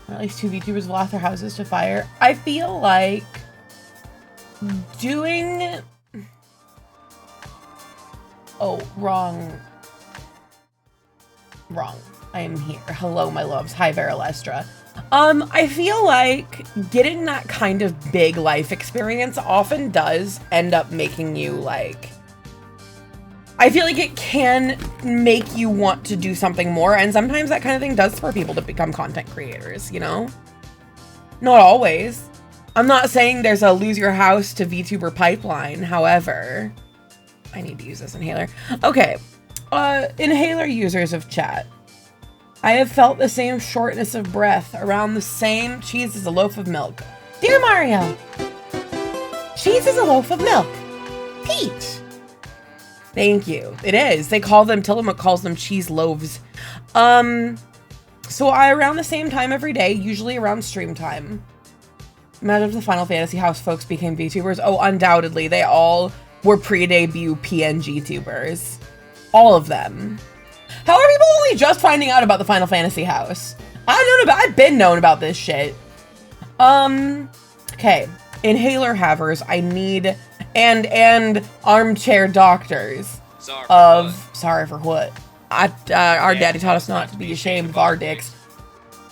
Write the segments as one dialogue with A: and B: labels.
A: Or at least 2 VTubers have lost their houses to fire. I feel like doing... Oh, wrong. I am here. Hello, my loves. Hi, Vera Lestra. I feel like getting that kind of big life experience often does end up making you like... I feel like it can make you want to do something more, and sometimes that kind of thing does spur people to become content creators, you know? Not always. I'm not saying there's a lose your house to VTuber pipeline, however... I need to use this inhaler. Okay, inhaler users of chat. I have felt the same shortness of breath around the same cheese as a loaf of milk. Dear Mario, cheese is a loaf of milk. Peach. Thank you. It is. They call them, Tillamook calls them cheese loaves. So I, around the same time every day, usually around stream time. Imagine if the Final Fantasy House folks became VTubers. Oh, undoubtedly. They all were pre-debut PNG tubers. All of them. How are people only just finding out about the Final Fantasy House? I've been known about this shit. Okay. Inhaler havers, I need, and armchair doctors. Sorry for what? Our daddy taught us not to be ashamed of our dicks.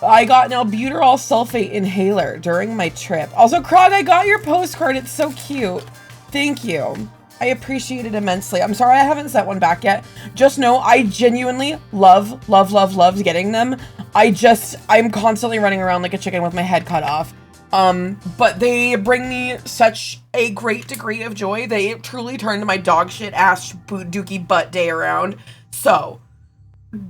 A: I got an albuterol sulfate inhaler during my trip. Also, Krog, I got your postcard. It's so cute. Thank you. I appreciate it immensely. I'm sorry I haven't sent one back yet. Just know I genuinely love getting them. I'm constantly running around like a chicken with my head cut off. But they bring me such a great degree of joy. They truly turned my dog shit ass dookie butt day around. So,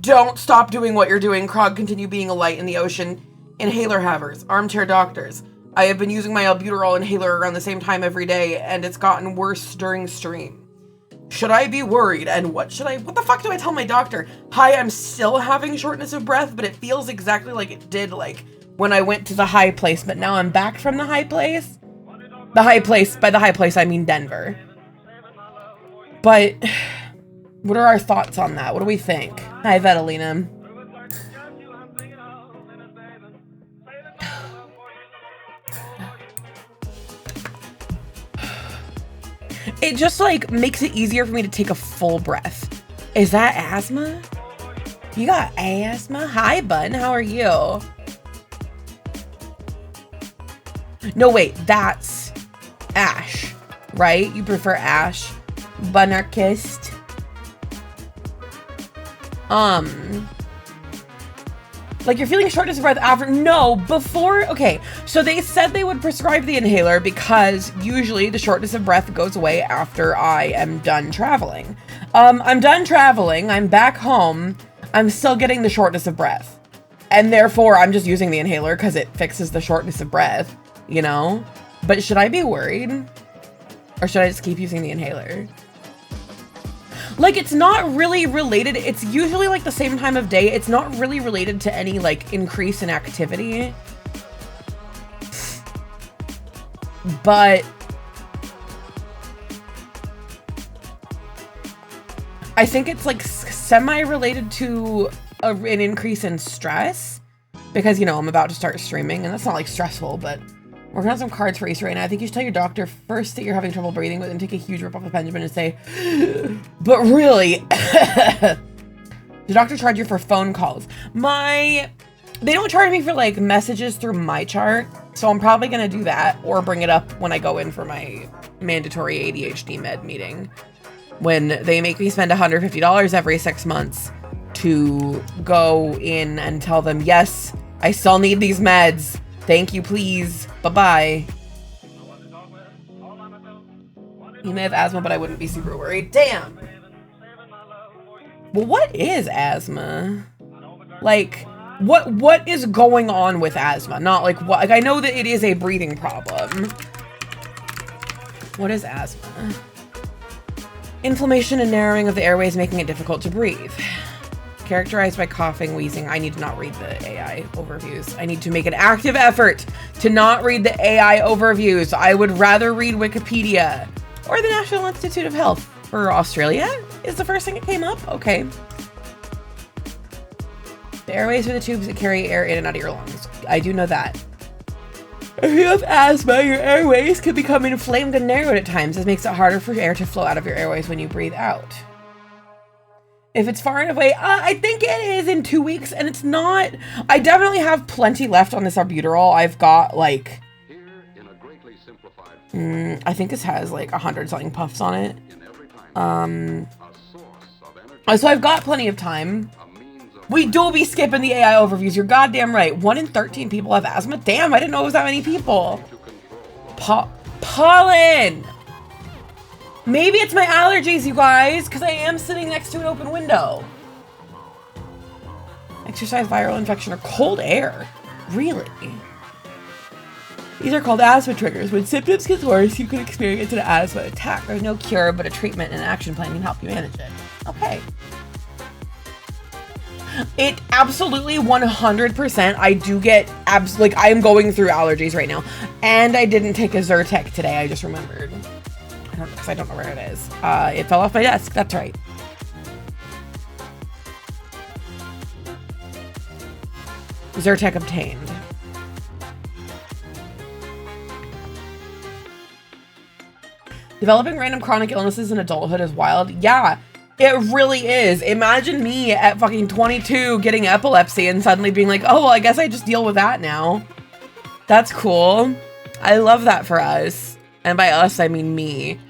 A: don't stop doing what you're doing. Krog, continue being a light in the ocean. Inhaler havers, armchair doctors. I have been using my albuterol inhaler around the same time every day, and it's gotten worse during stream. Should I be worried? And what the fuck do I tell my doctor? Hi, I'm still having shortness of breath, but it feels exactly like it did, like, when I went to the high place, but now I'm back from the high place. The high place, by the high place, I mean Denver. But, what are our thoughts on that? What do we think? Hi, Vetalina. It just, like, makes it easier for me to take a full breath. Is that asthma? You got asthma? Hi, bun. How are you? No, wait. That's Ash, right? You prefer Ash? Bunarchist? Like, you're feeling shortness of breath after? No, before. Okay, so they said they would prescribe the inhaler because usually the shortness of breath goes away after I am done traveling. I'm done traveling. I'm back home. I'm still getting the shortness of breath. And therefore, I'm just using the inhaler because it fixes the shortness of breath, you know? But should I be worried? Or should I just keep using the inhaler? Like, it's not really related. It's usually like the same time of day. It's not really related to any like increase in activity. But I think it's like semi-related to an increase in stress because, you know, I'm about to start streaming and that's not like stressful, but working on some cards for Easter right now. I think you should tell your doctor first that you're having trouble breathing, but then take a huge rip off the Benjamin and say, but really, the doctor charged you for phone calls. They don't charge me for like messages through my chart, so I'm probably gonna do that or bring it up when I go in for my mandatory ADHD med meeting. When they make me spend $150 every 6 months to go in and tell them, yes, I still need these meds. Thank you, please. Bye-bye. You may have asthma, but I wouldn't be super worried. Damn. Well, what is asthma? Like, what is going on with asthma? Not like what, like I know that it is a breathing problem. What is asthma? Inflammation and narrowing of the airways making it difficult to breathe. Characterized by coughing, wheezing. I need to not read the AI overviews. I need to make an active effort to not read the AI overviews. I would rather read Wikipedia or the National Institute of Health for Australia is the first thing that came up. Okay. The airways are the tubes that carry air in and out of your lungs. I do know that. If you have asthma, your airways can become inflamed and narrowed at times. This makes it harder for air to flow out of your airways when you breathe out. If it's far enough away, I think it is in 2 weeks, and it's not. I definitely have plenty left on this albuterol. I've got like, I think this has like 100-something puffs on it. So I've got plenty of time. We do be skipping the AI overviews. You're goddamn right. 1 in 13 people have asthma. Damn, I didn't know it was that many people. Pollen. Maybe it's my allergies, you guys, because I am sitting next to an open window. Exercise, viral infection, or cold air. Really? These are called asthma triggers. When symptoms get worse, you can experience an asthma attack. There's no cure, but a treatment and an action plan can help you manage it. Okay. It absolutely 100%. I do get like I am going through allergies right now, and I didn't take a Zyrtec today. I just remembered. I don't know where it is. It fell off my desk. That's right. Zyrtec obtained. Developing random chronic illnesses in adulthood is wild. Yeah, it really is. Imagine me at fucking 22 getting epilepsy and suddenly being like, oh, well, I guess I just deal with that now. That's cool. I love that for us. And by us, I mean me.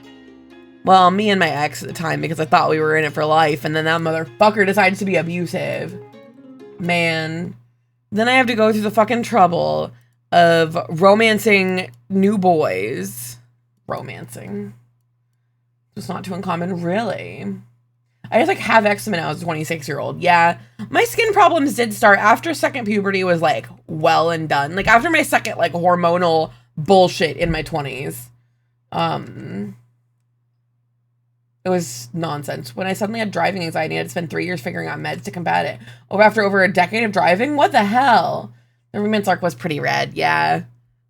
A: Well, me and my ex at the time, because I thought we were in it for life, and then that motherfucker decides to be abusive. Man. Then I have to go through the fucking trouble of romancing new boys. Romancing. It's not too uncommon, really. I just like have eczema now as a 26-year-old. Yeah. My skin problems did start after second puberty was like well and done. Like after my second like hormonal bullshit in my 20s. It was nonsense. When I suddenly had driving anxiety, I had to spend 3 years figuring out meds to combat it. After over a decade of driving? What the hell? The romance arc was pretty rad, yeah.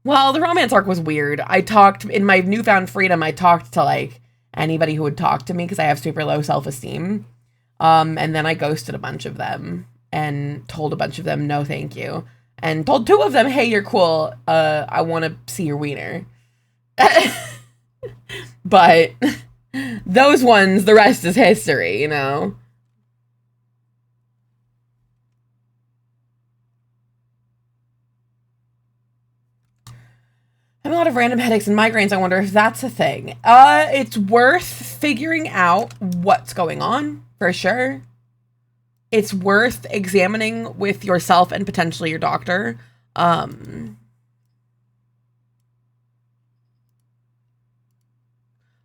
A: Well, the romance arc was weird. I talked, in my newfound freedom, I talked to like anybody who would talk to me because I have super low self-esteem. And then I ghosted a bunch of them and told a bunch of them no thank you. And told 2 of them, hey, you're cool. I want to see your wiener. But those ones, the rest is history, you know? I have a lot of random headaches and migraines. I wonder if that's a thing. It's worth figuring out what's going on, for sure. It's worth examining with yourself and potentially your doctor.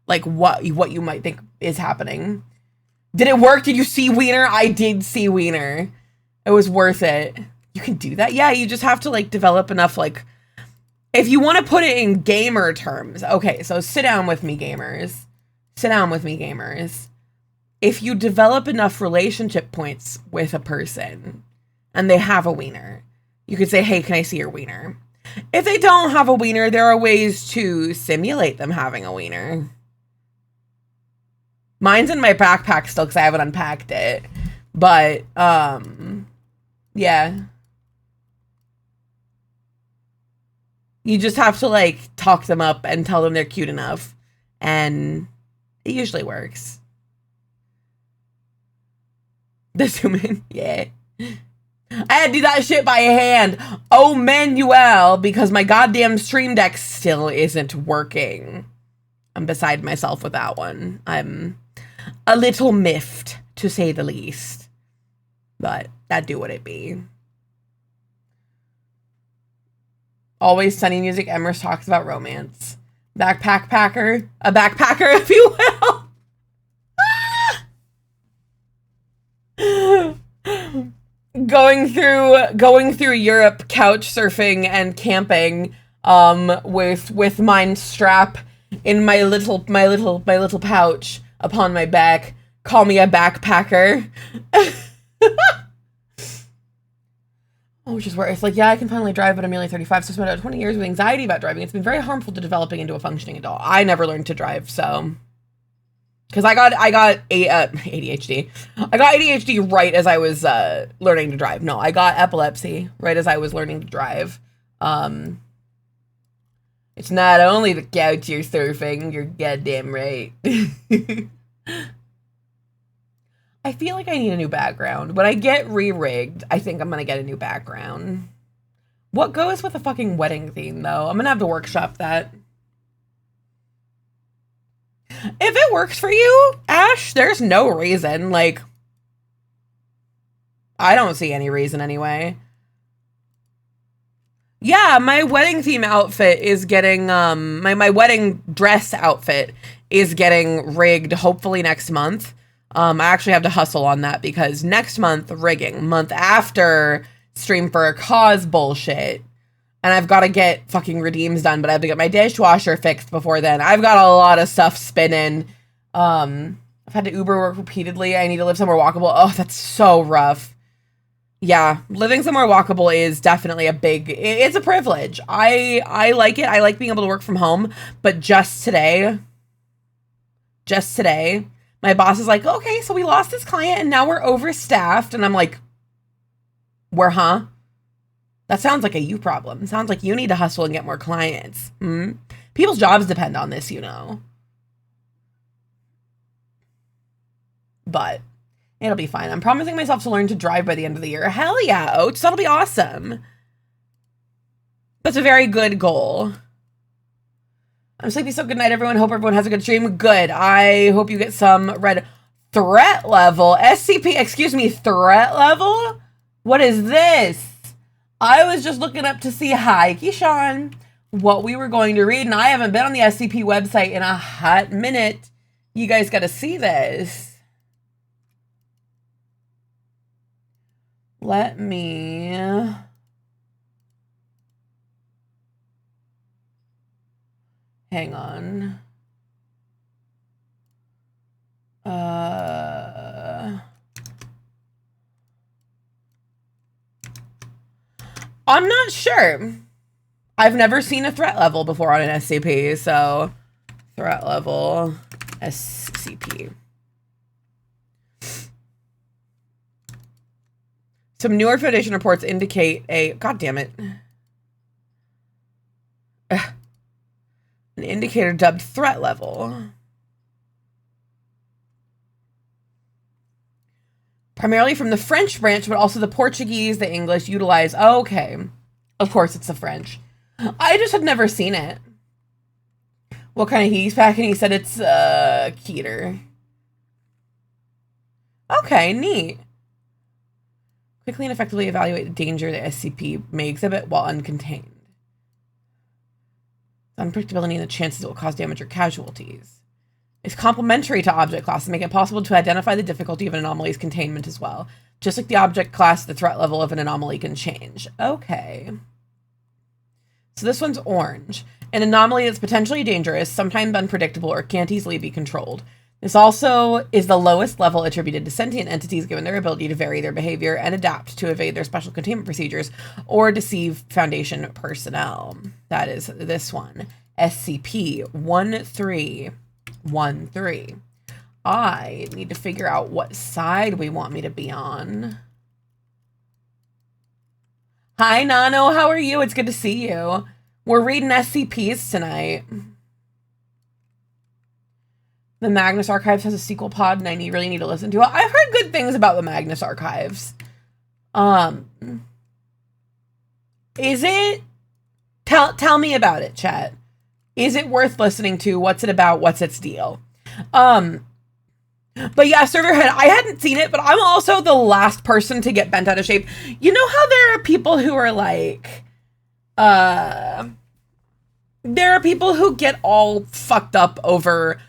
A: Like what you might think is happening. Did it work? Did you see wiener? I did see wiener. It was worth it. You can do that? Yeah, you just have to like develop enough like, if you want to put it in gamer terms. Okay, so sit down with me, gamers. Sit down with me, gamers. If you develop enough relationship points with a person and they have a wiener, you could say, hey, can I see your wiener? If they don't have a wiener, there are ways to simulate them having a wiener. Mine's in my backpack still because I haven't unpacked it. But, yeah. You just have to, like, talk them up and tell them they're cute enough. And it usually works. The zoom in, yeah. I had to do that shit by hand. Oh, Manuel, because my goddamn stream deck still isn't working. I'm beside myself with that one. I'm a little miffed, to say the least. But that do what it be. Always Sunny Music, Emrys talks about romance. Backpacker, a backpacker, if you will. Going through Europe, couch surfing and camping, with mine strap in my little pouch upon my back. Call me a backpacker. Oh, which is where it's like, yeah, I can finally drive, but I'm nearly 35, so I spent about 20 years with anxiety about driving. It's been very harmful to developing into a functioning adult. I never learned to drive, so Because I got ADHD. I got ADHD right as I was learning to drive. No, I got epilepsy right as I was learning to drive. It's not only the couch you're surfing, you're goddamn right. I feel like I need a new background. When I get re-rigged, I think I'm gonna get a new background. What goes with a fucking wedding theme, though? I'm gonna have to workshop that. If it works for you, Ash, there's no reason. Like, I don't see any reason anyway. Yeah, my wedding theme outfit is getting, my wedding dress outfit is getting rigged hopefully next month. I actually have to hustle on that because next month, rigging. Month after, stream for a cause bullshit. And I've got to get fucking redeems done, but I have to get my dishwasher fixed before then. I've got a lot of stuff spinning. I've had to Uber work repeatedly. I need to live somewhere walkable. Oh, that's so rough. Yeah, living somewhere walkable is definitely it's a privilege. I like it. I like being able to work from home, but just today, my boss is like, okay, so we lost this client and now we're overstaffed. And I'm like, huh? That sounds like a you problem. It sounds like you need to hustle and get more clients. People's jobs depend on this, you know. But it'll be fine. I'm promising myself to learn to drive by the end of the year. Hell yeah, Oats. That'll be awesome. That's a very good goal. I'm sleepy, so good night, everyone. Hope everyone has a good stream. Good. I hope you get some red threat level. SCP, excuse me, threat level? What is this? I was just looking up to see, hi, Keyshawn, what we were going to read, and I haven't been on the SCP website in a hot minute. You guys got to see this. Let me... hang on. I'm not sure. I've never seen a threat level before on an SCP, so threat level SCP. Some newer Foundation reports indicate a... God damn it. An indicator dubbed threat level. Primarily from the French branch, but also the Portuguese, the English utilize... Oh, okay. Of course, it's the French. I just had never seen it. What kind of he's packing? He said it's Keter. Okay, neat. Quickly and effectively evaluate the danger the SCP may exhibit while uncontained. The unpredictability and the chances it will cause damage or casualties. It's complementary to object classes, making it possible to identify the difficulty of an anomaly's containment as well. Just like the object class, the threat level of an anomaly can change. Okay. So this one's orange. An anomaly that's potentially dangerous, sometimes unpredictable, or can't easily be controlled. This also is the lowest level attributed to sentient entities given their ability to vary their behavior and adapt to evade their special containment procedures or deceive Foundation personnel. That is this one. SCP-1313. I need to figure out what side we want me to be on. Hi, Nano. How are you? It's good to see you. We're reading SCPs tonight. The Magnus Archives has a sequel pod, and I really need to listen to it. I've heard good things about the Magnus Archives. Is it? Tell me about it, chat. Is it worth listening to? What's it about? What's its deal? But yeah, Serverhead, I hadn't seen it, but I'm also the last person to get bent out of shape. You know how there are people who are like, there are people who get all fucked up over,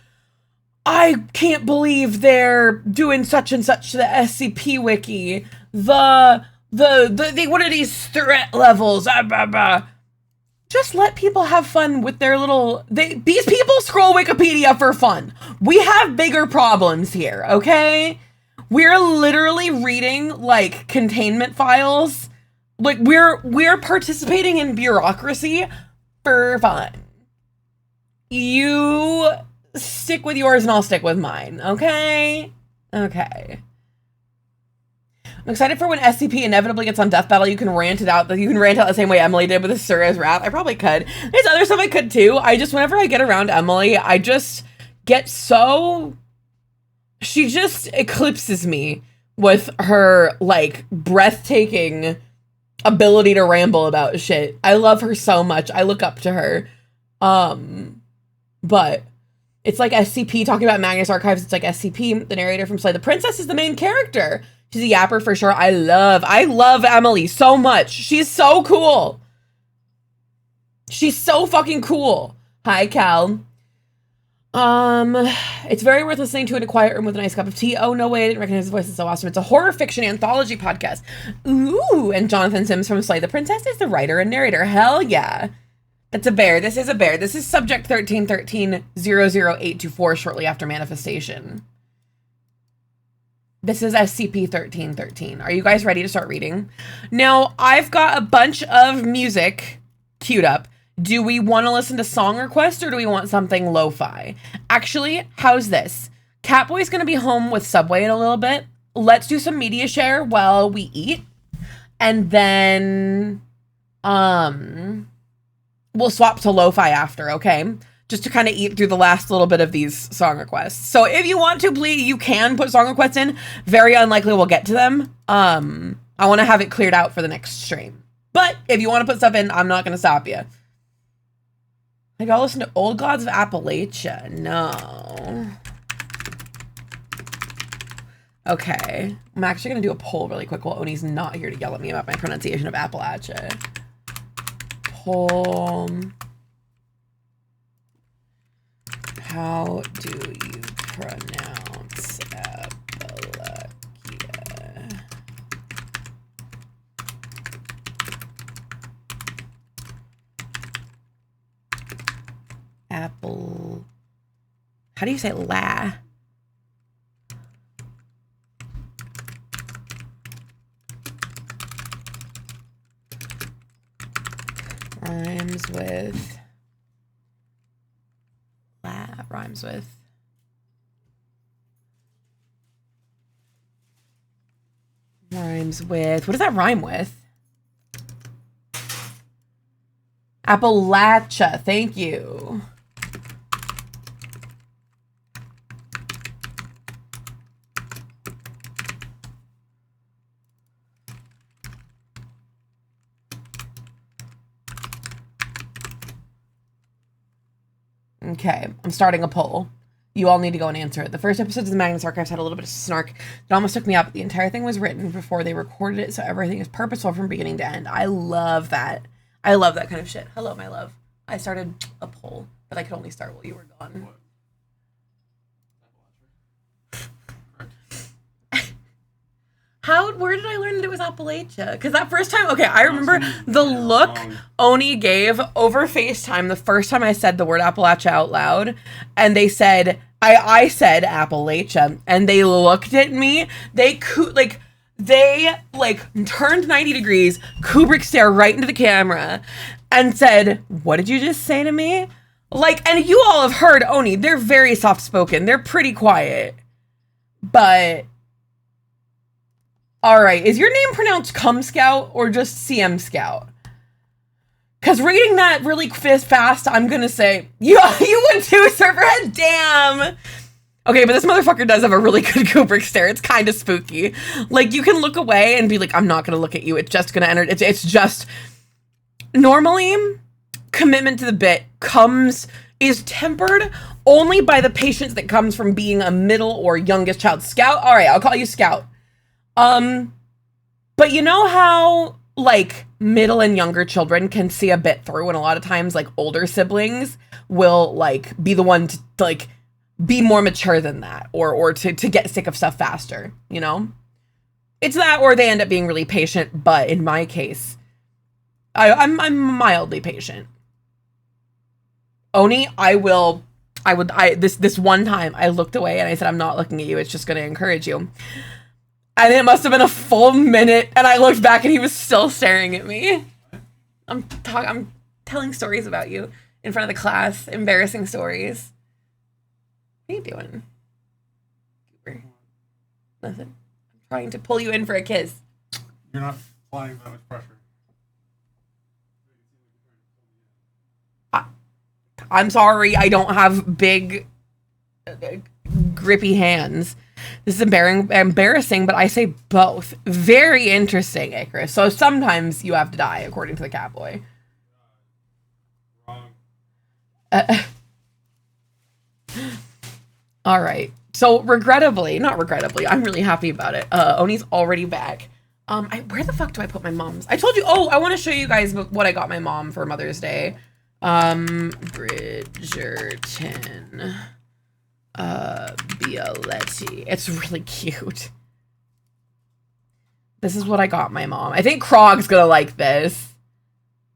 A: I can't believe they're doing such and such to the SCP wiki. What are these threat levels? Just let people have fun with their little... These people scroll Wikipedia for fun. We have bigger problems here, okay? We're literally reading, like, containment files. Like, we're participating in bureaucracy for fun. You stick with yours and I'll stick with mine, okay? Okay. I'm excited for when SCP inevitably gets on Death Battle. You can rant it out. You can rant out the same way Emily did with the Sura's Wrath. I probably could. There's other stuff I could too. Whenever I get around Emily, I just get so... She just eclipses me with her, like, breathtaking ability to ramble about shit. I love her so much. I look up to her. But it's like SCP talking about Magnus Archives. It's like SCP, the narrator from Slay the Princess, is the main character. She's a yapper for sure. I love Emily so much. She's so cool. She's so fucking cool. Hi, Cal. It's very worth listening to in a quiet room with a nice cup of tea. Oh, no way, I didn't recognize his voice. It's so awesome. It's a horror fiction anthology podcast. Ooh, and Jonathan Sims from Slay the Princess is the writer and narrator. Hell yeah. That's a bear. This is a bear. This is Subject 1313-00824 shortly after manifestation. This is SCP-1313. Are you guys ready to start reading? Now, I've got a bunch of music queued up. Do we want to listen to song requests or do we want something lo-fi? Actually, how's this? Catboy's going to be home with Subway in a little bit. Let's do some media share while we eat. And then we'll swap to lo-fi after, okay? Just to kind of eat through the last little bit of these song requests. So if you want to, please, you can put song requests in. Very unlikely we'll get to them. I want to have it cleared out for the next stream. But if you want to put stuff in, I'm not going to stop you. Have y'all listened to Old Gods of Appalachia? No. Okay. I'm actually going to do a poll really quick while Oni's not here to yell at me about my pronunciation of Appalachia. Poll. How do you pronounce Appalachia? Apple. How do you say la? Rhymes with la. Rhymes with what does that rhyme with? Appalachia. Thank you. Okay, I'm starting a poll. You all need to go and answer it. The first episodes of the Magnus Archives had a little bit of snark. It almost took me out, but the entire thing was written before they recorded it, so everything is purposeful from beginning to end. I love that. I love that kind of shit. Hello, my love. I started a poll, but I could only start while you were gone. What? Where did I learn that it was Appalachia? Because that first time, okay, I remember the look Oni gave over FaceTime the first time I said the word Appalachia out loud, and they said, I said Appalachia, and they looked at me, they turned 90 degrees, Kubrick stare right into the camera, and said, what did you just say to me? Like, and you all have heard Oni, they're very soft-spoken, they're pretty quiet, but... All right, is your name pronounced Cum Scout or just CM Scout? Because reading that really fast, I'm going to say, you would too, Serverhead, damn. Okay, but this motherfucker does have a really good Kubrick stare. It's kind of spooky. Like, you can look away and be like, I'm not going to look at you. It's just going to enter. It's just, normally, commitment to the bit is tempered only by the patience that comes from being a middle or youngest child. Scout, all right, I'll call you Scout. But you know how, like, middle and younger children can see a bit through, and a lot of times, like, older siblings will, like, be the one to, like, be more mature than that, or to get sick of stuff faster, you know? It's that, or they end up being really patient, but in my case, I'm mildly patient. Oni, this one time, I looked away and I said, I'm not looking at you, it's just gonna encourage you. And it must have been a full minute, and I looked back and he was still staring at me. I'm telling stories about you in front of the class, embarrassing stories. What are you doing? Nothing. I'm trying to pull you in for a kiss.
B: You're not applying that much pressure.
A: I'm sorry, I don't have big, grippy hands. This is embarrassing, but I say both. Very interesting, Icarus. So sometimes you have to die, according to the Catboy.
B: Wrong.
A: All right. So regrettably, not regrettably, I'm really happy about it. Oni's already back. Where the fuck do I put my mom's? I told you. Oh, I want to show you guys what I got my mom for Mother's Day. Bridgerton. Bialetti. It's really cute. This is what I got my mom. I think Krog's gonna like this.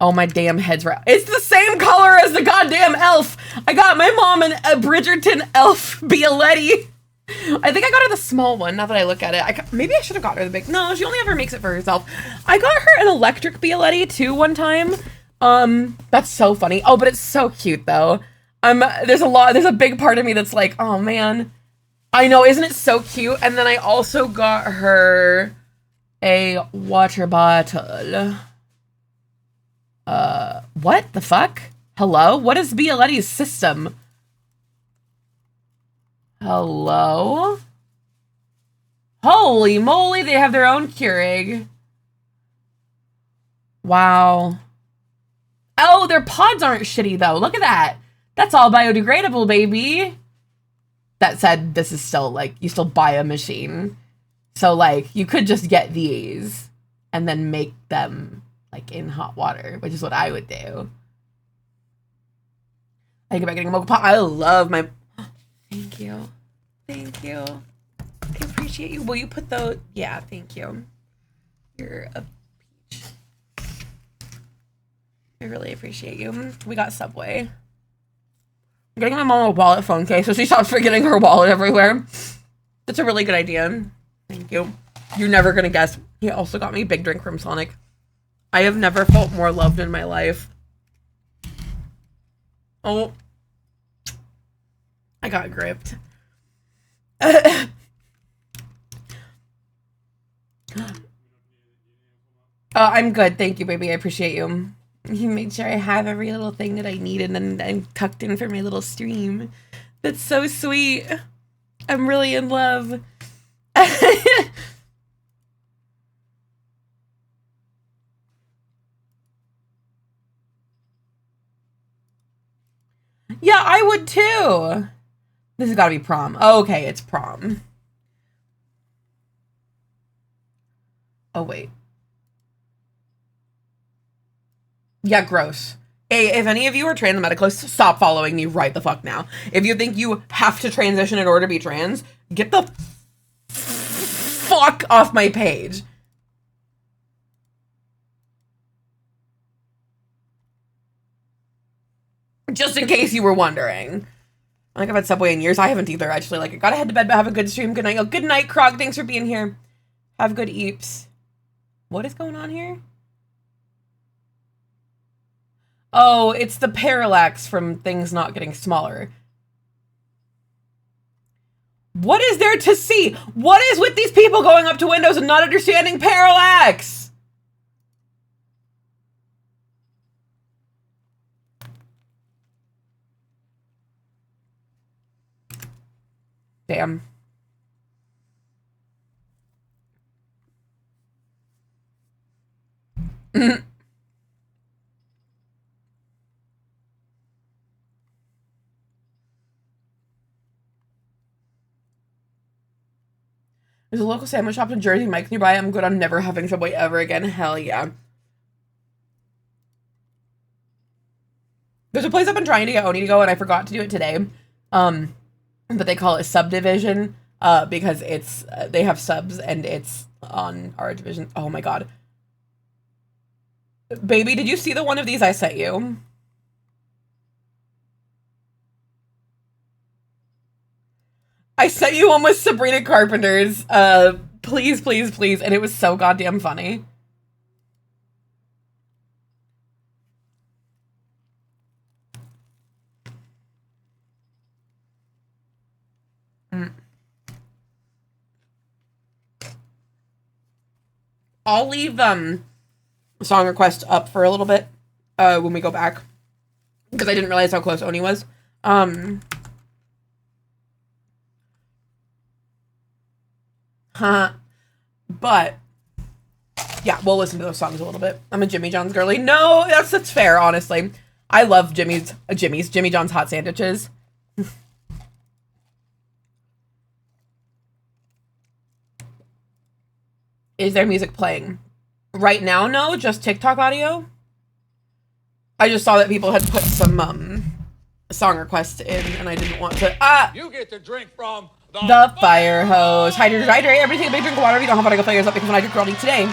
A: Oh, my damn head's right. It's the same color as the goddamn elf. I got my mom a Bridgerton elf Bialetti. I think I got her the small one, now that I look at it. Maybe I should have got her the big. No, she only ever makes it for herself. I got her an electric Bialetti too one time. That's so funny. Oh, but it's so cute though. There's a big part of me that's like, oh man. I know, isn't it so cute? And then I also got her a water bottle. What the fuck? Hello? What is Bialetti's system? Hello? Holy moly, they have their own Keurig. Wow. Oh, their pods aren't shitty though. Look at that. That's all biodegradable, baby. That said, this is still like, you still buy a machine. So like, you could just get these and then make them like in hot water, which is what I would do. I think about getting a mocha pot. I love my... Thank you. Thank you. I appreciate you. Will you put those... Yeah, thank you. You're a peach. I really appreciate you. We got Subway. I'm getting my mom a wallet phone case so she stops forgetting her wallet everywhere. That's a really good idea. Thank you. You're never gonna guess. He also got me Big Drink from Sonic. I have never felt more loved in my life. Oh. I got gripped. I'm good. Thank you, baby. I appreciate you. You made sure I have every little thing that I needed and tucked in for my little stream. That's so sweet. I'm really in love. Yeah, I would too. This has got to be prom. Oh, okay, it's prom. Oh, wait. Yeah, gross. Hey, if any of you are trans medicalists, stop following me right the fuck now. If you think you have to transition in order to be trans, get the fuck off my page. Just in case you were wondering. I think I've had Subway in years. I haven't either, actually. Like, I gotta head to bed, but have a good stream. Good night. Oh, good night, Krog. Thanks for being here. Have good eeps. What is going on here? Oh, it's the parallax from things not getting smaller. What is there to see? What is with these people going up to windows and not understanding parallax? Damn. There's a local sandwich shop in Jersey Mike's nearby. I'm good on never having Subway ever again. Hell yeah. There's a place I've been trying to get Oni to go, and I forgot to do it today. But they call it Subdivision, because it's they have subs, and it's on our division. Oh my god. Baby, did you see the one of these I sent you? I sent you one with Sabrina Carpenter's, please, please, please, and it was so goddamn funny. I'll leave song request up for a little bit when we go back, because I didn't realize how close Oni was. But yeah, we'll listen to those songs a little bit. I'm a Jimmy John's girly. No, that's fair, honestly. I love Jimmy John's hot sandwiches. Is there music playing? Right now, no, just TikTok audio. I just saw that people had put some song requests in, and I didn't want to.
C: You get to drink from
A: the fire hose. Hydrate, everything. A big drink of water. If you don't have water, go fill yours up, because when I drink girl today,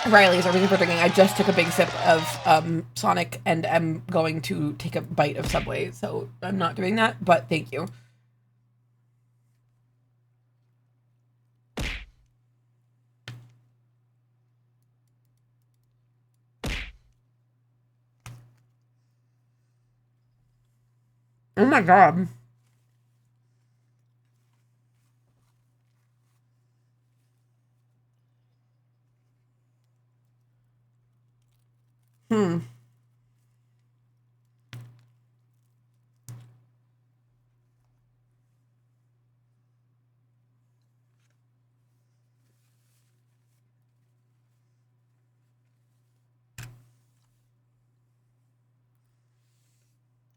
A: Riley's everything for drinking. I just took a big sip of Sonic, and am going to take a bite of Subway, so I'm not doing that. But thank you. Oh my god.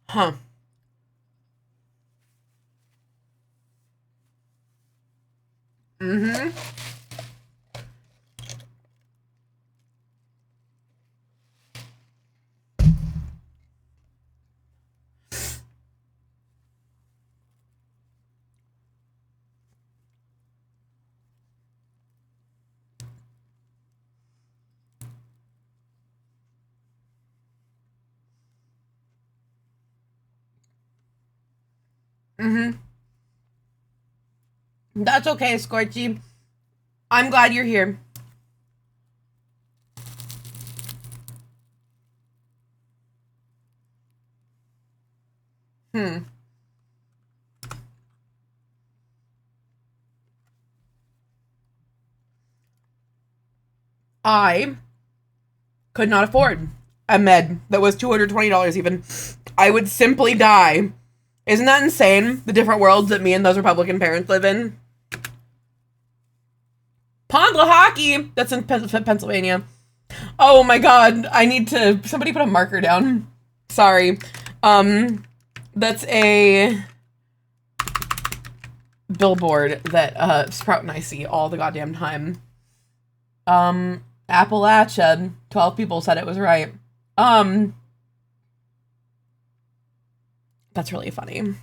A: Huh. Mm-hmm. Mm-hmm. That's okay, Scorchy. I'm glad you're here. I could not afford a med that was $220 even. I would simply die. Isn't that insane? The different worlds that me and those Republican parents live in. Pondla Hockey! That's in Pennsylvania. Oh my god, I need to... Somebody put a marker down. Sorry. That's a billboard that Sprout and I see all the goddamn time. Appalachia. 12 people said it was right. That's really funny.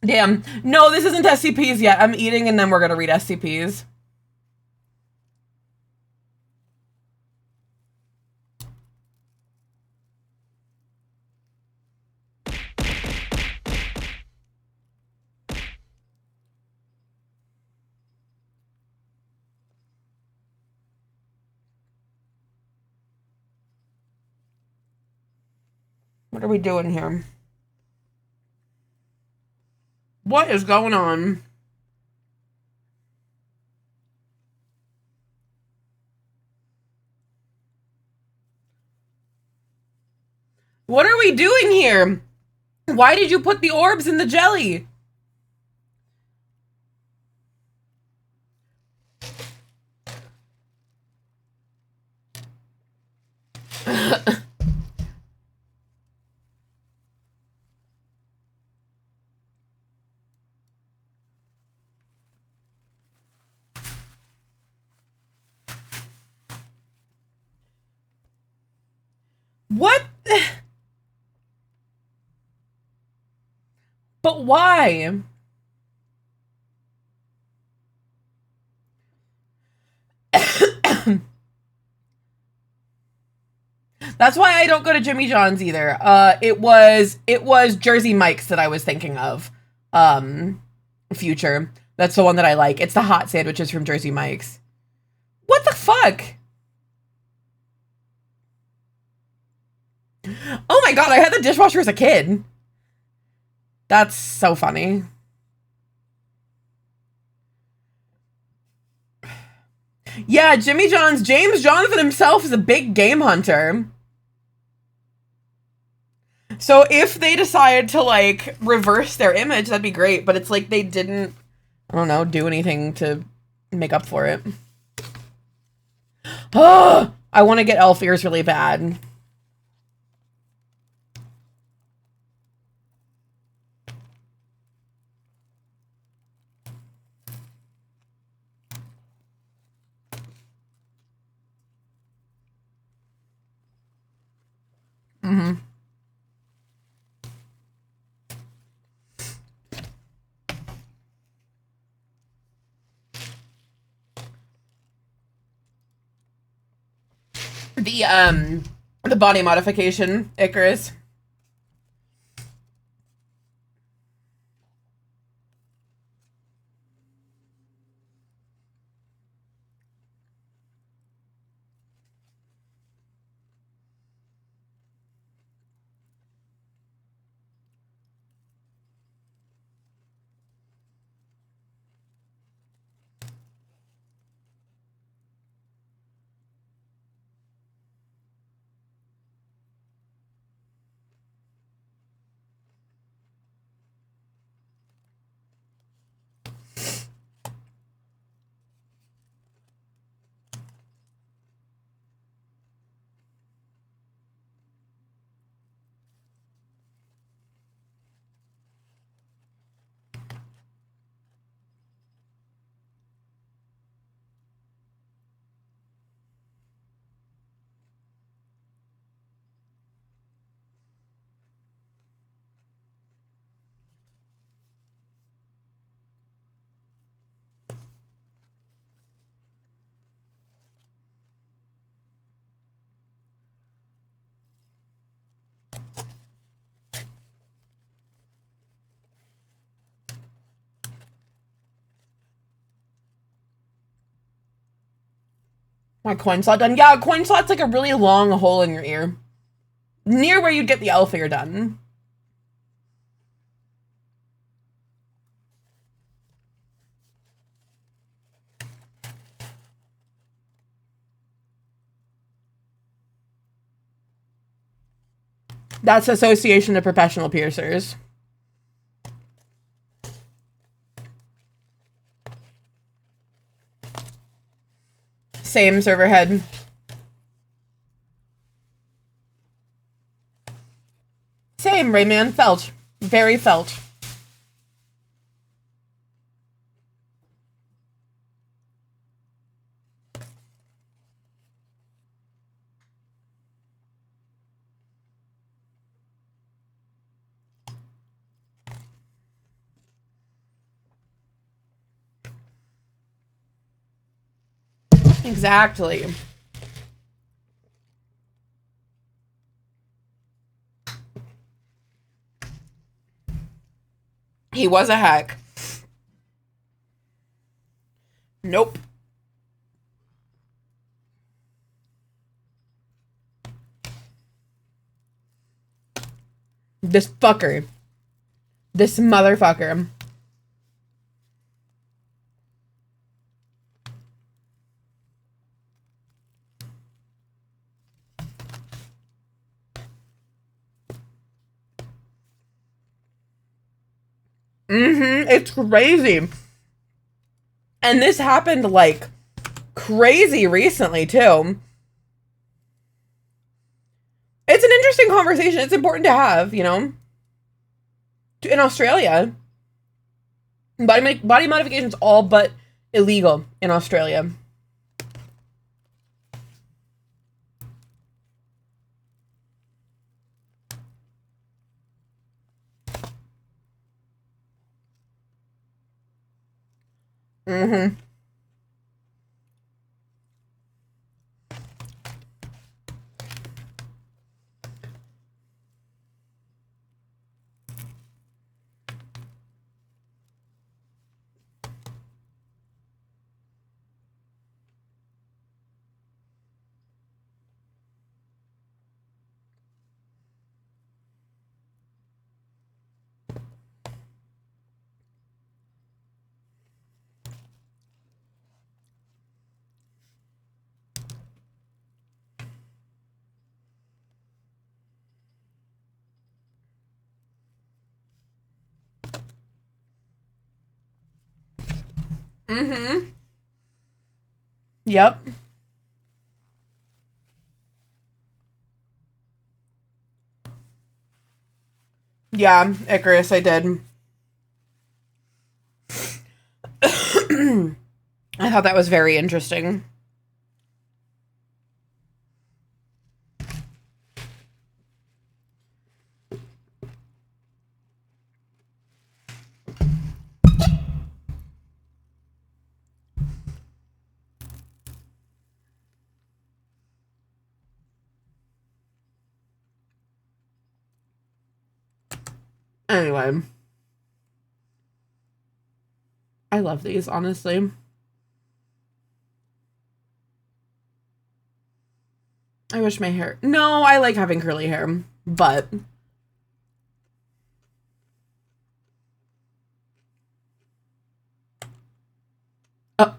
A: Damn. No, this isn't SCPs yet. I'm eating and then we're gonna read SCPs. What are we doing here? What is going on? What are we doing here? Why did you put the orbs in the jelly? What? But why? That's why I don't go to Jimmy John's either. It was Jersey Mike's that I was thinking of. Future. That's the one that I like. It's the hot sandwiches from Jersey Mike's. What the fuck? Oh my god, I had the dishwasher as a kid. That's so funny. Yeah, Jimmy John's, James Jonathan himself is a big game hunter. So if they decide to, like, reverse their image, that'd be great. But it's like they didn't, I don't know, do anything to make up for it. Oh, I want to get elf ears really bad. Mm-hmm. The body modification Icarus. My coin slot done. Yeah, a coin slot's like a really long hole in your ear. Near where you'd get the elf ear done. That's Association of Professional Piercers. Same server head. Same, Rayman. Felt. Very felt. Exactly. He was a hack. Nope. This fucker. This motherfucker. It's crazy. And this happened, like, crazy recently, too. It's an interesting conversation. It's important to have, you know? In Australia, body modification's all but illegal in Australia. Mm-hmm. Yep. Yeah, Icarus, I did. I thought that was very interesting. Anyway. I love these, honestly. I wish my hair... No, I like having curly hair, but... Oh.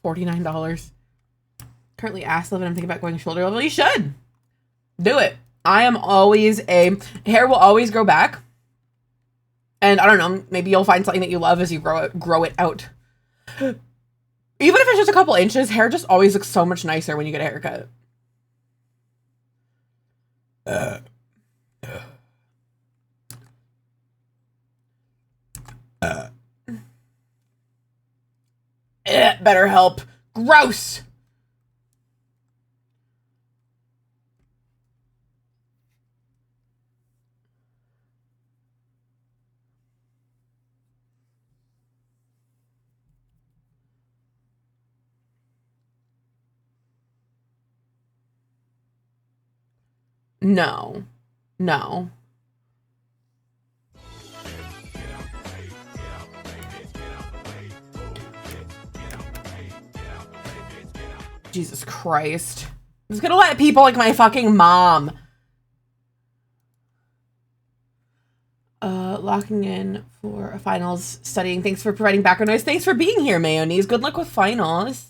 A: $49. Currently ass level and I'm thinking about going shoulder level. You should. Do it. I am always a... Hair will always grow back. And I don't know, maybe you'll find something that you love as you grow it out. Even if it's just a couple inches, hair just always looks so much nicer when you get a haircut. Better help. Gross. No. No. Jesus Christ. I'm just gonna let people like my fucking mom. Locking in for finals studying. Thanks for providing background noise. Thanks for being here, Mayonnaise. Good luck with finals.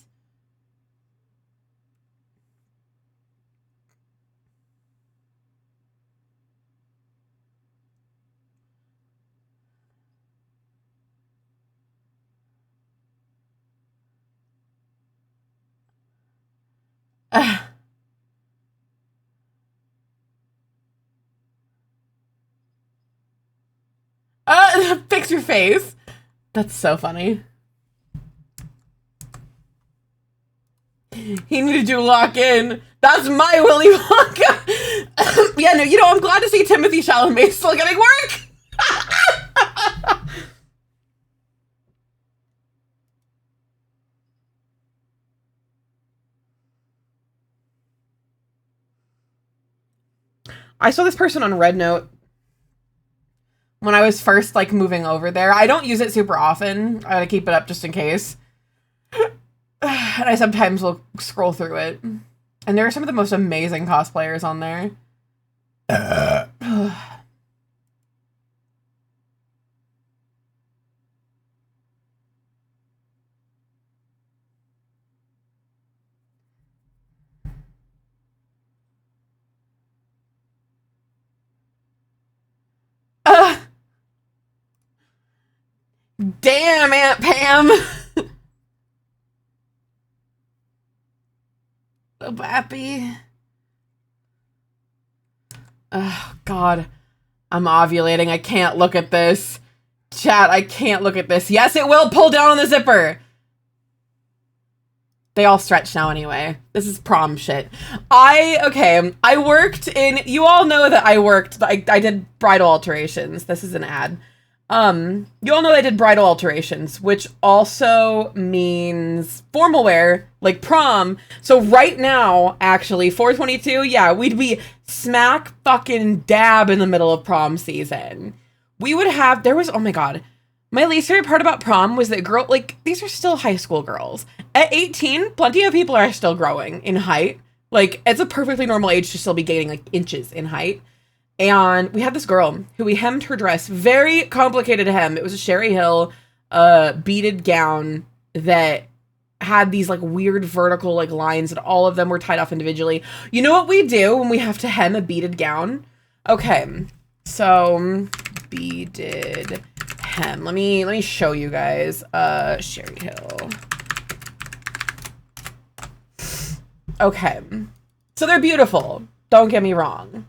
A: Fix your face. That's so funny. He needed you to lock in. That's my Willy Wonka. Yeah, no, you know, I'm glad to see Timothy Chalamet still getting work. I saw this person on Red Note when I was first, like, moving over there. I don't use it super often. I gotta keep it up just in case. And I sometimes will scroll through it. And there are some of the most amazing cosplayers on there. Damn, Aunt Pam. So happy. Oh, God. I'm ovulating. I can't look at this. Chat, I can't look at this. Yes, it will pull down on the zipper. They all stretch now anyway. This is prom shit. Okay, I worked in... You all know that I did bridal alterations. This is an ad. You all know they did bridal alterations, which also means formal wear, like prom. So right now, actually, 422, yeah, we'd be smack fucking dab in the middle of prom season. We would have, oh my God. My least favorite part about prom was that these are still high school girls. At 18, plenty of people are still growing in height. Like, it's a perfectly normal age to still be gaining, like, inches in height. And we had this girl who we hemmed her dress. Very complicated hem. It was a Sherry Hill beaded gown that had these, like, weird vertical, like, lines, and all of them were tied off individually. You know what we do when we have to hem a beaded gown? Okay, so beaded hem. Let me show you guys. Sherry Hill. Okay, so they're beautiful. Don't get me wrong.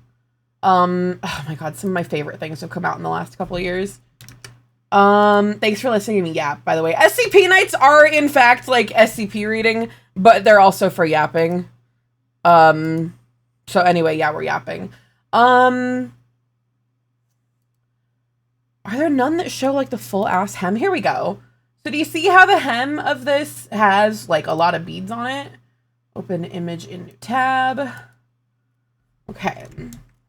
A: Oh my God, some of my favorite things have come out in the last couple of years. Thanks for listening to me yap, by the way. SCP nights are, in fact, like, SCP reading, but they're also for yapping. So anyway, yeah, we're yapping. Are there none that show, like, the full-ass hem? Here we go. So do you see how the hem of this has, like, a lot of beads on it? Open image in new tab. Okay.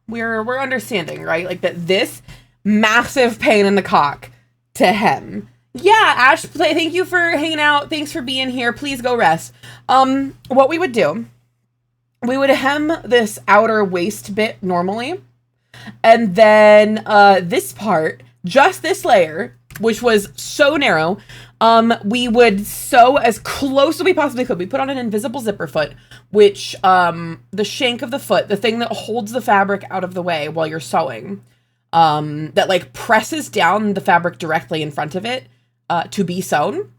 A: We're understanding, right? Like, that this massive pain in the cock to hem. Yeah, Ash, thank you for hanging out. Thanks for being here. Please go rest. What we would do, we would hem this outer waist bit normally. And then this part, just this layer, which was so narrow, we would sew as close as we possibly could. We put on an invisible zipper foot, which the shank of the foot, the thing that holds the fabric out of the way while you're sewing, that like presses down the fabric directly in front of it to be sewn.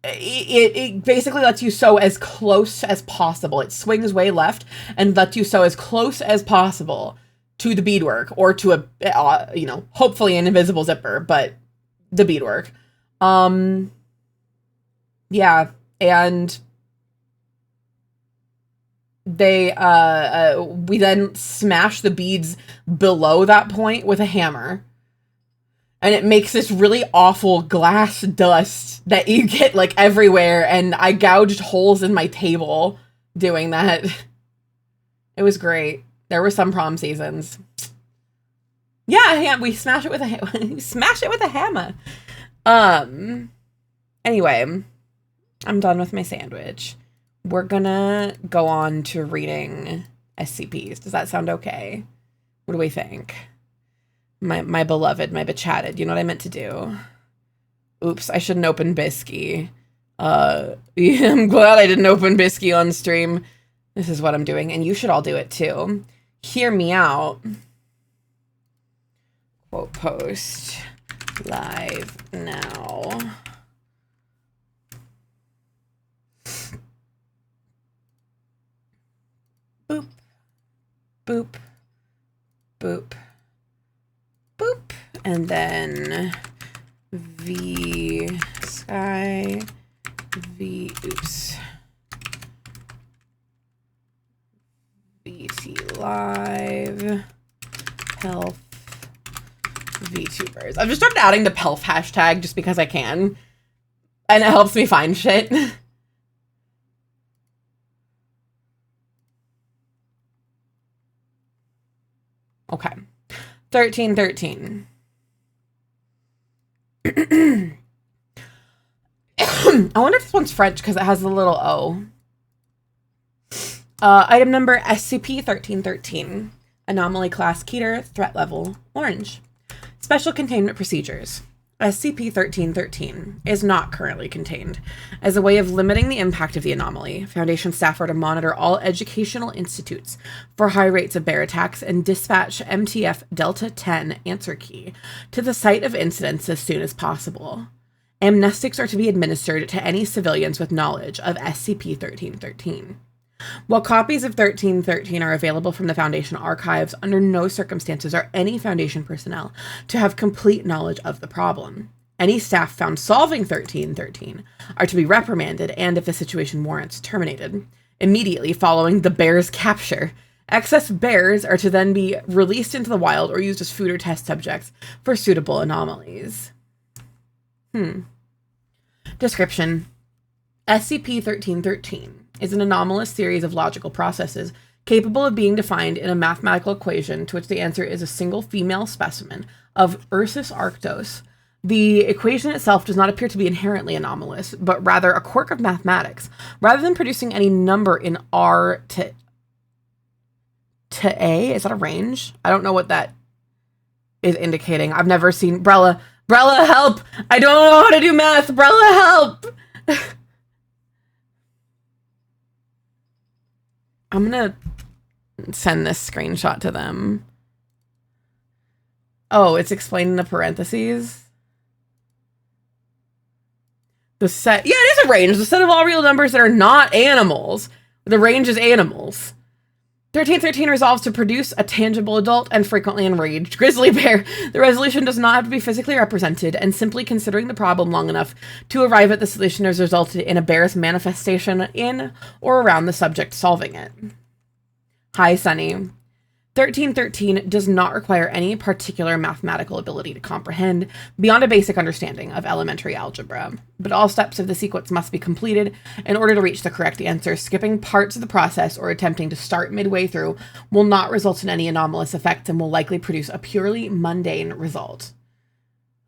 A: It basically lets you sew as close as possible. It swings way left and lets you sew as close as possible to the beadwork, or to a, hopefully an invisible zipper, but the beadwork. Yeah, and we then smash the beads below that point with a hammer. And it makes this really awful glass dust that you get, like, everywhere, and I gouged holes in my table doing that. It was great. There were some prom seasons. Yeah, we smash it with a hammer. Anyway, I'm done with my sandwich. We're gonna go on to reading SCPs. Does that sound okay? What do we think? My beloved, my bechatted. You know what I meant to do? Oops, I shouldn't open Bisky. Yeah, I'm glad I didn't open Bisky on stream. This is what I'm doing, and you should all do it too. Hear me out. Quote post live now. Boop, boop, boop, boop, and then V sky V oops. VT live Pelf VTubers. I've just started adding the Pelf hashtag just because I can, and it helps me find shit. Okay, 1313. I wonder if this one's French because it has the little O. Item number SCP-1313. Anomaly class Keter, threat level orange. Special containment procedures. SCP-1313 is not currently contained. As a way of limiting the impact of the anomaly, Foundation staff are to monitor all educational institutes for high rates of bear attacks and dispatch MTF Delta 10 answer key to the site of incidents as soon as possible. Amnestics are to be administered to any civilians with knowledge of SCP-1313. While copies of 1313 are available from the Foundation archives, under no circumstances are any Foundation personnel to have complete knowledge of the problem. Any staff found solving 1313 are to be reprimanded and, if the situation warrants, terminated immediately following the bear's capture Excess bears are to then be released into the wild or used as food or test subjects for suitable anomalies. Description. SCP-1313 is an anomalous series of logical processes capable of being defined in a mathematical equation to which the answer is a single female specimen of Ursus arctos. The equation itself does not appear to be inherently anomalous, but rather a quirk of mathematics. Rather than producing any number in R to A, is that a range? I don't know what that is indicating. I've never seen... Brella, help! I don't know how to do math! Brella, help! I'm gonna send this screenshot to them. Oh, it's explained in the parentheses. The set, yeah, it is a range. The set of all real numbers that are not animals. The range is animals. 1313 resolves to produce a tangible adult and frequently enraged grizzly bear. The resolution does not have to be physically represented, and simply considering the problem long enough to arrive at the solution has resulted in a bear's manifestation in or around the subject solving it. Hi, Sunny. 1313 does not require any particular mathematical ability to comprehend beyond a basic understanding of elementary algebra, but all steps of the sequence must be completed in order to reach the correct answer. Skipping parts of the process or attempting to start midway through will not result in any anomalous effects and will likely produce a purely mundane result.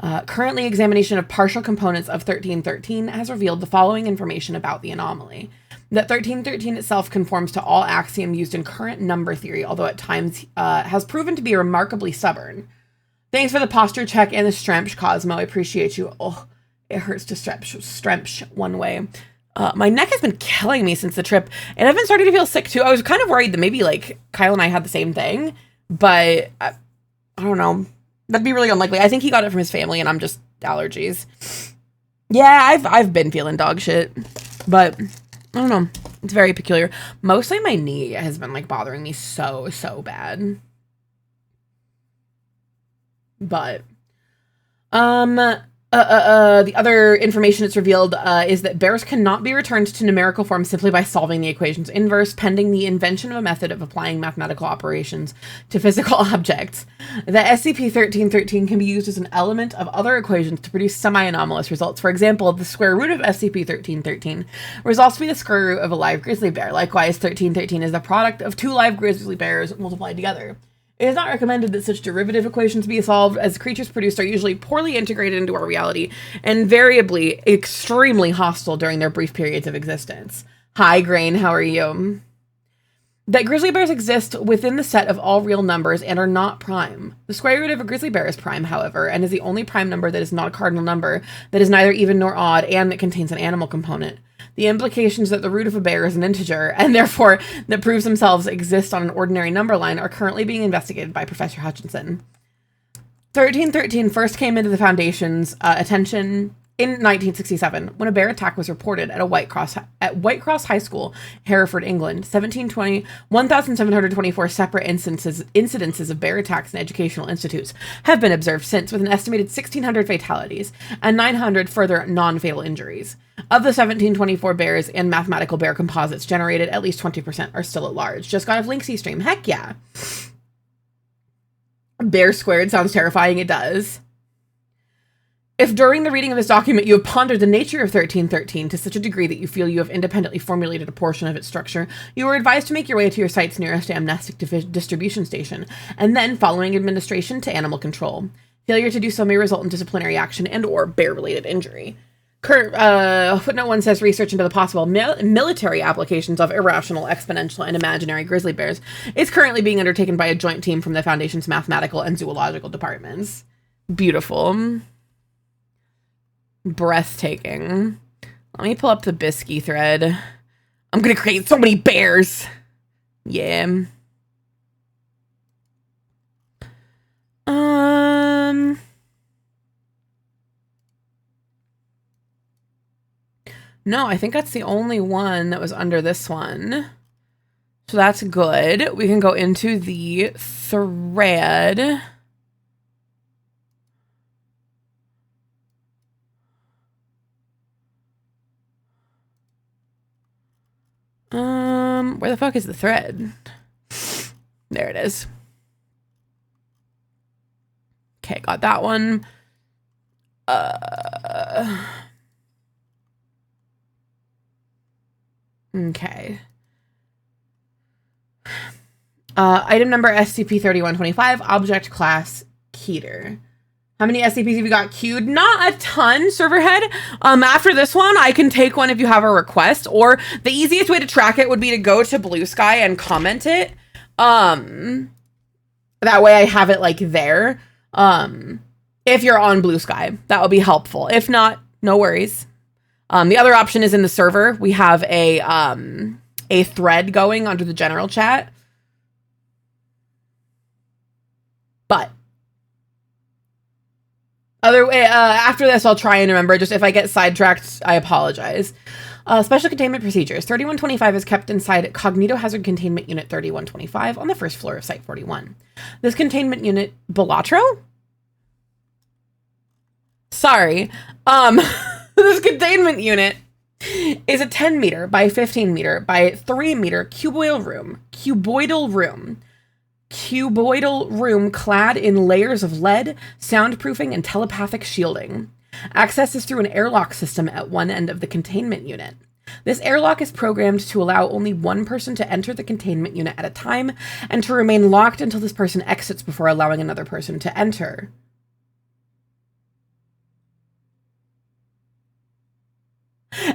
A: Currently, examination of partial components of 1313 has revealed the following information about the anomaly. That 1313 itself conforms to all axiom used in current number theory, although at times has proven to be remarkably stubborn. Thanks for the posture check and the stremch, Cosmo. I appreciate you. Oh, it hurts to stremch one way. My neck has been killing me since the trip, and I've been starting to feel sick too. I was kind of worried that maybe like Kyle and I had the same thing, but I don't know. That'd be really unlikely. I think he got it from his family, and I'm just allergies. Yeah, I've been feeling dog shit, but I don't know. It's very peculiar. Mostly my knee has been like bothering me so bad. But the other information it's revealed is that bears cannot be returned to numerical form simply by solving the equation's inverse, pending the invention of a method of applying mathematical operations to physical objects. The SCP-1313 can be used as an element of other equations to produce semi-anomalous results. For example, the square root of SCP-1313 resolves to be the square root of a live grizzly bear. Likewise, 1313 is the product of two live grizzly bears multiplied together. It is not recommended that such derivative equations be solved, as the creatures produced are usually poorly integrated into our reality and invariably extremely hostile during their brief periods of existence. Hi, Grain, how are you? That grizzly bears exist within the set of all real numbers and are not prime. The square root of a grizzly bear is prime, however, and is the only prime number that is not a cardinal number, that is neither even nor odd, and that contains an animal component. The implications that the root of a bear is an integer, and therefore that proves themselves exist on an ordinary number line, are currently being investigated by Professor Hutchinson. 1313 first came into the Foundation's attention in 1967, when a bear attack was reported at White Cross High School, Hereford, England. 1,724 separate incidences of bear attacks in educational institutes have been observed since, with an estimated 1,600 fatalities and 900 further non-fatal injuries. Of the 1,724 bears and mathematical bear composites generated, at least 20% are still at large. Just got a Linksy stream. Heck yeah. Bear squared sounds terrifying. It does. If during the reading of this document you have pondered the nature of 1313 to such a degree that you feel you have independently formulated a portion of its structure, you are advised to make your way to your site's nearest amnestic distribution station, and then, following administration, to animal control. Failure to do so may result in disciplinary action and or bear-related injury. Footnote 1 says research into the possible military applications of irrational, exponential, and imaginary grizzly bears is currently being undertaken by a joint team from the Foundation's mathematical and zoological departments. Beautiful. Breathtaking. Let me pull up the Bisky thread. I'm gonna create so many bears. Yeah. No, I think that's the only one that was under this one. So that's good. We can go into the thread. Where the fuck is the thread? There it is. Okay, got that one. Okay. Item number SCP-3125, object class Keter. How many SCPs have you got queued? Not a ton, server head. After this one, I can take one if you have a request, or the easiest way to track it would be to go to Blue Sky and comment it. That way I have it like there. If you're on Blue Sky, that would be helpful. If not, no worries. The other option is in the server. We have a thread going under the general chat. But after this, I'll try and remember. Just if I get sidetracked, I apologize. Special containment procedures. 3125 is kept inside Cognito Hazard Containment Unit 3125 on the first floor of Site 41. This containment unit, Balatro? Sorry. This containment unit is a 10 meter by 15 meter by 3 meter cuboidal room clad in layers of lead, soundproofing, and telepathic shielding. Access is through an airlock system at one end of the containment unit. This airlock is programmed to allow only one person to enter the containment unit at a time and to remain locked until this person exits before allowing another person to enter.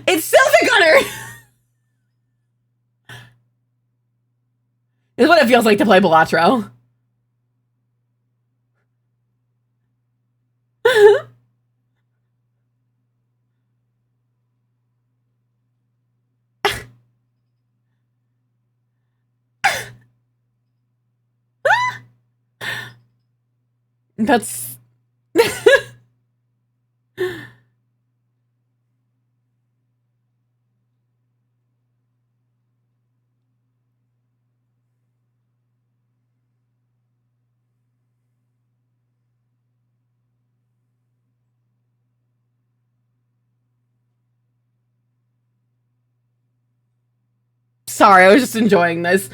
A: It's Sylphic Gunner! This is what it feels like to play Balatro. That's... Sorry, I was just enjoying this.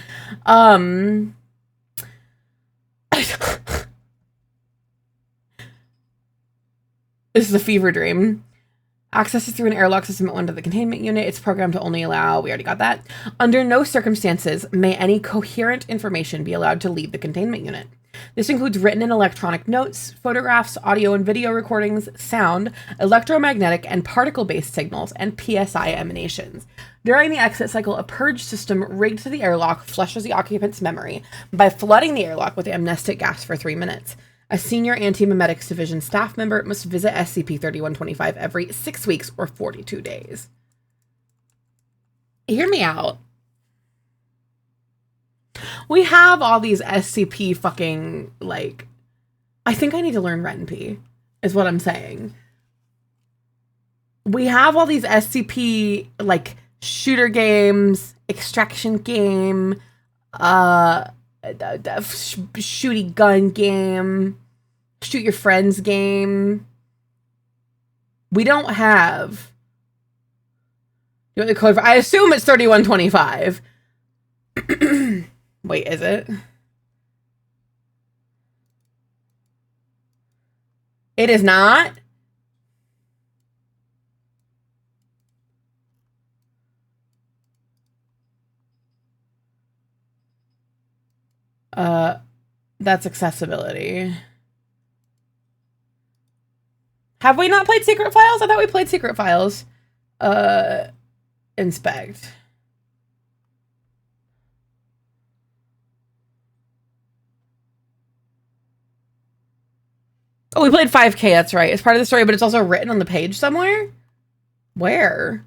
A: This is a fever dream. Access is through an airlock system at one end of the containment unit. It's programmed to only allow... We already got that. Under no circumstances may any coherent information be allowed to leave the containment unit. This includes written and electronic notes, photographs, audio and video recordings, sound, electromagnetic and particle-based signals, and PSI emanations. During the exit cycle, a purge system rigged to the airlock flushes the occupant's memory by flooding the airlock with amnestic gas for 3 minutes. A senior anti-memetics division staff member must visit SCP-3125 every 6 weeks or 42 days. Hear me out. We have all these SCP fucking, like... I think I need to learn RenP, is what I'm saying. We have all these SCP, like, shooter games, extraction game, shooty gun game, shoot your friends game. We don't have... You know what the code for? I assume it's 3125. Wait, is it? It is not? That's accessibility. Have we not played Secret Files? I thought we played Secret Files. Inspect. Oh, we played 5K, that's right. It's part of the story, but it's also written on the page somewhere? Where?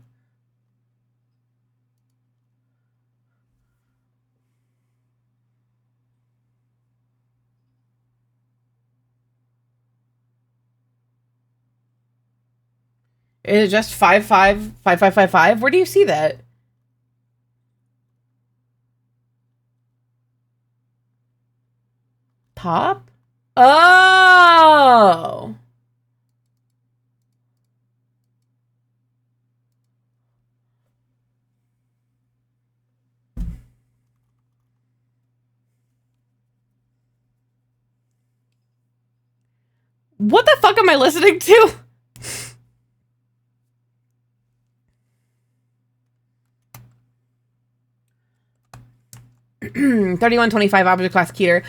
A: Is it just 555555? Where do you see that? Pop? Oh! What the fuck am I listening to? (3125) Object Class Keter.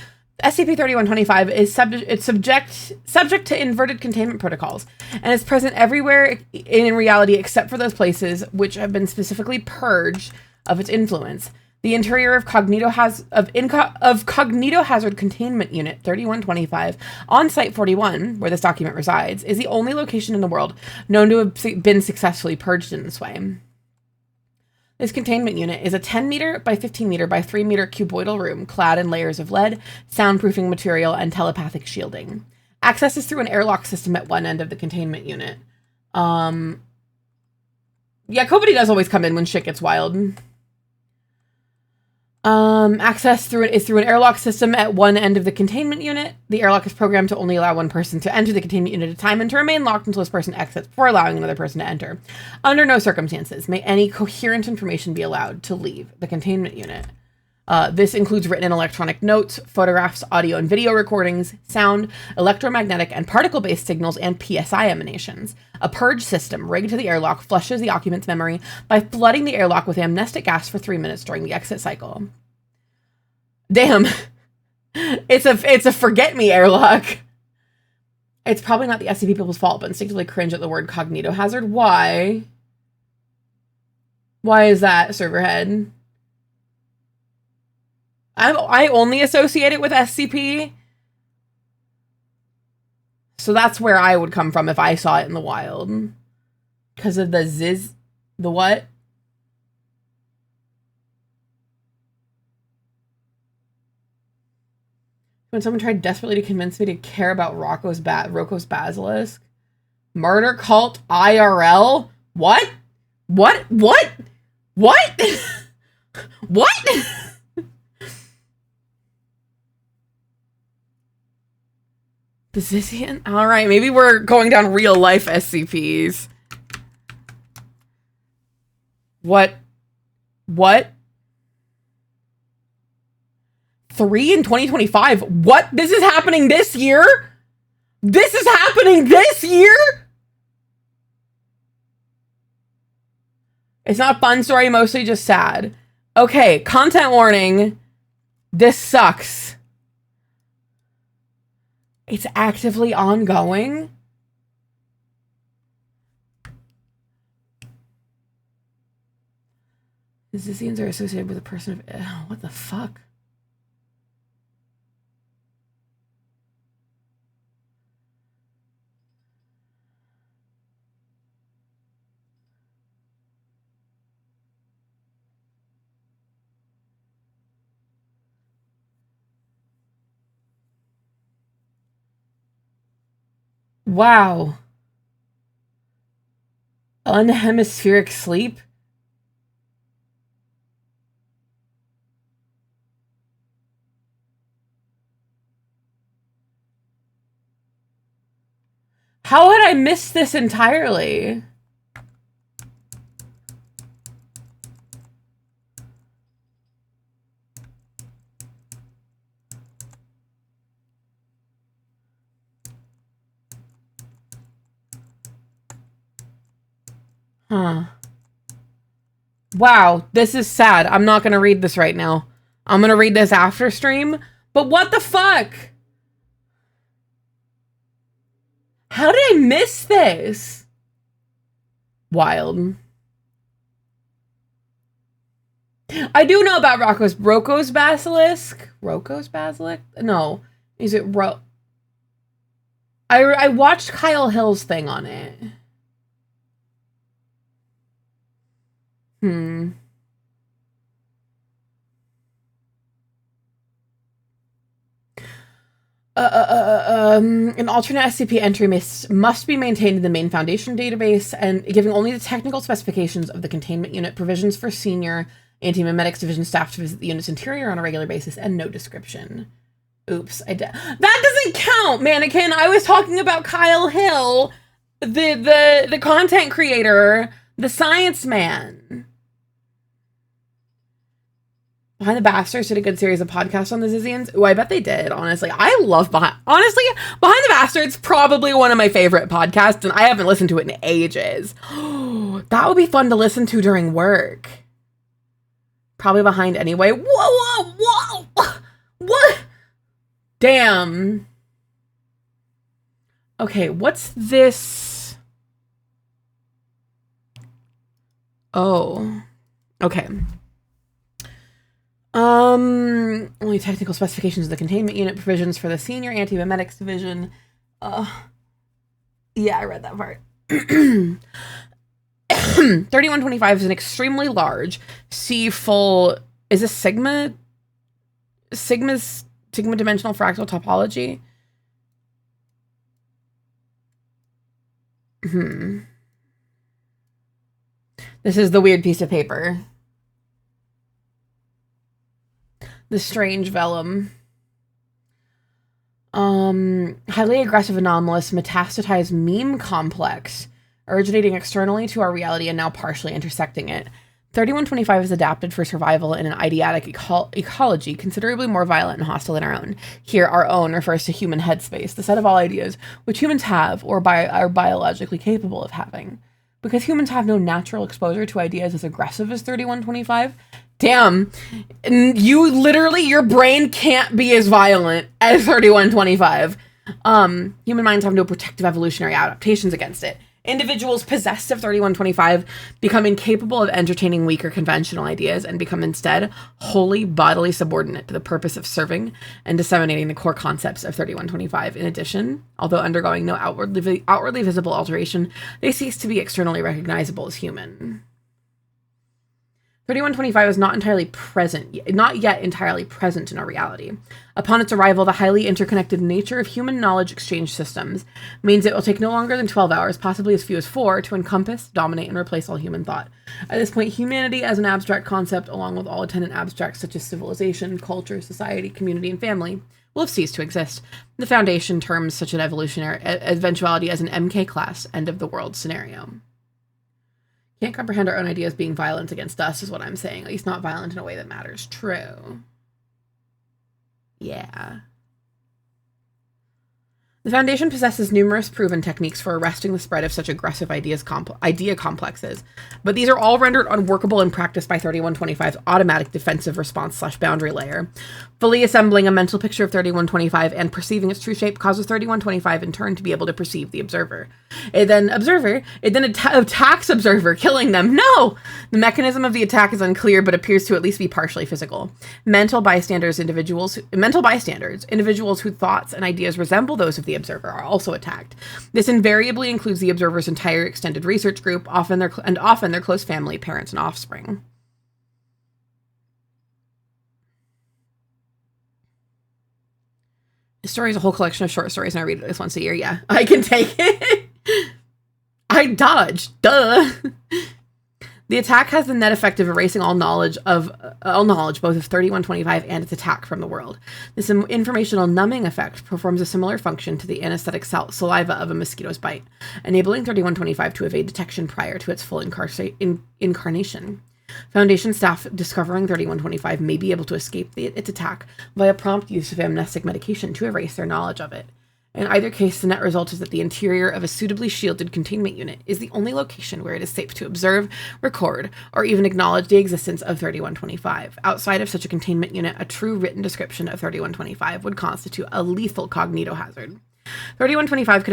A: SCP-3125 is subject to inverted containment protocols and is present everywhere in reality except for those places which have been specifically purged of its influence. The interior of Cognito Hazard Containment Unit 3125 on Site 41, where this document resides, is the only location in the world known to have been successfully purged in this way. This containment unit is a 10 meter by 15 meter by 3 meter cuboidal room clad in layers of lead, soundproofing material, and telepathic shielding. Access is through an airlock system at one end of the containment unit. Yeah, Kobani does always come in when shit gets wild. Access is through an airlock system at one end of the containment unit. The airlock is programmed to only allow one person to enter the containment unit at a time and to remain locked until this person exits before allowing another person to enter. Under no circumstances may any coherent information be allowed to leave the containment unit. This includes written and electronic notes, photographs, audio and video recordings, sound, electromagnetic and particle-based signals, and PSI emanations. A purge system rigged to the airlock flushes the occupant's memory by flooding the airlock with amnestic gas for 3 minutes during the exit cycle. Damn. It's a forget-me airlock. It's probably not the SCP people's fault, but instinctively cringe at the word cognito hazard. Why? Why is that, serverhead? I only associate it with SCP. So that's where I would come from if I saw it in the wild. Because of the what? When someone tried desperately to convince me to care about Rocco's Basilisk. Murder cult IRL? What? What? What? What? What? Position? Alright, maybe we're going down real life SCPs. What? What? 3 in 2025? What? This is happening this year? This is happening this year? It's not a fun story, mostly just sad. Okay, content warning. This sucks. It's actively ongoing. These scenes are associated with a person of... what the fuck? Wow. Unhemispheric sleep? How had I missed this entirely? Huh. Wow, this is sad. I'm not gonna read this right now. I'm gonna read this after stream. But what the fuck? How did I miss this? Wild. I do know about Rocco's Basilisk. Rocco's Basilisk? No. Is it I watched Kyle Hill's thing on it. An alternate SCP entry must be maintained in the main Foundation database and giving only the technical specifications of the containment unit, provisions for senior anti-memetics division staff to visit the unit's interior on a regular basis, and no description. Oops, that doesn't count, mannequin. I was talking about Kyle Hill, the content creator, the science man. Behind the Bastards did a good series of podcasts on the Zizians. Oh, I bet they did, honestly. I love Behind the Bastards, probably one of my favorite podcasts, and I haven't listened to it in ages. That would be fun to listen to during work. Probably Behind anyway. Whoa! What? Damn. Okay, what's this? Oh. Okay. Only technical specifications of the containment unit, provisions for the senior anti-memetics division. Yeah, I read that part. 3125 is an extremely large full. Is this Sigma dimensional fractal topology? This is the weird piece of paper. The strange vellum. Highly aggressive anomalous metastatized meme complex originating externally to our reality and now partially intersecting it. 3125 is adapted for survival in an ideatic ecology considerably more violent and hostile than our own. Here, our own refers to human headspace, the set of all ideas which humans have or are biologically capable of having. Because humans have no natural exposure to ideas as aggressive as 3125, damn, your brain can't be as violent as 3125. Human minds have no protective evolutionary adaptations against it. Individuals possessed of 3125 become incapable of entertaining weaker conventional ideas and become instead wholly bodily subordinate to the purpose of serving and disseminating the core concepts of 3125. In addition, although undergoing no outwardly visible alteration, they cease to be externally recognizable as human. 3125 is not yet entirely present in our reality. Upon its arrival, the highly interconnected nature of human knowledge exchange systems means it will take no longer than 12 hours, possibly as few as 4, to encompass, dominate, and replace all human thought. At this point, humanity as an abstract concept, along with all attendant abstracts such as civilization, culture, society, community, and family, will have ceased to exist. The Foundation terms such an eventuality as an MK class, end of the world scenario. Can't comprehend our own ideas being violent against us, is what I'm saying. At least not violent in a way that matters. True. Yeah. The Foundation possesses numerous proven techniques for arresting the spread of such aggressive idea complexes, but these are all rendered unworkable in practice by 3125's automatic defensive response / boundary layer. Fully assembling a mental picture of 3125 and perceiving its true shape causes 3125 in turn to be able to perceive the observer. It then attacks observer, killing them. No! The mechanism of the attack is unclear, but appears to at least be partially physical. Mental bystanders, individuals whose thoughts and ideas resemble those of the observer are also attacked. This invariably includes the observer's entire extended research group, often their close family, parents, and offspring. The story is a whole collection of short stories, and I read it at least once a year. Yeah, I can take it. I dodged. Duh. The attack has the net effect of erasing all knowledge both of 3125 and its attack from the world. This informational numbing effect performs a similar function to the anesthetic saliva of a mosquito's bite, enabling 3125 to evade detection prior to its full incarnation. Foundation staff discovering 3125 may be able to escape its attack via prompt use of amnestic medication to erase their knowledge of it. In either case, the net result is that the interior of a suitably shielded containment unit is the only location where it is safe to observe, record, or even acknowledge the existence of 3125. Outside of such a containment unit, a true written description of 3125 would constitute a lethal cognito hazard. 3125 could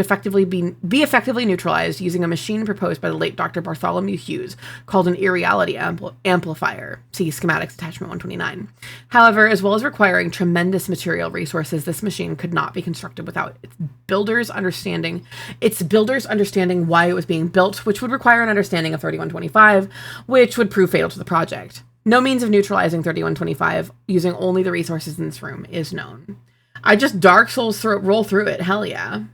A: be effectively neutralized using a machine proposed by the late Dr. Bartholomew Hughes called an irreality amplifier. See schematics attachment 129. However, as well as requiring tremendous material resources, this machine could not be constructed without its builders understanding why it was being built, which would require an understanding of 3125, which would prove fatal to the project. No means of neutralizing 3125 using only the resources in this room is known. I just Dark Souls roll through it. Hell yeah.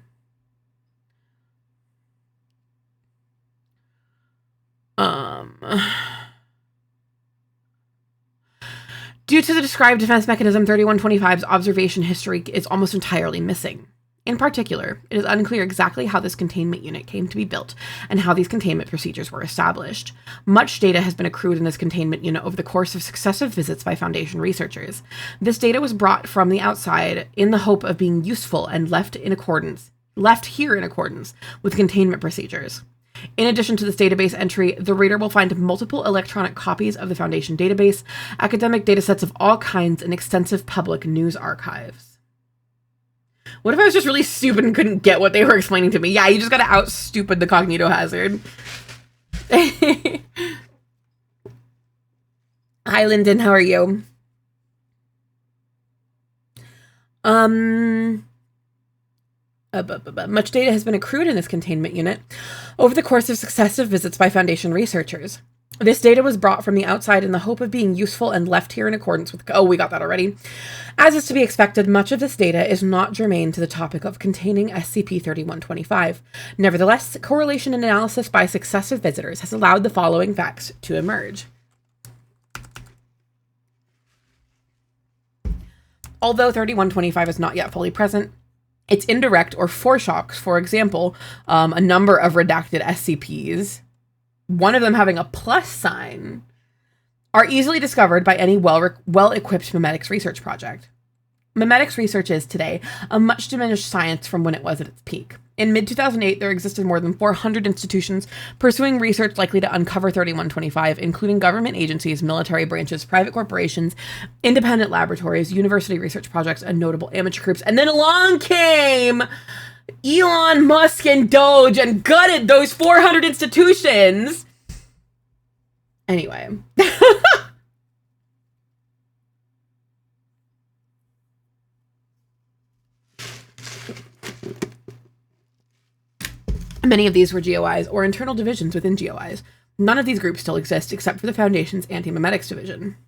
A: Due to the described defense mechanism, 3125's observation history is almost entirely missing. In particular, it is unclear exactly how this containment unit came to be built and how these containment procedures were established. Much data has been accrued in this containment unit over the course of successive visits by Foundation researchers. This data was brought from the outside in the hope of being useful and left here in accordance with containment procedures. In addition to this database entry, the reader will find multiple electronic copies of the Foundation database, academic datasets of all kinds, and extensive public news archives. What if I was just really stupid and couldn't get what they were explaining to me? Yeah, you just gotta out-stupid the cognito hazard. Hi, Lyndon, how are you? Much data has been accrued in this containment unit over the course of successive visits by Foundation researchers. This data was brought from the outside in the hope of being useful and left here in accordance with... Oh, we got that already. As is to be expected, much of this data is not germane to the topic of containing SCP-3125. Nevertheless, correlation and analysis by successive visitors has allowed the following facts to emerge. Although 3125 is not yet fully present, its indirect or foreshocks, for example, a number of redacted SCPs, one of them having a plus sign, are easily discovered by any well-equipped memetics research project. Memetics research is, today, a much diminished science from when it was at its peak. In mid-2008, there existed more than 400 institutions pursuing research likely to uncover 3125, including government agencies, military branches, private corporations, independent laboratories, university research projects, and notable amateur groups. And then along came Elon Musk and Doge and gutted those 400 institutions. Anyway. Many of these were GOIs or internal divisions within GOIs. None of these groups still exist except for the Foundation's Anti-Memetics Division.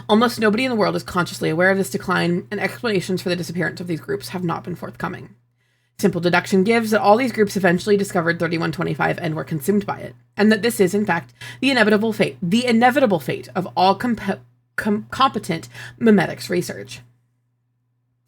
A: Almost nobody in the world is consciously aware of this decline, and explanations for the disappearance of these groups have not been forthcoming. Simple deduction gives that all these groups eventually discovered 3125 and were consumed by it, and that this is, in fact, the inevitable fate of all competent memetics research.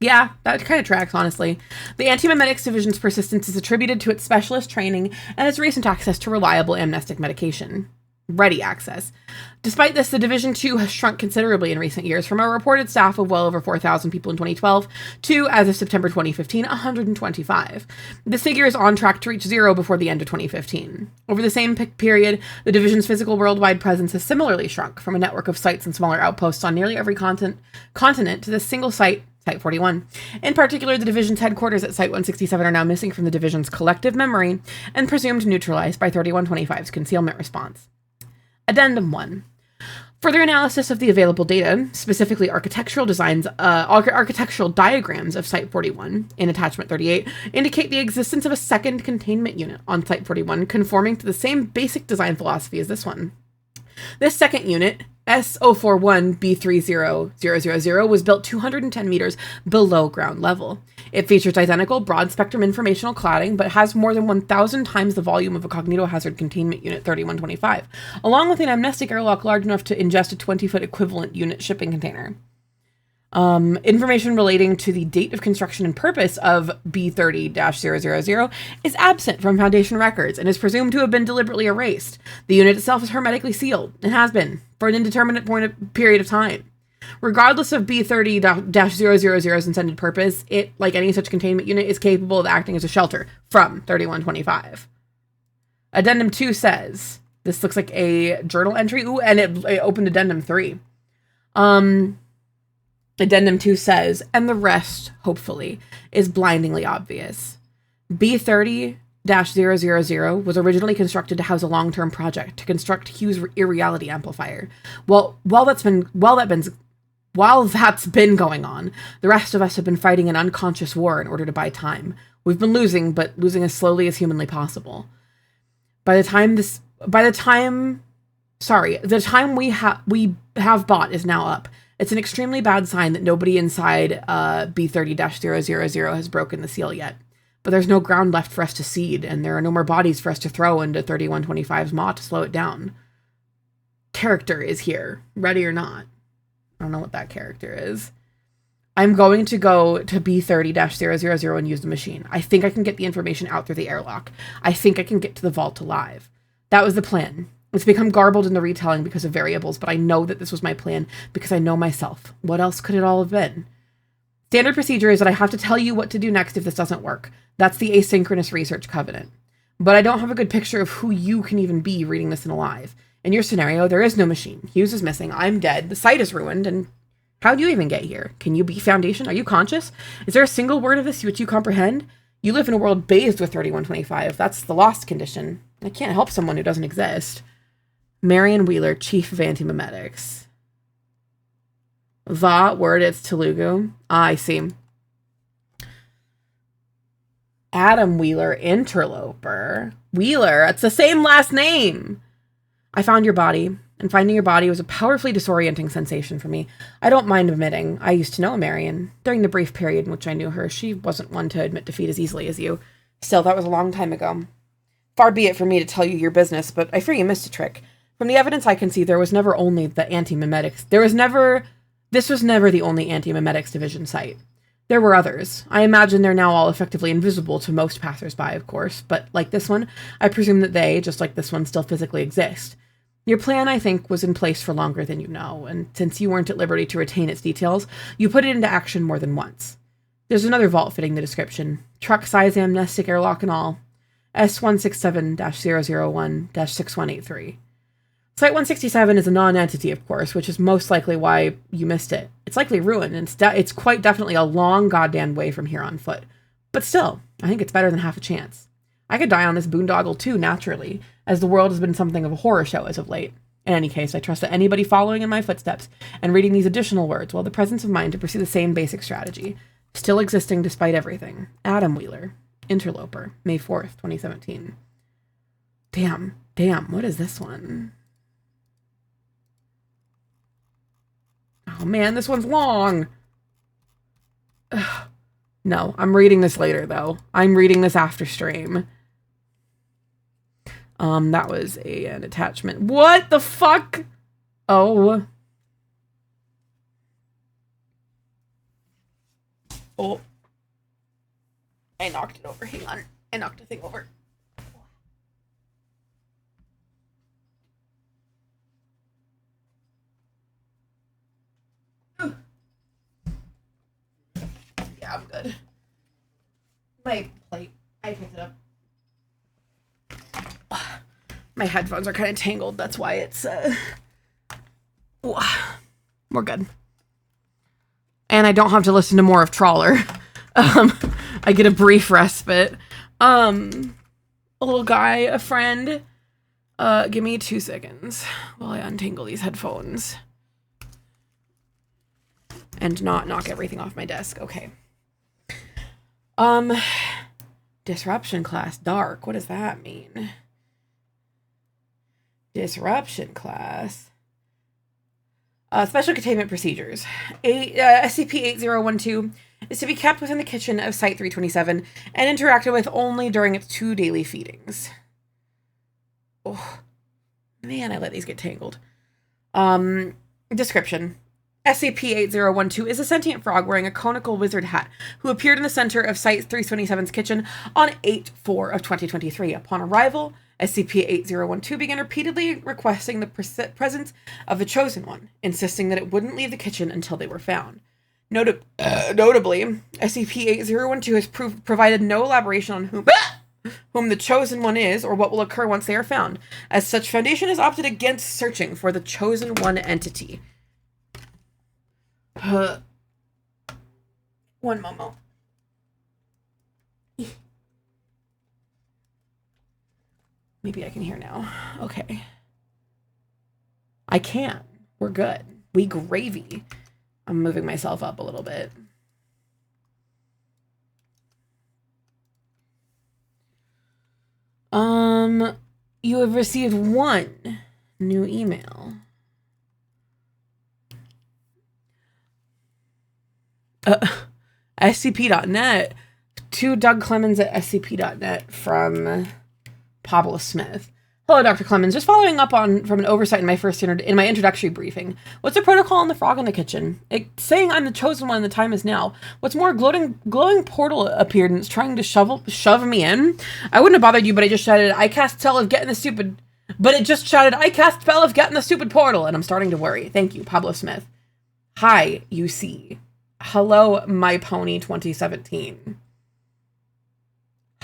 A: Yeah, that kind of tracks, honestly. The Anti-Memetics Division's persistence is attributed to its specialist training and its recent access to reliable amnestic medication. Ready access. Despite this, the Division 2 has shrunk considerably in recent years, from a reported staff of well over 4,000 people in 2012 to, as of September 2015, 125. This figure is on track to reach zero before the end of 2015. Over the same period, the Division's physical worldwide presence has similarly shrunk, from a network of sites and smaller outposts on nearly every continent to this single site, Site 41. In particular, the Division's headquarters at Site 167 are now missing from the Division's collective memory and presumed neutralized by 3125's concealment response. Addendum 1. Further analysis of the available data, specifically architectural diagrams of Site 41 in Attachment 38, indicate the existence of a second containment unit on Site 41 conforming to the same basic design philosophy as this one. This second unit, S041B30000, was built 210 meters below ground level. It features identical broad-spectrum informational cladding, but has more than 1,000 times the volume of a cognitohazard containment unit 3125, along with an amnestic airlock large enough to ingest a 20-foot equivalent unit shipping container. Information relating to the date of construction and purpose of B30-000 is absent from Foundation records and is presumed to have been deliberately erased. The unit itself is hermetically sealed, and has been, for an indeterminate period of time. Regardless of B30-000's intended purpose, it, like any such containment unit, is capable of acting as a shelter from 3125. Addendum 2 says, this looks like a journal entry, ooh, and it opened Addendum 3. Addendum 2 says, and the rest, hopefully, is blindingly obvious. B30-000 was originally constructed to house a long-term project to construct Hugh's irreality amplifier. While that's been going on, the rest of us have been fighting an unconscious war in order to buy time. We've been losing, but losing as slowly as humanly possible. The time we have bought is now up. It's an extremely bad sign that nobody inside B30-000 has broken the seal yet. But there's no ground left for us to seed, and there are no more bodies for us to throw into 3125's maw to slow it down. Character is here, ready or not. I don't know what that character is. I'm going to go to B30-000 and use the machine. I think I can get the information out through the airlock. I think I can get to the vault alive. That was the plan. It's become garbled in the retelling because of variables, but I know that this was my plan because I know myself. What else could it all have been? Standard procedure is that I have to tell you what to do next if this doesn't work. That's the asynchronous research covenant. But I don't have a good picture of who you can even be reading this in alive. In your scenario, there is no machine. Hughes is missing. I'm dead. The site is ruined. And how do you even get here? Can you be Foundation? Are you conscious? Is there a single word of this which you comprehend? You live in a world bathed with 3125. That's the lost condition. I can't help someone who doesn't exist. Marion Wheeler, Chief of Antimemetics. The word, it's Telugu. I see. Adam Wheeler, Interloper. Wheeler, it's the same last name. I found your body, and finding your body was a powerfully disorienting sensation for me. I don't mind admitting, I used to know Marion. During the brief period in which I knew her, she wasn't one to admit defeat as easily as you. Still, that was a long time ago. Far be it from me to tell you your business, but I fear you missed a trick. From the evidence I can see, there was never only the anti-memetics. This was never the only anti-memetics division site. There were others. I imagine they're now all effectively invisible to most passersby, of course, but like this one, I presume that they, just like this one, still physically exist. Your plan, I think, was in place for longer than you know, and since you weren't at liberty to retain its details, you put it into action more than once. There's another vault fitting the description. Truck-size amnestic airlock and all. S167-001-6183. Site 167 is a non-entity, of course, which is most likely why you missed it. It's likely ruined, and it's quite definitely a long goddamn way from here on foot. But still, I think it's better than half a chance. I could die on this boondoggle too, naturally, as the world has been something of a horror show as of late. In any case, I trust that anybody following in my footsteps and reading these additional words will have the presence of mind to pursue the same basic strategy. Still existing despite everything. Adam Wheeler. Interloper. May 4th, 2017. Damn, what is this one? Oh man, this one's long. Ugh. No, I'm reading this later though. I'm reading this after stream. That was an attachment. What the fuck? Oh. Oh. I knocked it over. Hang on. I knocked the thing over. Yeah, I'm good. My plate. I picked it up. My headphones are kind of tangled. That's why it's, we're good. And I don't have to listen to more of Trawler. I get a brief respite. A little guy, a friend. Give me 2 seconds while I untangle these headphones. And not knock everything off my desk. Okay. Disruption class dark. What does that mean? Disruption class. Special containment procedures. SCP-8012 is to be kept within the kitchen of Site 327 and interacted with only during its 2 daily feedings. Oh, man, I let these get tangled. Description. SCP-8012 is a sentient frog wearing a conical wizard hat who appeared in the center of Site 327's kitchen on 8/4 of 2023. Upon arrival, SCP-8012 began repeatedly requesting the presence of the Chosen One, insisting that it wouldn't leave the kitchen until they were found. Notably, SCP-8012 has provided no elaboration on whom the Chosen One is or what will occur once they are found. As such, Foundation has opted against searching for the Chosen One entity. One moment. Maybe I can hear now. Okay. I can. We're good. We gravy. I'm moving myself up a little bit. You have received 1 new email. SCP.net. To Doug Clemens at SCP.net from Pablo Smith. Hello, Dr. Clemens. Just following up from an oversight in my introductory briefing. What's the protocol on the frog in the kitchen? It's saying I'm the chosen one and the time is now. What's more, glowing portal appeared and it's trying to shove me in. I wouldn't have bothered you, but I just shouted, I cast spell of get in the stupid... But it just shouted, I cast spell of get in the stupid portal, and I'm starting to worry. Thank you, Pablo Smith. Hi, UC. Hello, my pony 2017.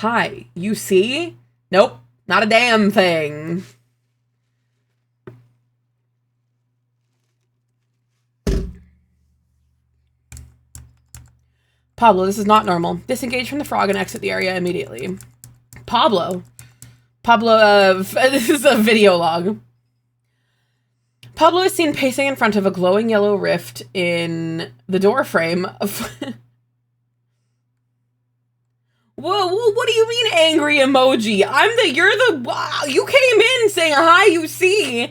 A: Hi, UC? Nope. Not a damn thing. Pablo, this is not normal. Disengage from the frog and exit the area immediately. Pablo, this is a video log. Pablo is seen pacing in front of a glowing yellow rift in the doorframe of... Whoa, what do you mean angry emoji? You came in saying, hi, UC.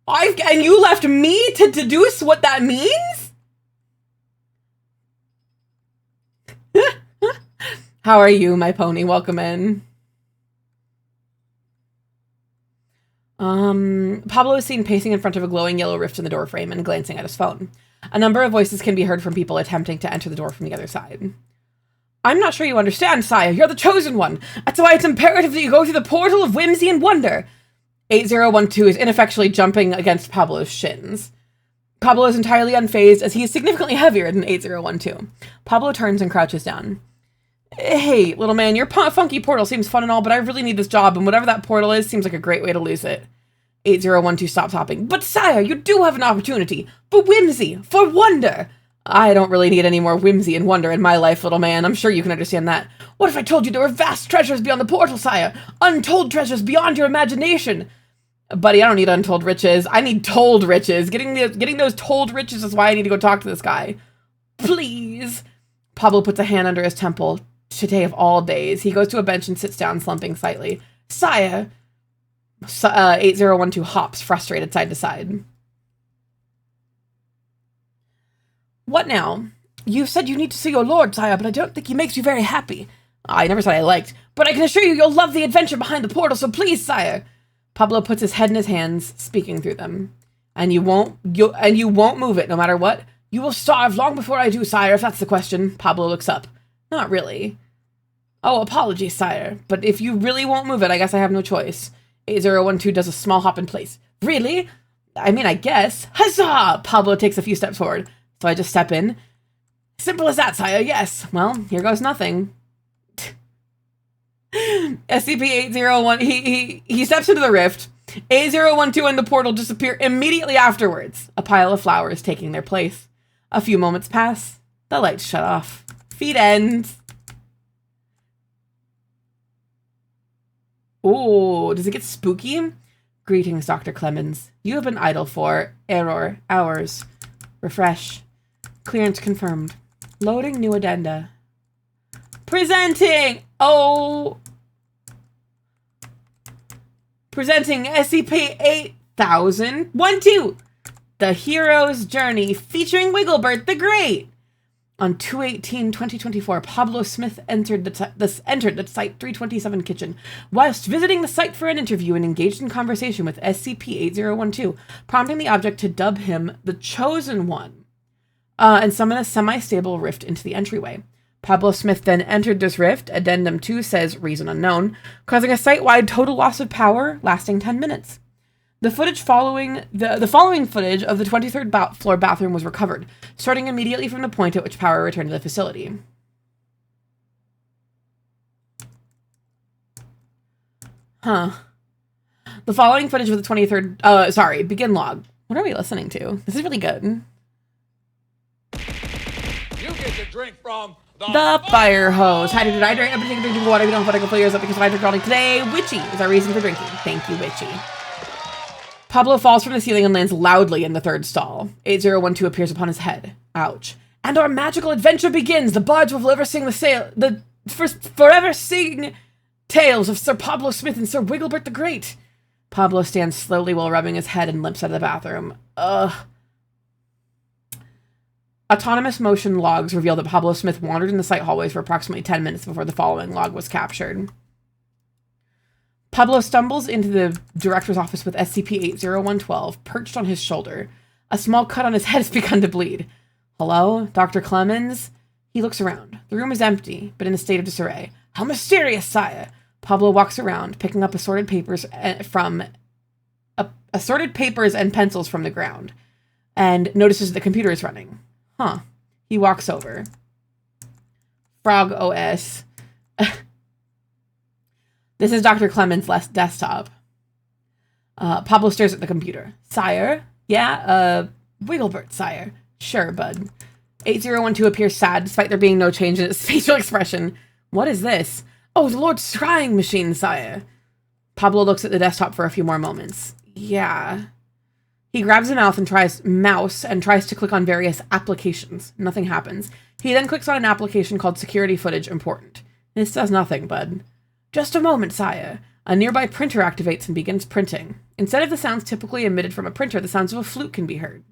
A: And you left me to deduce what that means? How are you, my pony? Welcome in. Pablo is seen pacing in front of a glowing yellow rift in the doorframe and glancing at his phone. A number of voices can be heard from people attempting to enter the door from the other side. I'm not sure you understand, Sire. You're the chosen one. That's why it's imperative that you go through the portal of whimsy and wonder. 8012 is ineffectually jumping against Pablo's shins. Pablo is entirely unfazed as he is significantly heavier than 8012. Pablo turns and crouches down. Hey, little man, your funky portal seems fun and all, but I really need this job, and whatever that portal is seems like a great way to lose it. 8012 stops hopping. But Sire, you do have an opportunity. For whimsy. For wonder. I don't really need any more whimsy and wonder in my life, little man. I'm sure you can understand that. What if I told you there were vast treasures beyond the portal, Sire? Untold treasures beyond your imagination. Buddy, I don't need untold riches. I need told riches. Getting those told riches is why I need to go talk to this guy. Please. Pablo puts a hand under his temple. Today of all days. He goes to a bench and sits down, slumping slightly. Sire. 8012 hops, frustrated side to side. What now? You said you need to see your lord, Sire, but I don't think he makes you very happy. I never said I liked, but I can assure you you'll love the adventure behind the portal, so please, Sire. Pablo puts his head in his hands, speaking through them. And you won't move it, no matter what. You will starve long before I do, Sire, if that's the question. Pablo looks up. Not really. Oh, apologies, Sire, but if you really won't move it, I guess I have no choice. 8012 does a small hop in place. Really? I mean, I guess. Huzzah! Pablo takes a few steps forward. So I just step in. Simple as that, Sire, yes. Well, here goes nothing. SCP-801, he steps into the rift. 8012 and the portal disappear immediately afterwards, a pile of flowers taking their place. A few moments pass. The lights shut off. Feed ends. Ooh, does it get spooky? Greetings, Dr. Clemens. You have been idle for hours. Refresh. Clearance confirmed. Loading new addenda. Presenting SCP-8000-12. The Hero's Journey featuring Wigglebert the Great. On 2/18/2024, Pablo Smith entered the Site 327 kitchen. Whilst visiting the site for an interview and engaged in conversation with SCP-8012, prompting the object to dub him the Chosen One. And summon a semi-stable rift into the entryway. Pablo Smith then entered this rift, Addendum 2 says reason unknown, causing a site-wide total loss of power lasting 10 minutes. The following footage of the 23rd floor bathroom was recovered, starting immediately from the point at which power returned to the facility. Huh. The following footage of the 23rd, begin log. What are we listening to? This is really good.
C: You get to drink from
A: the fire hose. Hi, did I drink everything drinking water? We don't have to go players up because I drink all today. Witchy is our reason for drinking. Thank you, Witchy. Pablo falls from the ceiling and lands loudly in the third stall. 8012 appears upon his head. Ouch. And our magical adventure begins. The bards will forever sing forever sing tales of Sir Pablo Smith and Sir Wigglebert the Great. Pablo stands slowly while rubbing his head and limps out of the bathroom. Autonomous motion logs reveal that Pablo Smith wandered in the site hallways for approximately 10 minutes before the following log was captured. Pablo stumbles into the director's office with SCP-80112 perched on his shoulder. A small cut on his head has begun to bleed. Hello, Dr. Clemens? He looks around. The room is empty, but in a state of disarray. How mysterious, sire! Pablo walks around, picking up assorted papers and pencils from the ground, and notices the computer is running. Huh. He walks over. Frog OS. This is Dr. Clemens' desktop. Pablo stares at the computer. Sire? Yeah, Wigglebert, sire. Sure, bud. 8012 appears sad, despite there being no change in its facial expression. What is this? Oh, the Lord's scrying machine, sire. Pablo looks at the desktop for a few more moments. Yeah. He grabs a mouse and tries to click on various applications. Nothing happens. He then clicks on an application called Security Footage Important. This does nothing, bud. Just a moment, sire. A nearby printer activates and begins printing. Instead of the sounds typically emitted from a printer, the sounds of a flute can be heard.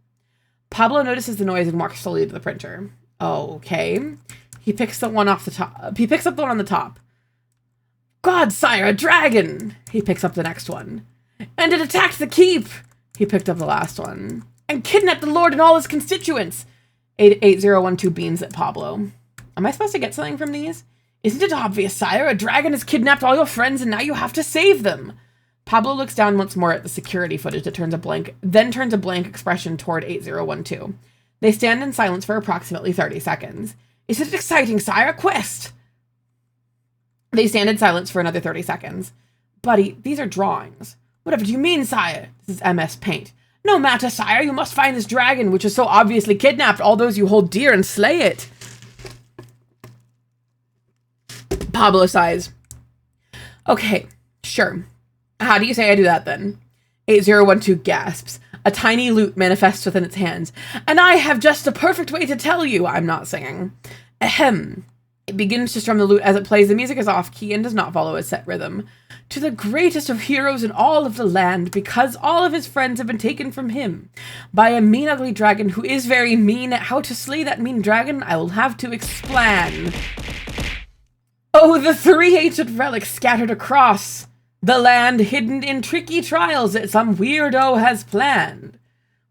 A: Pablo notices the noise and walks slowly to the printer. Okay. He picks up the one on the top. God, sire, a dragon! He picks up the next one. And it attacked the keep! He picked up the last one. And kidnapped the Lord and all his constituents! 8012 beams at Pablo. Am I supposed to get something from these? Isn't it obvious, sire? A dragon has kidnapped all your friends and now you have to save them! Pablo looks down once more at the security footage that turns a blank expression toward 8012. They stand in silence for approximately 30 seconds. Is it exciting, sire? Quest! They stand in silence for another 30 seconds. Buddy, these are drawings. Whatever do you mean, sire? This is MS Paint. No matter, sire. You must find this dragon, which has so obviously kidnapped all those you hold dear, and slay it. Pablo sighs. Okay, sure. How do you say I do that, then? 8012 gasps. A tiny lute manifests within its hands. And I have just the perfect way to tell you. I'm not singing. Ahem. It begins to strum the lute as it plays. The music is off-key and does not follow a set rhythm. To the greatest of heroes in all of the land, because all of his friends have been taken from him by a mean, ugly dragon who is very mean. How to slay that mean dragon, I will have to explain. Oh, the 3 ancient relics scattered across the land, hidden in tricky trials that some weirdo has planned.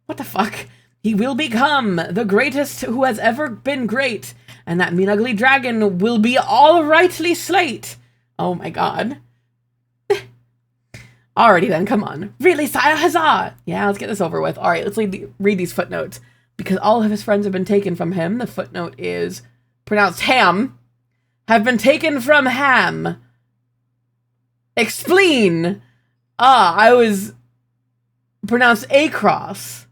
A: What the fuck? He will become the greatest who has ever been great, and that mean ugly dragon will be all rightly slate. Oh my god. Alrighty then, come on. Really, sire, huzzah! Yeah, let's get this over with. Alright, let's read these footnotes. Because all of his friends have been taken from him. The footnote is pronounced ham. Have been taken from ham. Expleen. I was pronounced across.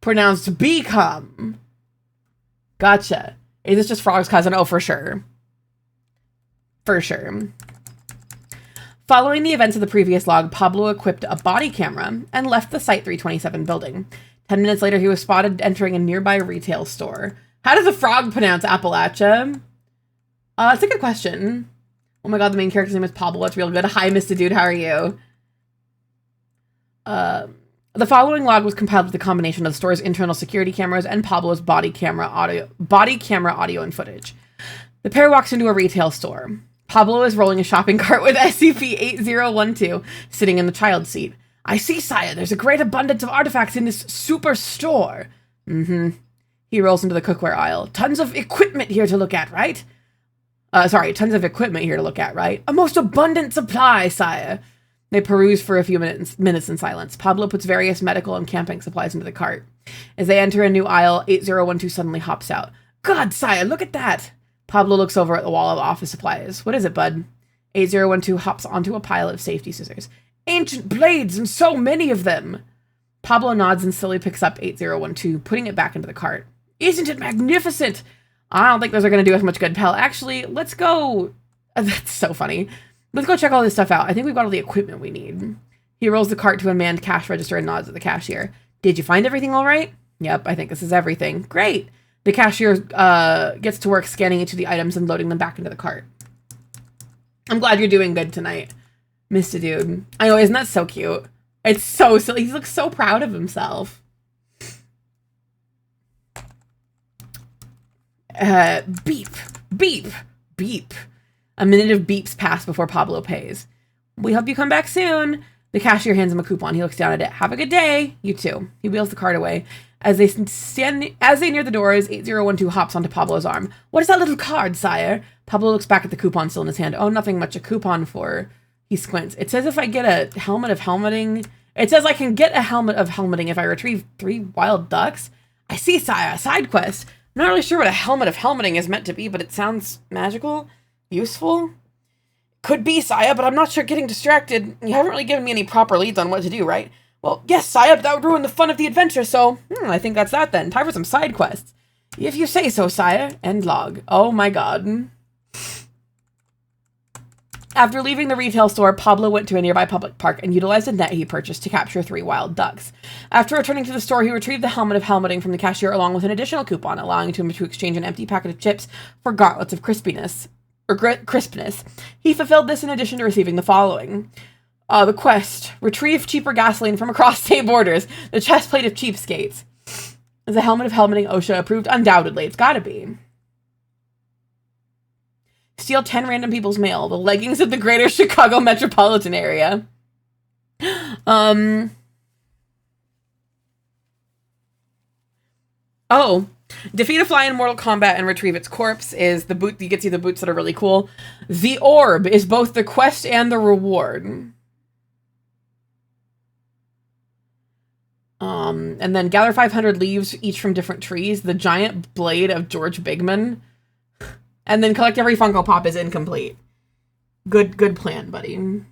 A: Pronounced become. Gotcha. Is this just Frog's cousin? Oh, for sure. For sure. Following the events of the previous log, Pablo equipped a body camera and left the Site-327 building. 10 minutes later, he was spotted entering a nearby retail store. How does a frog pronounce Appalachia? That's a good question. Oh my god, the main character's name is Pablo. It's real good. Hi, Mr. Dude, how are you? The following log was compiled with a combination of the store's internal security cameras and Pablo's body camera audio and footage. The pair walks into a retail store. Pablo is rolling a shopping cart with SCP-8012 sitting in the child's seat. I see, sire. There's a great abundance of artifacts in this super store. He rolls into the cookware aisle. Tons of equipment here to look at, right? Tons of equipment here to look at, right? A most abundant supply, sire. They peruse for a few minutes in silence. Pablo puts various medical and camping supplies into the cart. As they enter a new aisle, 8012 suddenly hops out. God, sire, look at that! Pablo looks over at the wall of office supplies. What is it, bud? 8012 hops onto a pile of safety scissors. Ancient blades, and so many of them! Pablo nods and slowly picks up 8012, putting it back into the cart. Isn't it magnificent? I don't think those are going to do us much good, pal. Actually, let's go... That's so funny. Let's go check all this stuff out. I think we've got all the equipment we need. He rolls the cart to a manned cash register and nods at the cashier. Did you find everything all right? Yep, I think this is everything. Great. The cashier gets to work scanning each of the items and loading them back into the cart. I'm glad you're doing good tonight, Mr. Dude. I know, isn't that so cute? It's so silly. He looks so proud of himself. Beep, beep, beep. A minute of beeps pass before Pablo pays. We hope you come back soon. The cashier hands him a coupon. He looks down at it. Have a good day. You too. He wheels the cart away. As they near the doors, 8012 hops onto Pablo's arm. What is that little card, sire? Pablo looks back at the coupon still in his hand. Oh, nothing much. A coupon for... He squints. It says if I get a helmet of helmeting... It says I can get a helmet of helmeting if I retrieve 3 wild ducks. I see, sire. A side quest. I'm not really sure what a helmet of helmeting is meant to be, but it sounds magical. Useful. Could be, sire, but I'm not sure. Getting distracted. You haven't really given me any proper leads on what to do, right? Well, yes, sire, but that would ruin the fun of the adventure, so... I think that's that then. Time for some side quests. If you say so, sire. End log. Oh my god. After leaving the retail store, Pablo went to a nearby public park and utilized a net he purchased to capture 3 wild ducks. After returning to the store, he retrieved the helmet of helmeting from the cashier along with an additional coupon, allowing him to exchange an empty packet of chips for gauntlets of crispness. He fulfilled this in addition to receiving the following. The quest. Retrieve cheaper gasoline from across state borders. The chest plate of cheapskates. Is the helmet of helmeting OSHA approved? Undoubtedly. It's gotta be. Steal 10 random people's mail. The leggings of the greater Chicago metropolitan area. Oh. Defeat a fly in Mortal Kombat and retrieve its corpse is the boot. You get to see the boots that are really cool. The orb is both the quest and the reward. And then gather 500 leaves, each from different trees. The giant blade of George Bigman. And then collect every Funko Pop is incomplete. Good plan, buddy.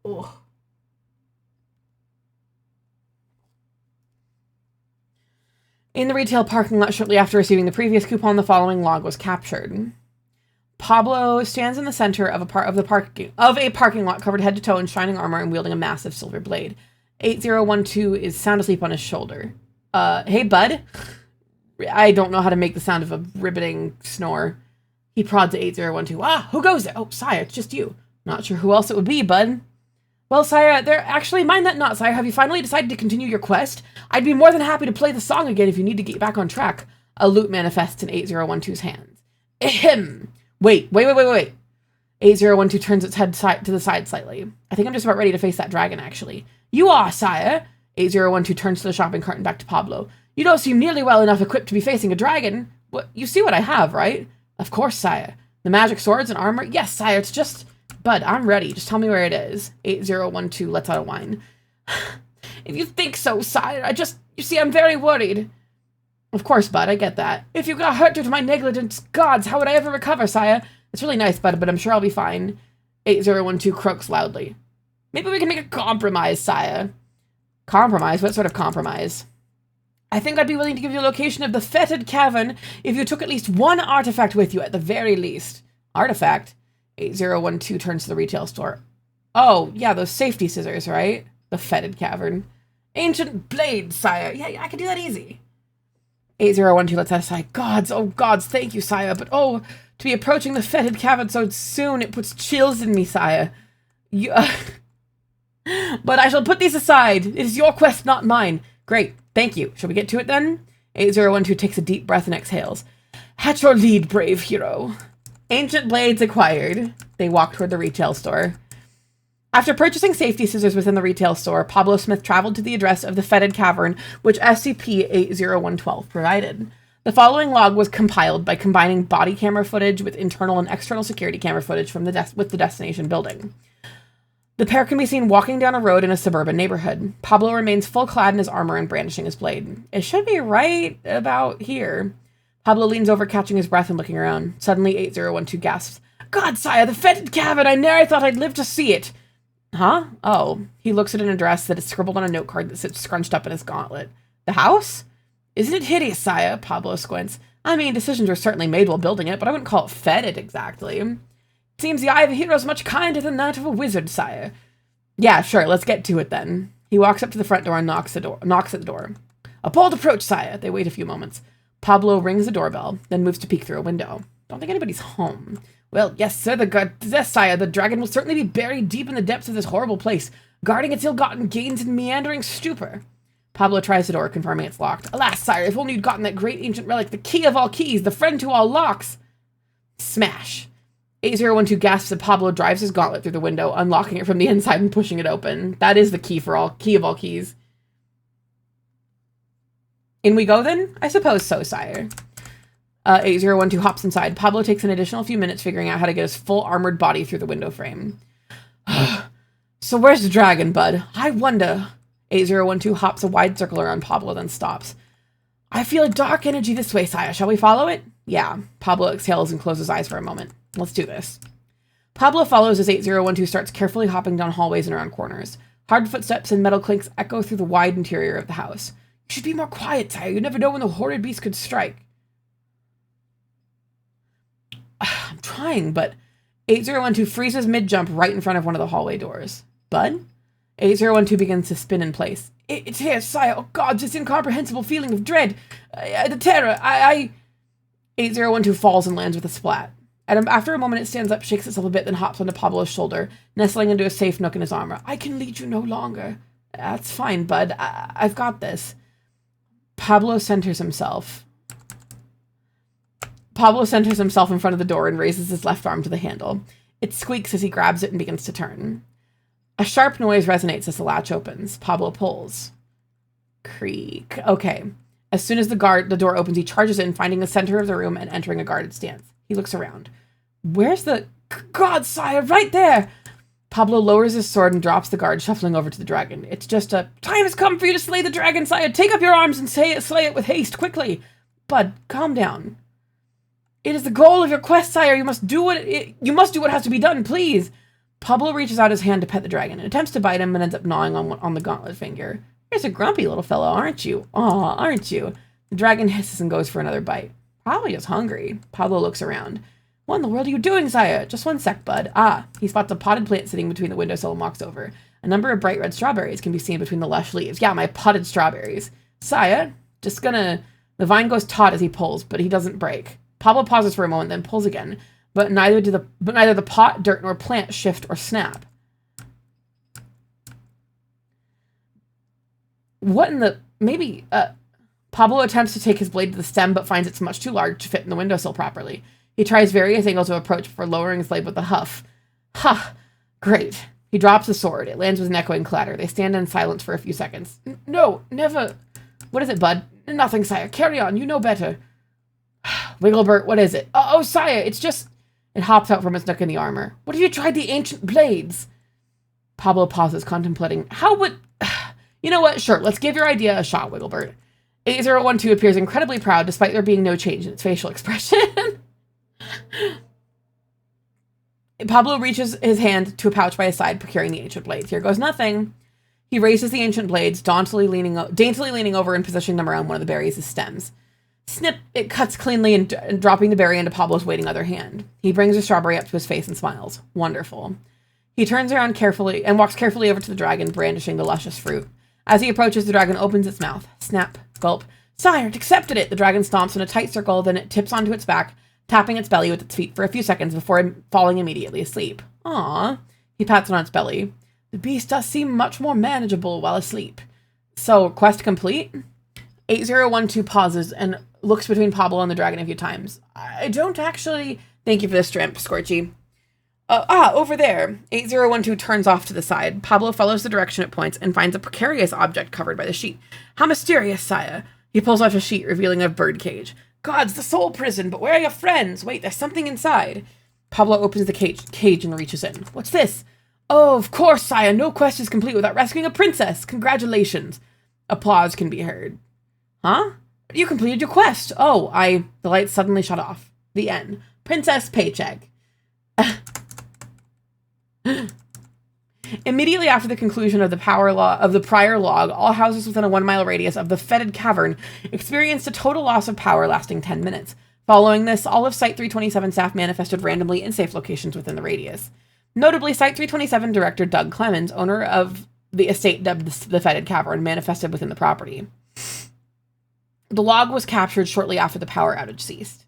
A: Oh. In the retail parking lot shortly after receiving the previous coupon, the following log was captured. Pablo stands in the center of a parking lot covered head to toe in shining armor and wielding a massive silver blade. 8012 is sound asleep on his shoulder. Hey, bud. I don't know how to make the sound of a riveting snore. He prods at 8012. Ah, who goes there? Oh, sire, it's just you. Not sure who else it would be, bud. Well, sire, mind that not, sire. Have you finally decided to continue your quest? I'd be more than happy to play the song again if you need to get back on track. A loot manifests in 8012's hands. Ahem. Wait. 8012 turns its head to the side slightly. I think I'm just about ready to face that dragon, actually. You are, sire. 8012 turns to the shopping cart and back to Pablo. You don't seem nearly well enough equipped to be facing a dragon. What, you see what I have, right? Of course, sire. The magic swords and armor? Yes, sire, it's just... Bud, I'm ready. Just tell me where it is. 8012 lets out a whine. If you think so, sire, you see, I'm very worried. Of course, bud, I get that. If you got hurt due to my negligence, gods, how would I ever recover, sire? It's really nice, bud, but I'm sure I'll be fine. 8012 croaks loudly. Maybe we can make a compromise, sire. Compromise? What sort of compromise? I think I'd be willing to give you a location of the fetid cavern if you took at least one artifact with you at the very least. Artifact? 8012 turns to the retail store. Oh, yeah, those safety scissors, right? The fetid cavern. Ancient blade, sire. Yeah, I can do that easy. 8012 lets that aside. Gods, oh gods, thank you, sire. But oh, to be approaching the fetid cavern so soon, it puts chills in me, sire. But I shall put these aside. It is your quest, not mine. Great, thank you. Shall we get to it then? 8012 takes a deep breath and exhales. At your lead, brave hero. Ancient blades acquired. They walk toward the retail store. After purchasing safety scissors within the retail store, Pablo Smith traveled to the address of the fetid cavern, which SCP-80112 provided. The following log was compiled by combining body camera footage with internal and external security camera footage from with the destination building. The pair can be seen walking down a road in a suburban neighborhood. Pablo remains full clad in his armor and brandishing his blade. It should be right about here. Pablo leans over, catching his breath and looking around. Suddenly, 8012 gasps. God, sire, the fetid cavern! I ne'er thought I'd live to see it! Huh? Oh. He looks at an address that is scribbled on a note card that sits scrunched up in his gauntlet. The house? Isn't it hideous, sire? Pablo squints. I mean, decisions were certainly made while building it, but I wouldn't call it fetid exactly. It seems the eye of a hero is much kinder than that of a wizard, sire. Yeah, sure, let's get to it then. He walks up to the front door and knocks at the door. A bold approach, sire. They wait a few moments. Pablo rings the doorbell, then moves to peek through a window. Don't think anybody's home. Well, yes, sir, sire, the dragon will certainly be buried deep in the depths of this horrible place, guarding its ill-gotten gains in meandering stupor. Pablo tries the door, confirming it's locked. Alas, sire, if only you'd gotten that great ancient relic, the key of all keys, the friend to all locks. Smash. 8012 gasps as Pablo drives his gauntlet through the window, unlocking it from the inside and pushing it open. That is the key of all keys. In we go then? I suppose so, sire. 8012 hops inside. Pablo takes an additional few minutes figuring out how to get his full armored body through the window frame. So where's the dragon, bud? I wonder. 8012 hops a wide circle around Pablo, then stops. I feel a dark energy this way, sire. Shall we follow it? Yeah. Pablo exhales and closes his eyes for a moment. Let's do this. Pablo follows as 8012 starts carefully hopping down hallways and around corners. Hard footsteps and metal clinks echo through the wide interior of the house. You should be more quiet, sire. You never know when the horrid beast could strike. I'm trying, but 8012 freezes mid-jump right in front of one of the hallway doors. Bud? 8012 begins to spin in place. It's here, sire. Oh, God, this incomprehensible feeling of dread. The terror. 8012 falls and lands with a splat. After a moment, it stands up, shakes itself a bit, then hops onto Pablo's shoulder, nestling into a safe nook in his armor. I can lead you no longer. That's fine, bud. I've got this. Pablo centers himself in front of the door and raises his left arm to the handle. It squeaks as he grabs it and begins to turn. A sharp noise resonates as the latch opens. Pablo pulls. Creak. Okay. As soon as the door opens, he charges in, finding the center of the room and entering a guarded stance. He looks around. Where's the... God, sire, right there! Pablo lowers his sword and drops the guard, shuffling over to the dragon. It's just a... Time has come for you to slay the dragon, sire! Take up your arms and slay it with haste, quickly! Bud, calm down. It is the goal of your quest, sire. You must do what has to be done, please. Pablo reaches out his hand to pet the dragon and attempts to bite him, but ends up gnawing on the gauntlet finger. You're a grumpy little fellow, aren't you? Aw, aren't you? The dragon hisses and goes for another bite. Probably just hungry. Pablo looks around. What in the world are you doing, sire? Just one sec, bud. He spots a potted plant sitting between the windowsill and walks over. A number of bright red strawberries can be seen between the lush leaves. Yeah, my potted strawberries. Sire, The vine goes taut as he pulls, but he doesn't break. Pablo pauses for a moment, then pulls again, but neither the pot, dirt, nor plant shift or snap. Pablo attempts to take his blade to the stem, but finds it's much too large to fit in the windowsill properly. He tries various angles of approach before lowering his blade with a huff. Ha! Great. He drops the sword. It lands with an echoing clatter. They stand in silence for a few seconds. No, never. What is it, bud? Nothing, sire. Carry on. You know better. Wigglebert, what is it? Oh, sire, it's just... It hops out from its nook in the armor. What have you tried the ancient blades? Pablo pauses, contemplating. How would... You know what? Sure, let's give your idea a shot, Wigglebert. 8012 appears incredibly proud, despite there being no change in its facial expression. Pablo reaches his hand to a pouch by his side, procuring the ancient blades. Here goes nothing. He raises the ancient blades, daintily leaning over and positioning them around one of the berries' stems. Snip! It cuts cleanly and dropping the berry into Pablo's waiting other hand. He brings a strawberry up to his face and smiles. Wonderful. He turns around carefully and walks carefully over to the dragon, brandishing the luscious fruit. As he approaches, the dragon opens its mouth. Snap. Gulp. Sire, it accepted it! The dragon stomps in a tight circle, then it tips onto its back, tapping its belly with its feet for a few seconds before falling immediately asleep. Aww. He pats it on its belly. The beast does seem much more manageable while asleep. So, quest complete? 8012 pauses and looks between Pablo and the dragon a few times. I don't actually... Thank you for the shrimp, Scorchy. Over there. 8012 turns off to the side. Pablo follows the direction it points and finds a precarious object covered by the sheet. How mysterious, sire. He pulls off a sheet, revealing a bird cage. God's the soul prison, but where are your friends? Wait, there's something inside. Pablo opens the cage and reaches in. What's this? Oh, of course, sire. No quest is complete without rescuing a princess. Congratulations. Applause can be heard. Huh? You completed your quest. Oh, the lights suddenly shut off. The end. Princess paycheck. Immediately after the conclusion of the prior log, all houses within a 1 mile radius of the fetid cavern experienced a total loss of power lasting 10 minutes. Following this, all of Site 327 staff manifested randomly in safe locations within the radius. Notably, Site 327 director Doug Clemens, owner of the estate dubbed the fetid cavern, manifested within the property. The log was captured shortly after the power outage ceased.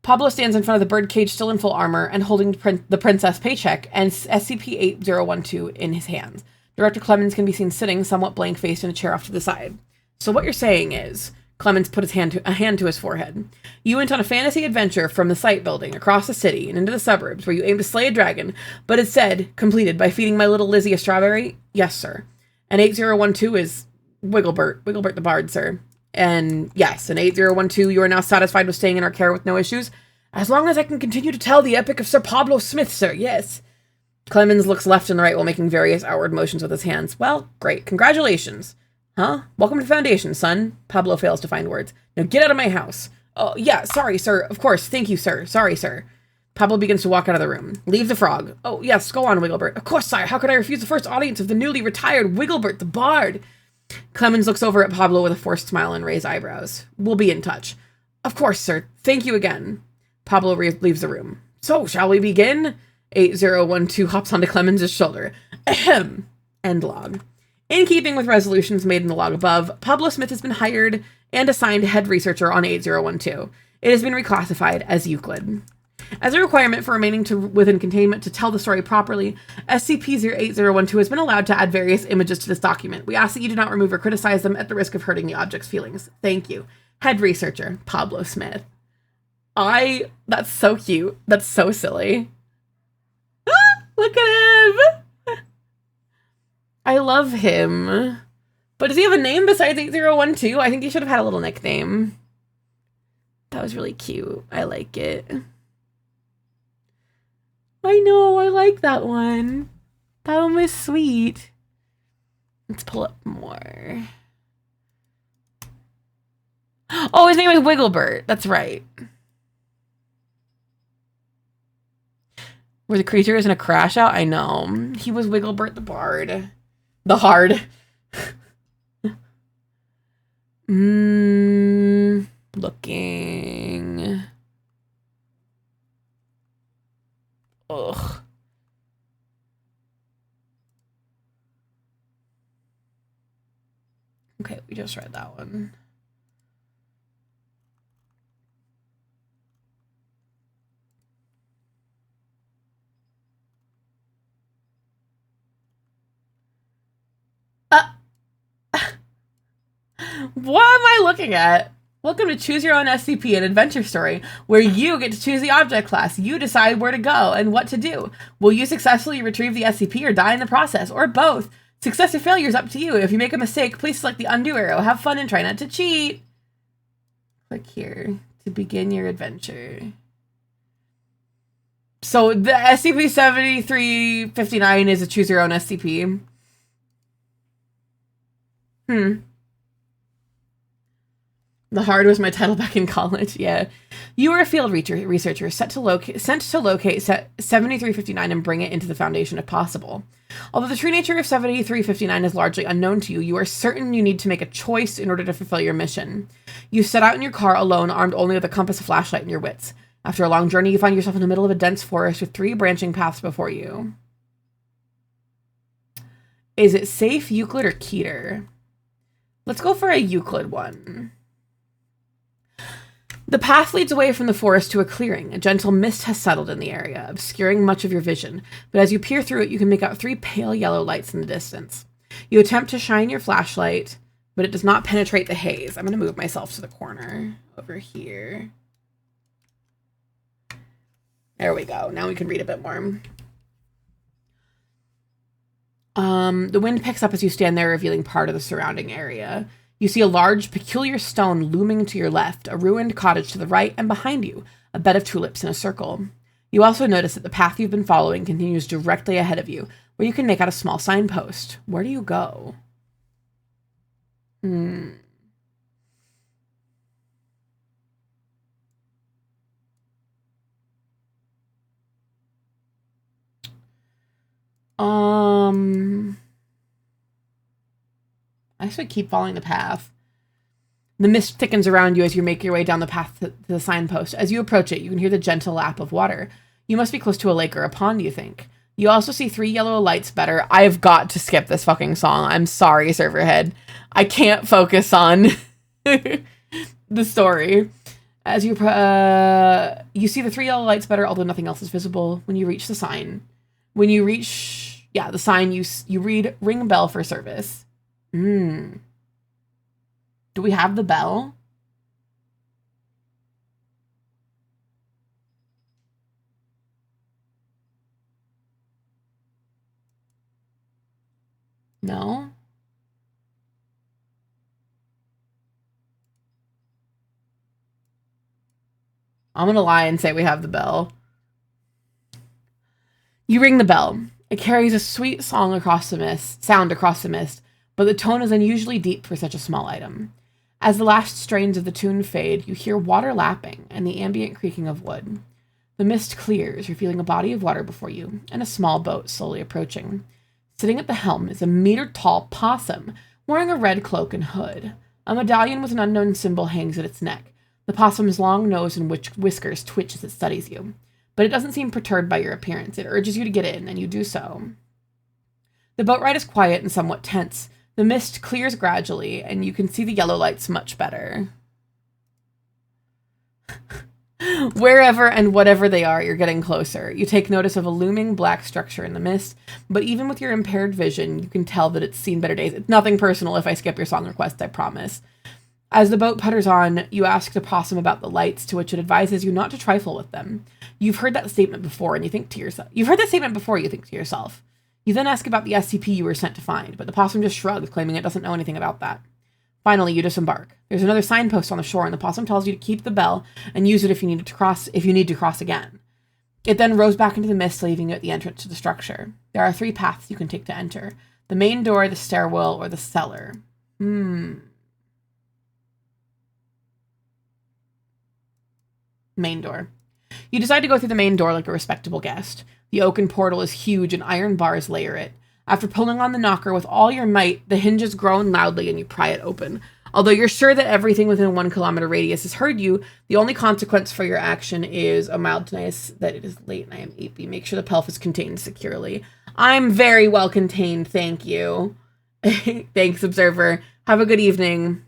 A: Pablo stands in front of the birdcage still in full armor and holding the princess paycheck and SCP-8012 in his hands. Director Clemens can be seen sitting somewhat blank-faced in a chair off to the side. So what you're saying is, Clemens put a hand to his forehead. You went on a fantasy adventure from the site building across the city and into the suburbs where you aimed to slay a dragon, but it said, completed by feeding my little Lizzie a strawberry? Yes, sir. And 8012 is Wigglebert the Bard, sir. And yes, in 8012, you are now satisfied with staying in our care with no issues? As long as I can continue to tell the epic of Sir Pablo Smith, sir, yes. Clemens looks left and right while making various outward motions with his hands. Well, great. Congratulations. Huh? Welcome to Foundation, son. Pablo fails to find words. Now get out of my house. Oh, yeah, sorry, sir. Of course. Thank you, sir. Sorry, sir. Pablo begins to walk out of the room. Leave the frog. Oh, yes, go on, Wigglebert. Of course, sire. How could I refuse the first audience of the newly retired Wigglebert the Bard? Clemens looks over at Pablo with a forced smile and raised eyebrows. We'll be in touch. Of course, sir. Thank you again. Pablo leaves the room. So, shall we begin? 8012 hops onto Clemens' shoulder. Ahem. End log. In keeping with resolutions made in the log above, Pablo Smith has been hired and assigned head researcher on 8012. It has been reclassified as Euclid. As a requirement for remaining within containment to tell the story properly, SCP-8012 has been allowed to add various images to this document. We ask that you do not remove or criticize them at the risk of hurting the object's feelings. Thank you. Head researcher, Pablo Smith. That's so cute. That's so silly. Look at him! I love him. But does he have a name besides 8012? I think he should have had a little nickname. That was really cute. I like it. I know, I like that one. That one was sweet. Let's pull up more. Oh, his name is Wigglebert. That's right. Where the creature isn't a crash out? I know. He was Wigglebert the Bard. The Hard. Looking. Ugh. Okay, we just read that one. What am I looking at? Welcome to Choose Your Own SCP, an adventure story, where you get to choose the object class. You decide where to go and what to do. Will you successfully retrieve the SCP or die in the process, or both? Success or failure is up to you. If you make a mistake, please select the undo arrow. Have fun and try not to cheat. Click here to begin your adventure. So the SCP-7359 is a Choose Your Own SCP. The Hard was my title back in college, yeah. You are a field researcher sent to locate 7359 and bring it into the Foundation if possible. Although the true nature of 7359 is largely unknown to you, you are certain you need to make a choice in order to fulfill your mission. You set out in your car alone, armed only with a compass, a flashlight, and your wits. After a long journey, you find yourself in the middle of a dense forest with 3 branching paths before you. Is it safe, Euclid, or Keter? Let's go for a Euclid one. The path leads away from the forest to a clearing. A gentle mist has settled in the area, obscuring much of your vision, but as you peer through it, you can make out 3 pale yellow lights in the distance. You attempt to shine your flashlight, but it does not penetrate the haze. I'm going to move myself to the corner over here. There we go. Now we can read a bit more. The wind picks up as you stand there, revealing part of the surrounding area. You see a large, peculiar stone looming to your left, a ruined cottage to the right, and behind you, a bed of tulips in a circle. You also notice that the path you've been following continues directly ahead of you, where you can make out a small signpost. Where do you go? I should keep following the path. The mist thickens around you as you make your way down the path to the signpost. As you approach it, you can hear the gentle lap of water. You must be close to a lake or a pond, you think. You also see 3 yellow lights better. I've got to skip this fucking song. I'm sorry, Serverhead. I can't focus on the story. As you see the 3 yellow lights better, although nothing else is visible. When you reach the sign. When you reach, the sign, you read, ring bell for service. Do we have the bell? No? I'm gonna lie and say we have the bell. You ring the bell. It carries a sweet sound across the mist, but the tone is unusually deep for such a small item. As the last strains of the tune fade, you hear water lapping and the ambient creaking of wood. The mist clears, revealing a body of water before you, and a small boat slowly approaching. Sitting at the helm is a meter-tall possum, wearing a red cloak and hood. A medallion with an unknown symbol hangs at its neck. The possum's long nose and whiskers twitch as it studies you. But it doesn't seem perturbed by your appearance. It urges you to get in, and you do so. The boat ride is quiet and somewhat tense. The mist clears gradually, and you can see the yellow lights much better. Wherever and whatever they are, you're getting closer. You take notice of a looming black structure in the mist, but even with your impaired vision, you can tell that it's seen better days. It's nothing personal if I skip your song request, I promise. As the boat putters on, you ask the possum about the lights, to which it advises you not to trifle with them. You've heard that statement before, and you think to yourself. You think to yourself. You then ask about the SCP you were sent to find, but the possum just shrugs, claiming it doesn't know anything about that. Finally, you disembark. There's another signpost on the shore, and the possum tells you to keep the bell and use it if you need to cross again. It then rows back into the mist, leaving you at the entrance to the structure. There are 3 paths you can take to enter: the main door, the stairwell, or the cellar. Main door. You decide to go through the main door like a respectable guest. The oaken portal is huge and iron bars layer it. After pulling on the knocker with all your might, the hinges groan loudly and you pry it open. Although you're sure that everything within a 1 kilometer radius has heard you, the only consequence for your action is a mild tinnitus that it is late and I am 8B. Make sure the Pelf is contained securely. I'm very well contained, thank you. Thanks, Observer. Have a good evening.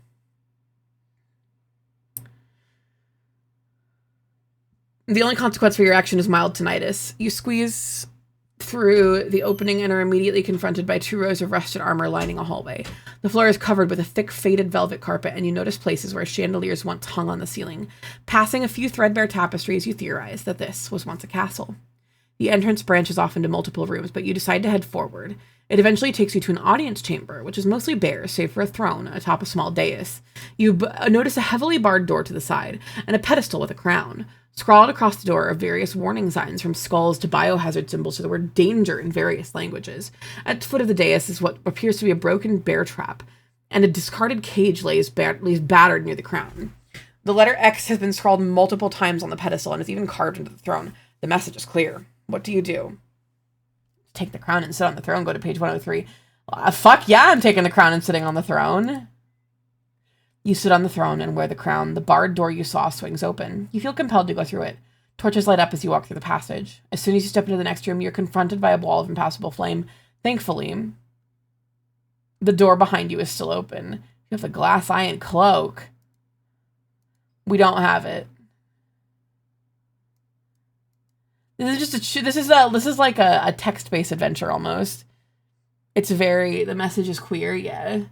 A: The only consequence for your action is mild tinnitus. You squeeze through the opening and are immediately confronted by 2 rows of rusted armor lining a hallway. The floor is covered with a thick, faded velvet carpet, and you notice places where chandeliers once hung on the ceiling. Passing a few threadbare tapestries, you theorize that this was once a castle. The entrance branches off into multiple rooms, but you decide to head forward. It eventually takes you to an audience chamber, which is mostly bare, save for a throne atop a small dais. You notice a heavily barred door to the side, and a pedestal with a crown. Scrawled across the door are various warning signs, from skulls to biohazard symbols to the word danger in various languages. At the foot of the dais is what appears to be a broken bear trap, and a discarded cage lays battered near the crown. The letter X has been scrawled multiple times on the pedestal and is even carved into the throne. The message is clear. What do? Take the crown and sit on the throne. Go to page 103. Fuck yeah, I'm taking the crown and sitting on the throne. You sit on the throne, and where the crown, the barred door you saw, swings open. You feel compelled to go through it. Torches light up as you walk through the passage. As soon as you step into the next room, you're confronted by a wall of impassable flame. Thankfully, the door behind you is still open. You have the glass iron cloak. We don't have it. This is like a text-based adventure almost. It's very, the message is queer, yeah.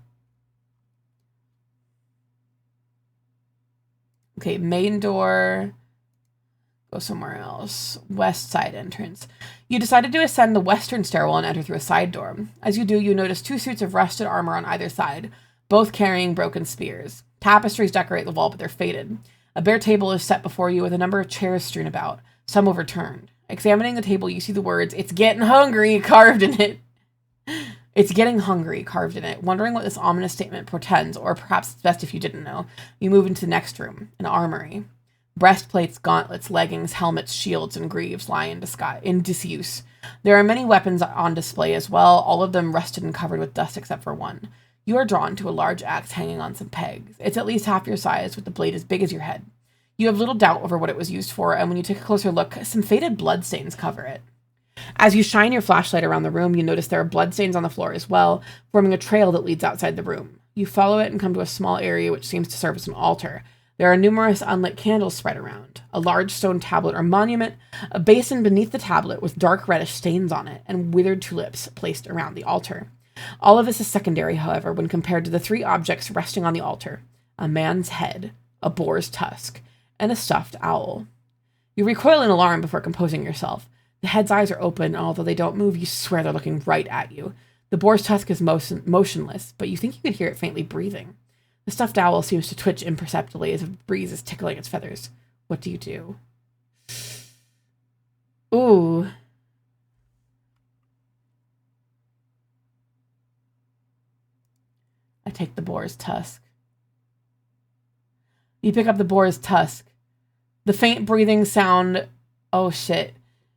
A: Okay, main door. Go somewhere else. West side entrance. You decided to ascend the western stairwell and enter through a side door. As you do, you notice 2 suits of rusted armor on either side, both carrying broken spears. Tapestries decorate the wall, but they're faded. A bare table is set before you with a number of chairs strewn about, some overturned. Examining the table, you see the words, "It's getting hungry," carved in it. It's getting hungry, carved in it. Wondering what this ominous statement portends, or perhaps it's best if you didn't know, you move into the next room, an armory. Breastplates, gauntlets, leggings, helmets, shields, and greaves lie in disuse. There are many weapons on display as well, all of them rusted and covered with dust except for one. You are drawn to a large axe hanging on some pegs. It's at least half your size, with the blade as big as your head. You have little doubt over what it was used for, and when you take a closer look, some faded bloodstains cover it. As you shine your flashlight around the room, you notice there are bloodstains on the floor as well, forming a trail that leads outside the room. You follow it and come to a small area which seems to serve as an altar. There are numerous unlit candles spread around, a large stone tablet or monument, a basin beneath the tablet with dark reddish stains on it, and withered tulips placed around the altar. All of this is secondary, however, when compared to the 3 objects resting on the altar: a man's head, a boar's tusk, and a stuffed owl. You recoil in alarm before composing yourself. The head's eyes are open, and although they don't move, you swear they're looking right at you. The boar's tusk is motionless, but you think you could hear it faintly breathing. The stuffed owl seems to twitch imperceptibly as if a breeze is tickling its feathers. What do you do? Ooh. I take the boar's tusk. You pick up the boar's tusk. The faint breathing sound, oh shit,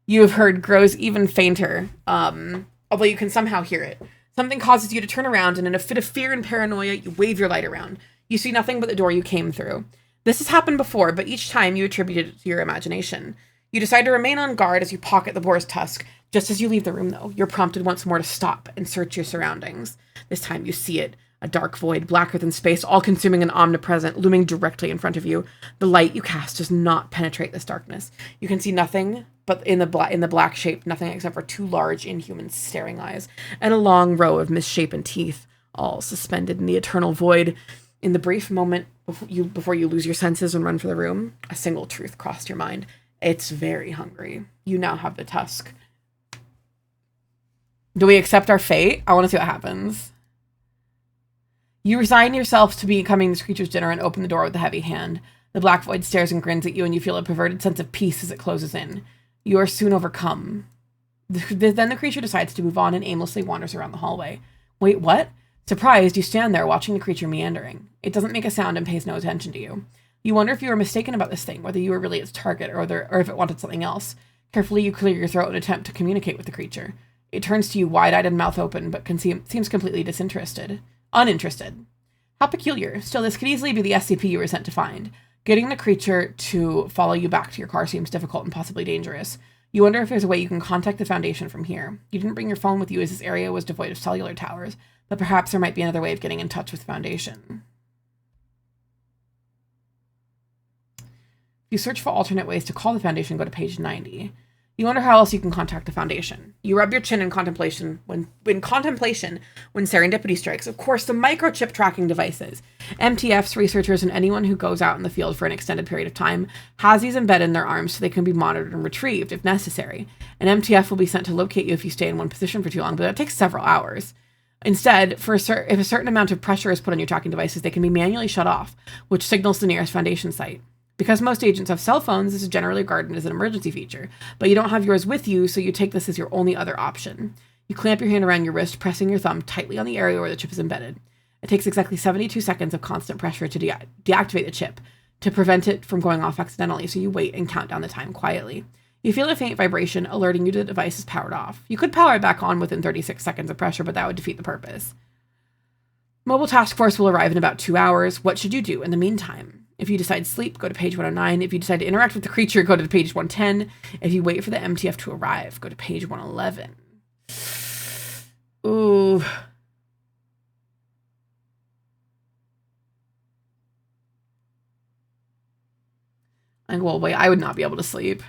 A: you have heard grows even fainter, although you can somehow hear it. Something causes you to turn around, and in a fit of fear and paranoia, you wave your light around. You see nothing but the door you came through. This has happened before, but each time you attribute it to your imagination. You decide to remain on guard as you pocket the boar's tusk. Just as you leave the room, though, you're prompted once more to stop and search your surroundings. This time you see it. A dark void, blacker than space, all-consuming and omnipresent, looming directly in front of you. The light you cast does not penetrate this darkness. You can see nothing but in the black shape, nothing except for two large, inhuman, staring eyes, and a long row of misshapen teeth, all suspended in the eternal void. In the brief moment before you lose your senses and run for the room, a single truth crossed your mind. It's very hungry. You now have the tusk. Do we accept our fate? I want to see what happens. You resign yourself to becoming this creature's dinner and open the door with a heavy hand. The black void stares and grins at you, and you feel a perverted sense of peace as it closes in. You are soon overcome. Then the creature decides to move on and aimlessly wanders around the hallway. Wait, what? Surprised, you stand there watching the creature meandering. It doesn't make a sound and pays no attention to you. You wonder if you were mistaken about this thing, whether you were really its target or if it wanted something else. Carefully, you clear your throat and attempt to communicate with the creature. It turns to you wide-eyed and mouth open, but seems completely uninterested. How peculiar. Still, this could easily be the SCP you were sent to find. Getting the creature to follow you back to your car seems difficult and possibly dangerous. You wonder if there's a way you can contact the Foundation from here. You didn't bring your phone with you as this area was devoid of cellular towers, but perhaps there might be another way of getting in touch with the Foundation. If you search for alternate ways to call the Foundation, go to page 90. You wonder how else you can contact the Foundation. You rub your chin in contemplation when serendipity strikes. Of course, the microchip tracking devices. MTFs, researchers, and anyone who goes out in the field for an extended period of time has these embedded in their arms so they can be monitored and retrieved if necessary. An MTF will be sent to locate you if you stay in one position for too long, but that takes several hours. Instead, if a certain amount of pressure is put on your tracking devices, they can be manually shut off, which signals the nearest Foundation site. Because most agents have cell phones, this is generally regarded as an emergency feature, but you don't have yours with you, so you take this as your only other option. You clamp your hand around your wrist, pressing your thumb tightly on the area where the chip is embedded. It takes exactly 72 seconds of constant pressure to deactivate the chip, to prevent it from going off accidentally, so you wait and count down the time quietly. You feel a faint vibration alerting you the device is powered off. You could power it back on within 36 seconds of pressure, but that would defeat the purpose. Mobile Task Force will arrive in about 2 hours. What should you do in the meantime? If you decide sleep, go to page 109. If you decide to interact with the creature, go to page 110. If you wait for the MTF to arrive, go to page 111. Ooh. Well, wait, I would not be able to sleep.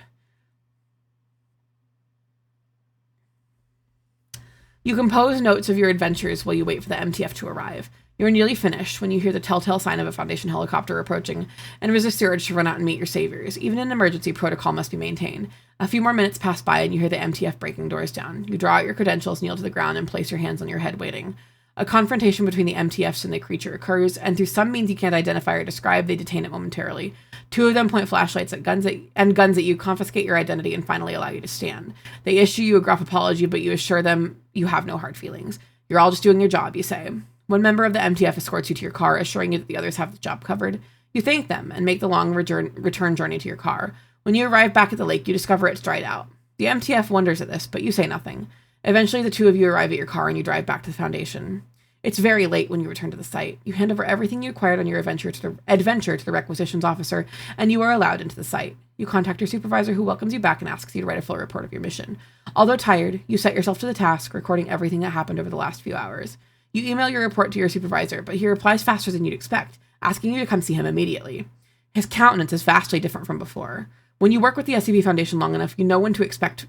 A: You compose notes of your adventures while you wait for the MTF to arrive. You're nearly finished when you hear the telltale sign of a Foundation helicopter approaching and resist the urge to run out and meet your saviors. Even in an emergency, protocol must be maintained. A few more minutes pass by and you hear the MTF breaking doors down. You draw out your credentials, kneel to the ground, and place your hands on your head, waiting. A confrontation between the MTFs and the creature occurs, and through some means you can't identify or describe, they detain it momentarily. Two of them point flashlights at guns at you, confiscate your identity, and finally allow you to stand. They issue you a gruff apology, but you assure them you have no hard feelings. You're all just doing your job, you say. One member of the MTF escorts you to your car, assuring you that the others have the job covered. You thank them and make the long return journey to your car. When you arrive back at the lake, you discover it's dried out. The MTF wonders at this, but you say nothing. Eventually, the two of you arrive at your car and you drive back to the Foundation. It's very late when you return to the site. You hand over everything you acquired on your adventure to the requisitions officer, and you are allowed into the site. You contact your supervisor, who welcomes you back and asks you to write a full report of your mission. Although tired, you set yourself to the task, recording everything that happened over the last few hours. You email your report to your supervisor, but he replies faster than you'd expect, asking you to come see him immediately. His countenance is vastly different from before. When you work with the SCP Foundation long enough, you know what to expect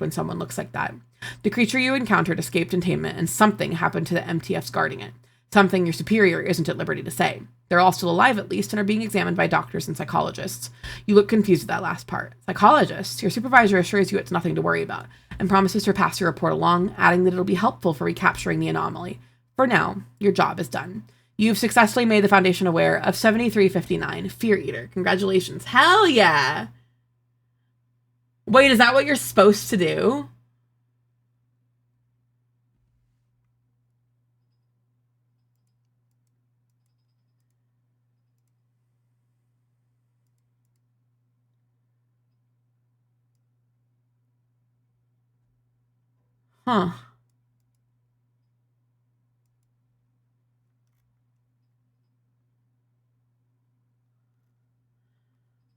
A: when someone looks like that. The creature you encountered escaped containment, and something happened to the MTFs guarding it. something your superior isn't at liberty to say. They're all still alive at least and are being examined by doctors and psychologists. You look confused at that last part. Psychologists? Your supervisor assures you it's nothing to worry about and promises to pass your report along, adding that it'll be helpful for recapturing the anomaly. For now, your job is done. You've successfully made the Foundation aware of 7359, Fear Eater. Congratulations. Hell yeah! Wait, is that what you're supposed to do? Huh.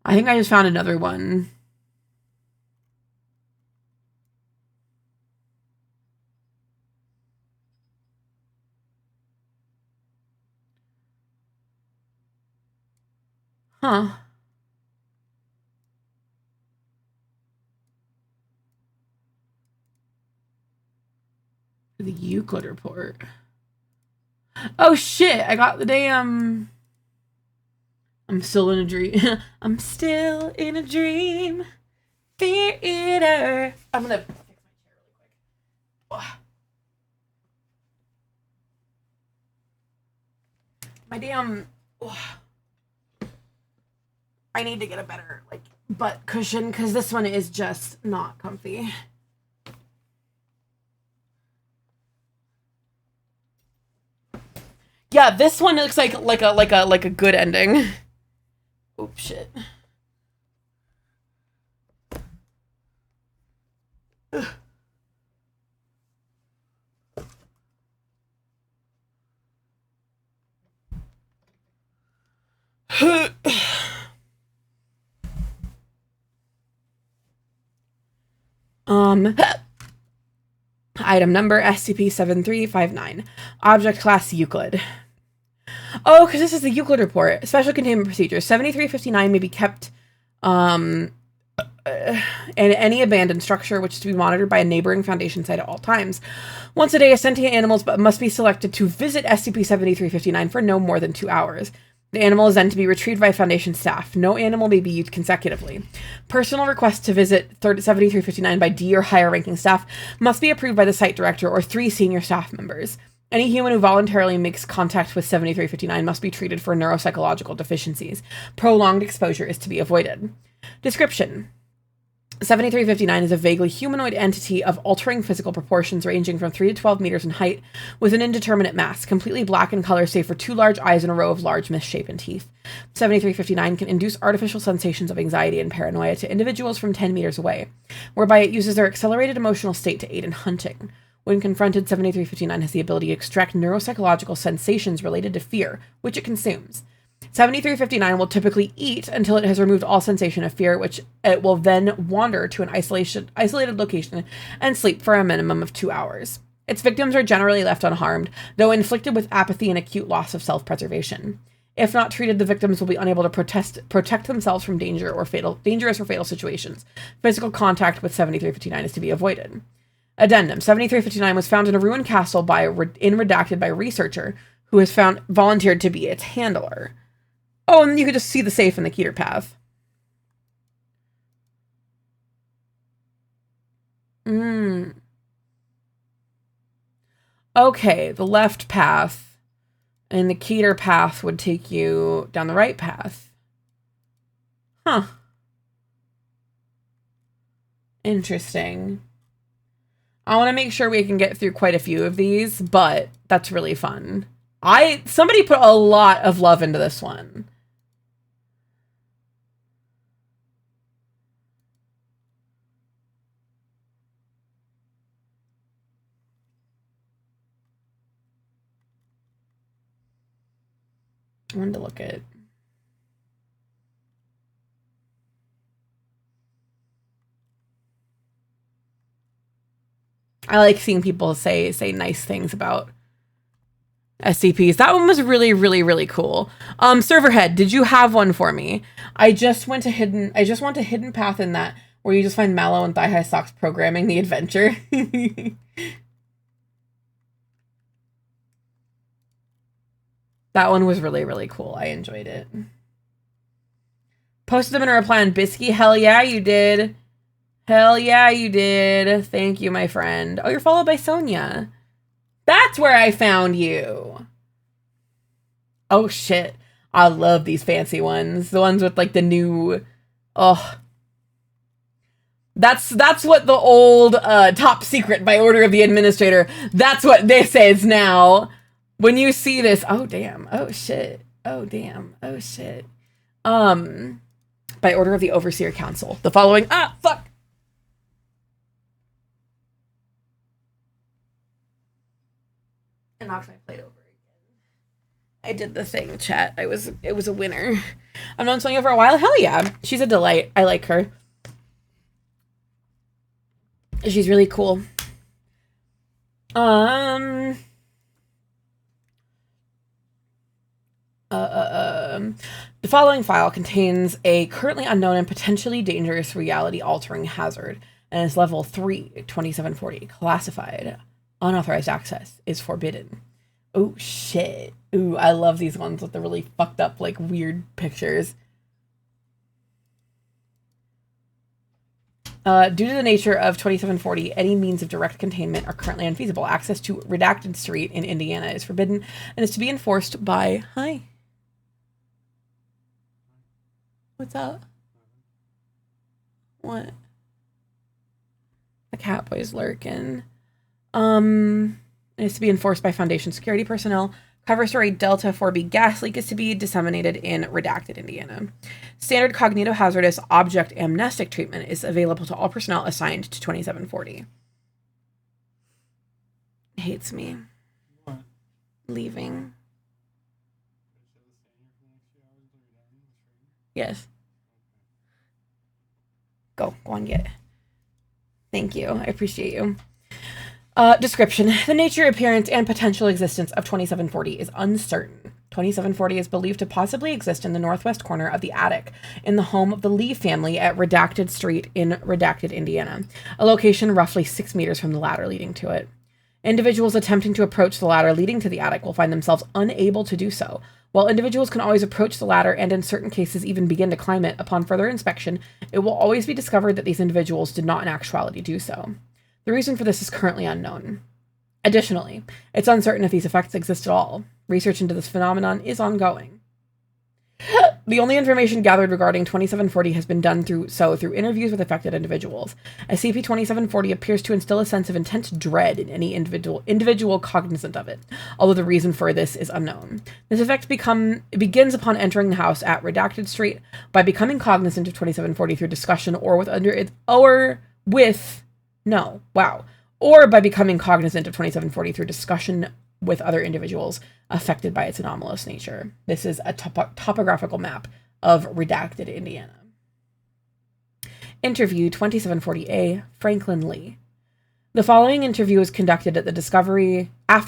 A: I think I just found another one. Huh. The Euclid report. Oh shit, I got the damn... I'm still in a dream. I'm still in a dream. Fear Eater. I'm gonna fix my chair really quick. My damn... I need to get a better, like, butt cushion, because this one is just not comfy. Yeah, this one looks like a good ending. Oops, shit. Item number SCP-7359. Object class Euclid. Oh, because this is the Euclid report. Special containment procedures. 7359 may be kept in any abandoned structure, which is to be monitored by a neighboring Foundation site at all times. Once a day, sentient animals must be selected to visit SCP-7359 for no more than 2 hours. The animal is then to be retrieved by Foundation staff. No animal may be used consecutively. Personal requests to visit 7359 by D or higher ranking staff must be approved by the site director or 3 senior staff members. Any human who voluntarily makes contact with 7359 must be treated for neuropsychological deficiencies. Prolonged exposure is to be avoided. Description. 7359 is a vaguely humanoid entity of altering physical proportions ranging from 3 to 12 meters in height, with an indeterminate mass, completely black in color save for 2 large eyes and a row of large misshapen teeth. 7359 can induce artificial sensations of anxiety and paranoia to individuals from 10 meters away, whereby it uses their accelerated emotional state to aid in hunting. When confronted, 7359 has the ability to extract neuropsychological sensations related to fear, which it consumes. 7359 will typically eat until it has removed all sensation of fear, which it will then wander to an isolated location and sleep for a minimum of 2 hours. Its victims are generally left unharmed, though inflicted with apathy and acute loss of self-preservation. If not treated, the victims will be unable to protect themselves from dangerous or fatal situations. Physical contact with 7359 is to be avoided. Addendum. 7359 was found in a ruined castle redacted by a researcher who has volunteered to be its handler. Oh, and you could just see the safe in the Keter path. Okay, the left path and the Keter path would take you down the right path. Huh. Interesting. I want to make sure we can get through quite a few of these, but that's really fun. Somebody put a lot of love into this one. I wanted to look at... I like seeing people say nice things about SCPs. That one was really, really, really cool. Serverhead, did you have one for me? I just want a hidden path in that where you just find Mallow and Thigh High Socks programming the adventure. That one was really, really cool. I enjoyed it. Posted them in a reply on Bisky. Hell yeah, you did. Hell yeah, you did. Thank you, my friend. Oh, you're followed by Sonia. That's where I found you. Oh, shit. I love these fancy ones. The ones with, like, the new... Oh. That's what the old top secret by order of the administrator. That's what this is now. When you see this... Oh, damn. Oh, shit. Oh, damn. Oh, shit. By order of the Overseer Council. The following... Ah, fuck! I knocked my plate over again. I did the thing, chat. It was a winner. I've known Sonia for a while. Hell yeah. She's a delight. I like her. She's really cool. The following file contains a currently unknown and potentially dangerous reality-altering hazard, and is level 3, 2740, classified. Unauthorized access is forbidden. Oh, shit. Ooh, I love these ones with the really fucked up, like, weird pictures. Due to the nature of 2740, any means of direct containment are currently unfeasible. Access to Redacted Street in Indiana is forbidden and is to be enforced by... Hi. What's up? What? The cat boy's lurking. It is to be enforced by Foundation security personnel. Cover story Delta 4B gas leak is to be disseminated in Redacted, Indiana. Standard cognitohazardous object amnestic treatment is available to all personnel assigned to 2740. Hates me.
B: What?
A: Leaving. Yes. Go on, get it. Thank you. I appreciate you. Description. The nature, appearance, and potential existence of 2740 is uncertain. 2740 is believed to possibly exist in the northwest corner of the attic in the home of the Lee family at Redacted Street in Redacted, Indiana, a location roughly 6 meters from the ladder leading to it. Individuals attempting to approach the ladder leading to the attic will find themselves unable to do so. While individuals can always approach the ladder and in certain cases even begin to climb it, upon further inspection, it will always be discovered that these individuals did not in actuality do so. The reason for this is currently unknown. Additionally, it's uncertain if these effects exist at all. Research into this phenomenon is ongoing. The only information gathered regarding 2740 has been done through interviews with affected individuals. SCP-2740 appears to instill a sense of intense dread in any individual cognizant of it, although the reason for this is unknown. This effect begins upon entering the house at Redacted Street by becoming cognizant of 2740 through discussion or by becoming cognizant of 2740 through discussion with other individuals affected by its anomalous nature. This is a topographical map of Redacted, Indiana. Interview 2740A, Franklin Lee. The following interview was conducted after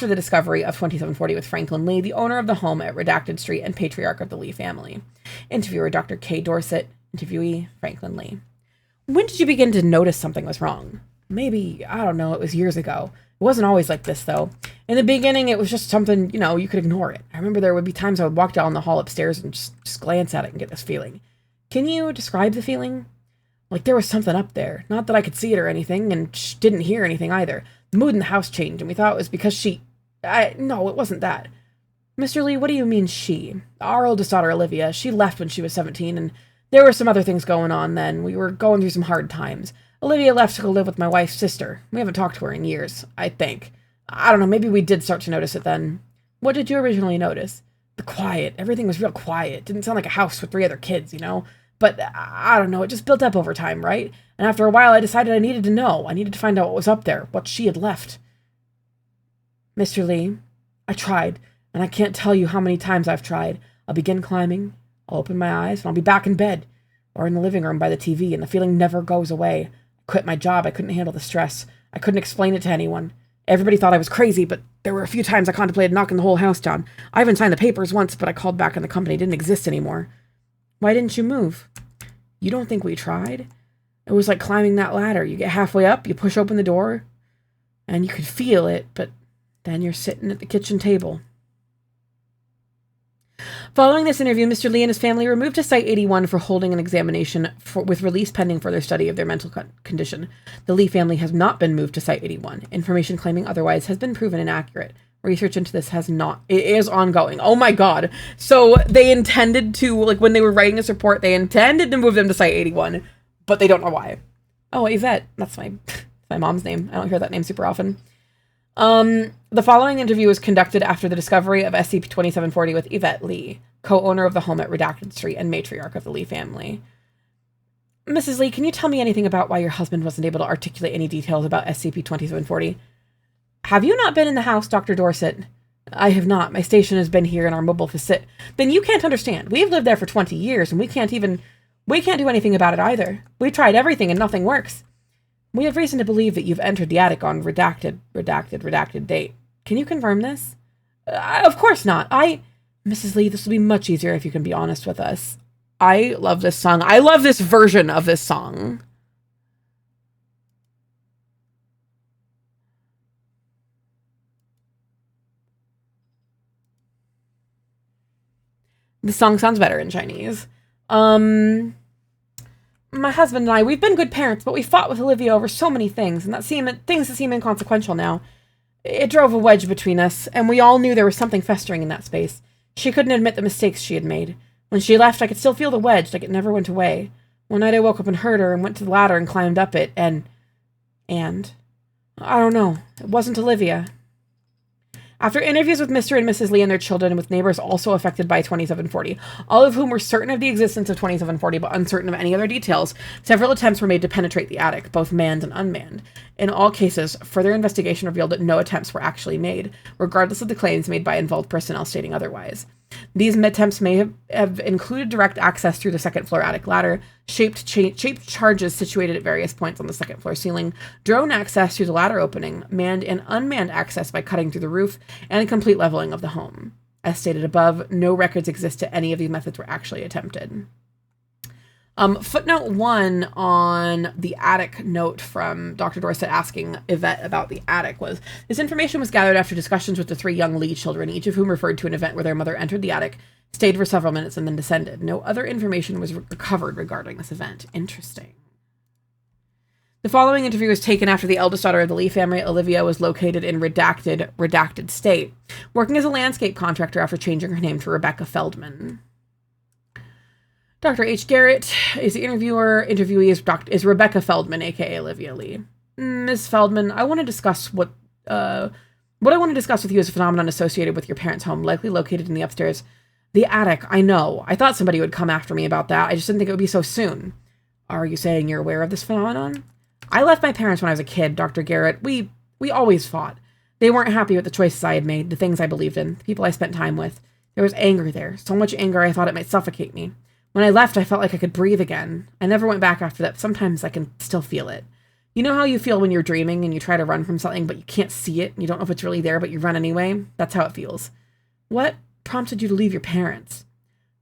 A: the discovery of 2740 with Franklin Lee, the owner of the home at Redacted Street and patriarch of the Lee family. Interviewer Dr. K. Dorset. Interviewee Franklin Lee. When did you begin to notice something was wrong? Maybe, I don't know, it was years ago. It wasn't always like this, though. In the beginning, it was just something, you could ignore it. I remember there would be times I would walk down the hall upstairs and just glance at it and get this feeling. Can you describe the feeling? Like there was something up there. Not that I could see it or anything, and didn't hear anything either. The mood in the house changed, and we thought it was because no, it wasn't that. Mr. Lee, what do you mean she? Our oldest daughter, Olivia, she left when she was 17, and there were some other things going on then. We were going through some hard times. Olivia left to go live with my wife's sister. We haven't talked to her in years, I think. I don't know, maybe we did start to notice it then. What did you originally notice? The quiet. Everything was real quiet. Didn't sound like a house with 3 other kids, But I don't know, it just built up over time, right? And after a while, I decided I needed to know. I needed to find out what was up there, what she had left. Mr. Lee, I tried, and I can't tell you how many times I've tried. I'll begin climbing, I'll open my eyes, and I'll be back in bed, or in the living room by the TV, and the feeling never goes away. I quit my job. I couldn't handle the stress. I couldn't explain it to anyone. Everybody thought I was crazy, but there were a few times I contemplated knocking the whole house down. I even signed the papers once, but I called back and the company didn't exist anymore. Why didn't you move? You don't think we tried? It was like climbing that ladder. You get halfway up, you push open the door, and you could feel it, but then you're sitting at the kitchen table. Following this interview, Mr. Lee and his family were moved to Site 81 for holding an examination with release pending further study of their mental condition. The Lee family has not been moved to Site 81. Information claiming otherwise has been proven inaccurate. Research into this has not. It is ongoing. Oh my god. So they intended to, like, when they were writing this report, they intended to move them to Site 81, but they don't know why. Oh, Yvette. That's my mom's name. I don't hear that name super often. The following interview was conducted after the discovery of SCP-2740 with Yvette Lee, co-owner of the home at Redacted Street and matriarch of the Lee family. Mrs. Lee, can you tell me anything about why your husband wasn't able to articulate any details about SCP-2740? Have you not been in the house, Dr. Dorset? I have not. My station has been here in our mobile facility. Then you can't understand. We've lived there for 20 years, and we can't do anything about it either. We've tried everything, and nothing works. We have reason to believe that you've entered the attic on redacted date. Can you confirm this? Of course not. Mrs. Lee, this will be much easier if you can be honest with us. I love this song. I love this version of this song. The song sounds better in Chinese. My husband and I, we've been good parents, but we fought with Olivia over so many things, and things that seem inconsequential now. It drove a wedge between us, and we all knew there was something festering in that space. She couldn't admit the mistakes she had made. When she left, I could still feel the wedge, like it never went away. One night I woke up and heard her and went to the ladder and climbed up it, and I don't know. It wasn't Olivia. After interviews with Mr. and Mrs. Lee and their children, and with neighbors also affected by 2740, all of whom were certain of the existence of 2740 but uncertain of any other details, several attempts were made to penetrate the attic, both manned and unmanned. In all cases, further investigation revealed that no attempts were actually made, regardless of the claims made by involved personnel stating otherwise. These attempts may have included direct access through the second-floor attic ladder, shaped charges situated at various points on the second-floor ceiling, drone access through the ladder opening, manned and unmanned access by cutting through the roof, and complete leveling of the home. As stated above, no records exist that any of these methods were actually attempted. Footnote 1 on the attic note from Dr. Dorset asking Yvette about the attic was, this information was gathered after discussions with the 3 young Lee children, each of whom referred to an event where their mother entered the attic, stayed for several minutes, and then descended. No other information was recovered regarding this event. Interesting. The following interview was taken after the eldest daughter of the Lee family, Olivia, was located in redacted state, working as a landscape contractor after changing her name to Rebecca Feldman. Dr. H. Garrett is the interviewer. Interviewee is Rebecca Feldman, aka Olivia Lee. Ms. Feldman, I want to discuss what I want to discuss with you is a phenomenon associated with your parents' home, likely located in the upstairs. The attic, I know. I thought somebody would come after me about that. I just didn't think it would be so soon. Are you saying you're aware of this phenomenon? I left my parents when I was a kid, Dr. Garrett. We always fought. They weren't happy with the choices I had made, the things I believed in, the people I spent time with. There was anger there, so much anger I thought it might suffocate me. When I left, I felt like I could breathe again. I never went back after that. Sometimes I can still feel it. You know how you feel when you're dreaming and you try to run from something, but you can't see it, and you don't know if it's really there, but you run anyway? That's how it feels. What prompted you to leave your parents?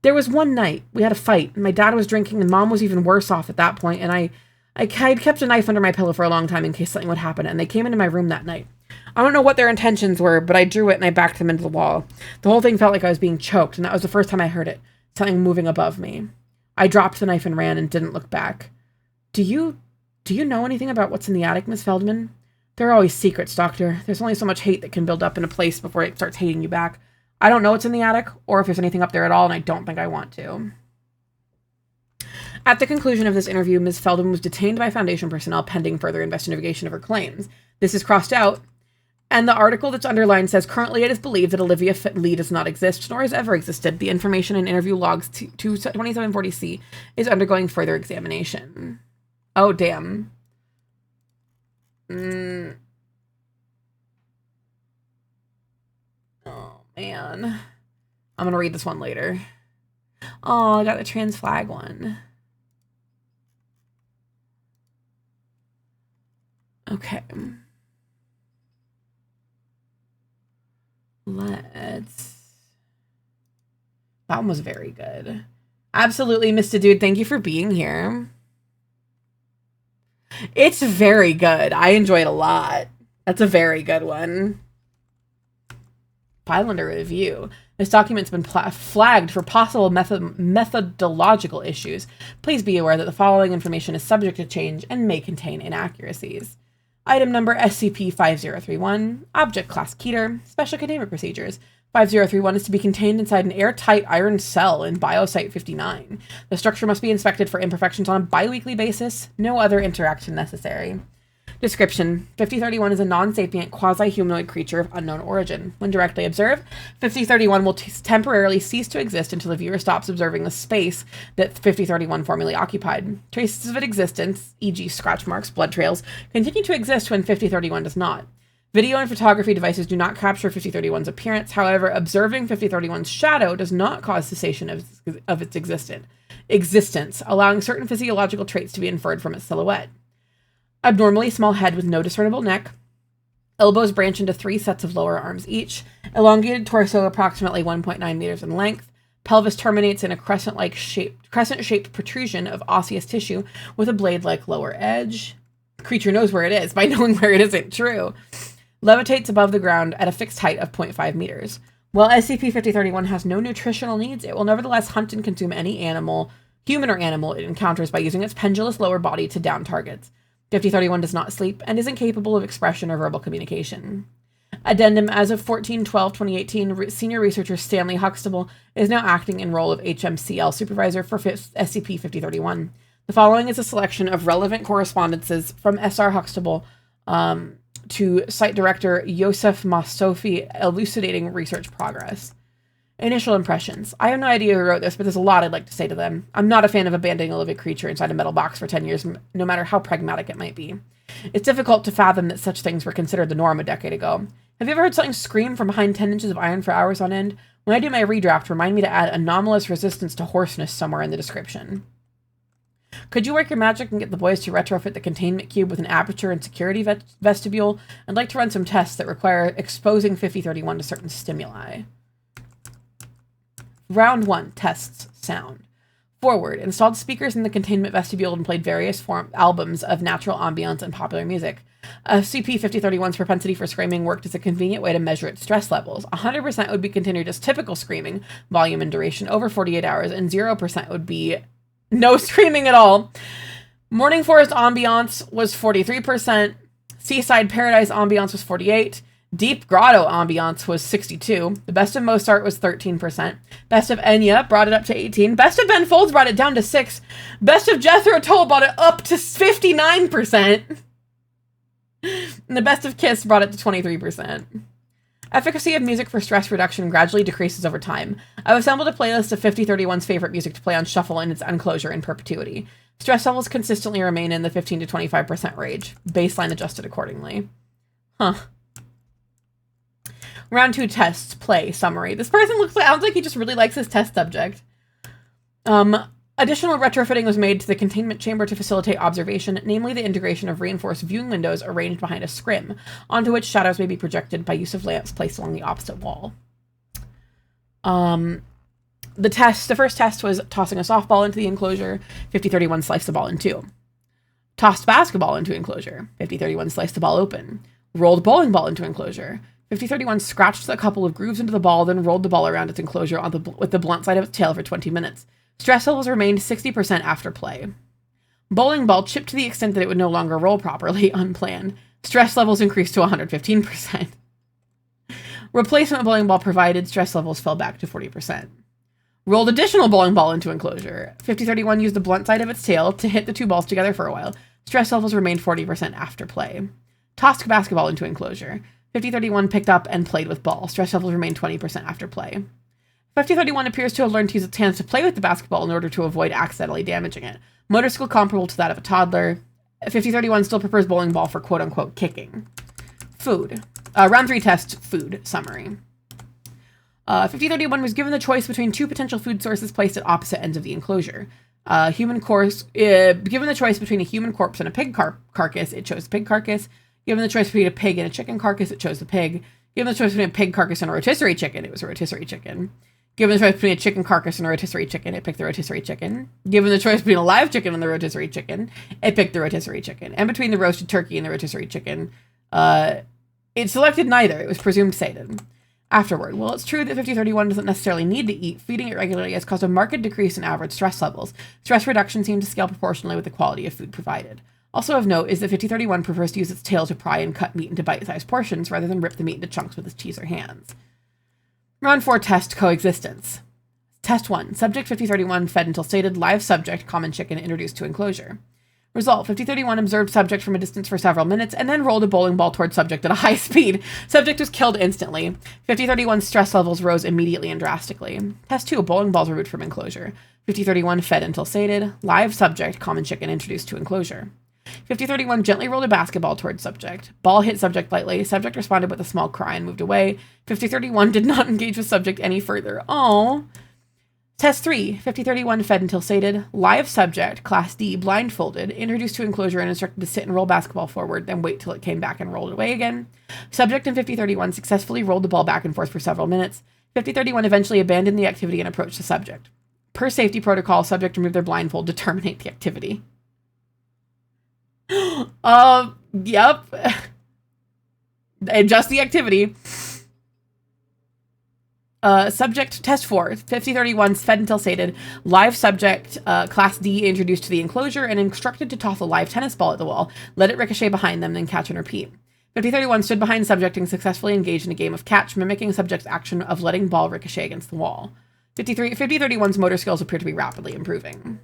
A: There was one night, we had a fight, and my dad was drinking, and Mom was even worse off at that point, and I kept a knife under my pillow for a long time in case something would happen, and they came into my room that night. I don't know what their intentions were, but I drew it and I backed them into the wall. The whole thing felt like I was being choked, and that was the first time I heard it. Something moving above me. I dropped the knife and ran and didn't look back. Do you know anything about what's in the attic, Miss Feldman? There are always secrets, Doctor. There's only so much hate that can build up in a place before it starts hating you back. I don't know what's in the attic, or if there's anything up there at all, and I don't think I want to. At the conclusion of this interview, Ms. Feldman was detained by Foundation personnel pending further investigation of her claims. This is crossed out, and the article that's underlined says, currently it is believed that Olivia Lee does not exist, nor has ever existed. The information in interview logs to 2740C is undergoing further examination. Oh, damn. Oh, man. I'm going to read this one later. Oh, I got the trans flag one. Okay. That one was very good. Absolutely, Mr. Dude. Thank you for being here. It's very good. I enjoyed it a lot. That's a very good one. File under review. This document's been flagged for possible methodological issues. Please be aware that the following information is subject to change and may contain inaccuracies. Item number SCP-5031, Object Class Keter, Special Containment Procedures. 5031 is to be contained inside an airtight iron cell in Biosite 59. The structure must be inspected for imperfections on a bi-weekly basis. No other interaction necessary. Description: 5031 is a non-sapient, quasi-humanoid creature of unknown origin. When directly observed, 5031 will temporarily cease to exist until the viewer stops observing the space that 5031 formerly occupied. Traces of its existence, e.g. scratch marks, blood trails, continue to exist when 5031 does not. Video and photography devices do not capture 5031's appearance. However, observing 5031's shadow does not cause cessation of its existence, allowing certain physiological traits to be inferred from its silhouette. Abnormally small head with no discernible neck. Elbows branch into 3 sets of lower arms each. Elongated torso approximately 1.9 meters in length. Pelvis terminates in a crescent-shaped protrusion of osseous tissue with a blade-like lower edge. Creature knows where it is by knowing where it isn't true. Levitates above the ground at a fixed height of 0.5 meters. While SCP-5031 has no nutritional needs, it will nevertheless hunt and consume any animal, human or animal, it encounters by using its pendulous lower body to down targets. 5031 does not sleep and is incapable of expression or verbal communication. Addendum: as of 14/12/2018, senior researcher Stanley Huxtable is now acting in role of HMCL supervisor for SCP-5031. The following is a selection of relevant correspondences from SR Huxtable to Site Director Yosef Mastofi, elucidating research progress. Initial impressions. I have no idea who wrote this, but there's a lot I'd like to say to them. I'm not a fan of abandoning a living creature inside a metal box for 10 years, no matter how pragmatic it might be. It's difficult to fathom that such things were considered the norm a decade ago. Have you ever heard something scream from behind 10 inches of iron for hours on end? When I do my redraft, remind me to add anomalous resistance to hoarseness somewhere in the description. Could you work your magic and get the boys to retrofit the containment cube with an aperture and security vestibule? I'd like to run some tests that require exposing 5031 to certain stimuli. Round 1. Tests. Sound. Forward. Installed speakers in the containment vestibule and played various albums of natural ambience and popular music. SCP-5031's propensity for screaming worked as a convenient way to measure its stress levels. 100% would be continued as typical screaming, volume and duration, over 48 hours, and 0% would be no screaming at all. Morning Forest ambiance was 43%. Seaside Paradise ambiance was 48%. Deep Grotto ambiance was 62%. The Best of Mozart was 13%. Best of Enya brought it up to 18%. Best of Ben Folds brought it down to 6%. Best of Jethro Tull brought it up to 59%. And the Best of Kiss brought it to 23%. Efficacy of music for stress reduction gradually decreases over time. I've assembled a playlist of 5031's favorite music to play on shuffle in its enclosure in perpetuity. Stress levels consistently remain in the 15 to 25% range. Baseline adjusted accordingly. Huh. Round 2 tests. Play. Summary. This person sounds like he just really likes his test subject. Additional retrofitting was made to the containment chamber to facilitate observation, namely the integration of reinforced viewing windows arranged behind a scrim, onto which shadows may be projected by use of lamps placed along the opposite wall. The first test was tossing a softball into the enclosure. 5031 sliced the ball in two. Tossed basketball into enclosure. 5031 sliced the ball open. Rolled bowling ball into enclosure. 5031 scratched a couple of grooves into the ball, then rolled the ball around its enclosure with the blunt side of its tail for 20 minutes. Stress levels remained 60% after play. Bowling ball chipped to the extent that it would no longer roll properly, unplanned. Stress levels increased to 115%. Replacement bowling ball provided, stress levels fell back to 40%. Rolled additional bowling ball into enclosure. 5031 used the blunt side of its tail to hit the two balls together for a while. Stress levels remained 40% after play. Tossed basketball into enclosure. 5031 picked up and played with ball. Stress levels remained 20% after play. 5031 appears to have learned to use its hands to play with the basketball in order to avoid accidentally damaging it. Motor skill comparable to that of a toddler. 5031 still prefers bowling ball for quote-unquote kicking. Food. Round 3 test. Food. Summary. 5031 was given the choice between two potential food sources placed at opposite ends of the enclosure. Given the choice between a human corpse and a pig carcass, it chose the pig carcass. Given the choice between a pig and a chicken carcass, it chose the pig. Given the choice between a pig carcass and a rotisserie chicken, it was a rotisserie chicken. Given the choice between a chicken carcass and a rotisserie chicken, it picked the rotisserie chicken. Given the choice between a live chicken and the rotisserie chicken, it picked the rotisserie chicken. And between the roasted turkey and the rotisserie chicken, it selected neither. It was presumed sated. Afterward, while it's true that 5031 doesn't necessarily need to eat, feeding it regularly has caused a marked decrease in average stress levels. Stress reduction seems to scale proportionally with the quality of food provided. Also of note is that 5031 prefers to use its tail to pry and cut meat into bite-sized portions rather than rip the meat into chunks with its teeth or hands. Round 4, test coexistence. Test 1. Subject 5031 fed until sated. Live subject, common chicken, introduced to enclosure. Result, 5031 observed subject from a distance for several minutes and then rolled a bowling ball toward subject at a high speed. Subject was killed instantly. 5031's stress levels rose immediately and drastically. Test 2, bowling balls removed from enclosure. 5031 fed until sated. Live subject, common chicken, introduced to enclosure. 5031 gently rolled a basketball toward subject. Ball hit subject lightly. Subject responded with a small cry and moved away. 5031 did not engage with subject any further. Oh. Test 3, 5031 fed until sated. Live subject, class D, blindfolded, introduced to enclosure and instructed to sit and roll basketball forward, then wait till it came back and rolled away again. Subject in 5031 successfully rolled the ball back and forth for several minutes. 5031 eventually abandoned the activity and approached the subject. Per safety protocol, subject removed their blindfold to terminate the activity. Yep. Adjust the activity. Subject test 4, 5031 fed until sated. Live subject, class D, introduced to the enclosure and instructed to toss a live tennis ball at the wall. Let it ricochet behind them, then catch and repeat. 5031 stood behind subject and successfully engaged in a game of catch, mimicking subject's action of letting ball ricochet against the wall. 5031's motor skills appear to be rapidly improving.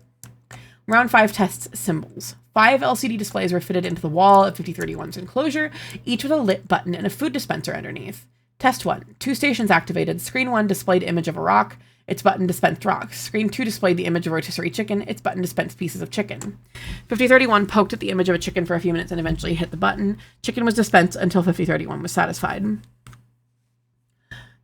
A: Round 5 tests symbols. 5 LCD displays were fitted into the wall of 5031's enclosure, each with a lit button and a food dispenser underneath. Test 1. 2 stations activated. Screen 1 displayed image of a rock. Its button dispensed rocks. Screen 2 displayed the image of a rotisserie chicken. Its button dispensed pieces of chicken. 5031 poked at the image of a chicken for a few minutes and eventually hit the button. Chicken was dispensed until 5031 was satisfied.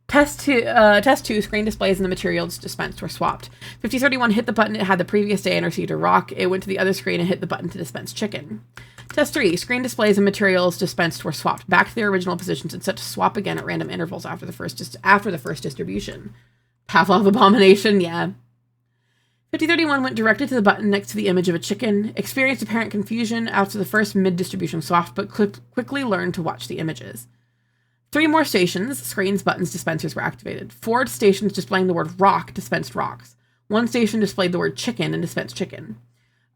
A: Test 2, screen displays and the materials dispensed were swapped. 5031 hit the button it had the previous day and received a rock. It went to the other screen and hit the button to dispense chicken. Test 3, screen displays and materials dispensed were swapped back to their original positions and set to swap again at random intervals after the first distribution. Pavlov abomination, yeah. 5031 went directly to the button next to the image of a chicken, experienced apparent confusion after the first mid-distribution swap, but quickly learned to watch the images. 3 more stations, screens, buttons, dispensers were activated. 4 stations displaying the word rock dispensed rocks. 1 station displayed the word chicken and dispensed chicken.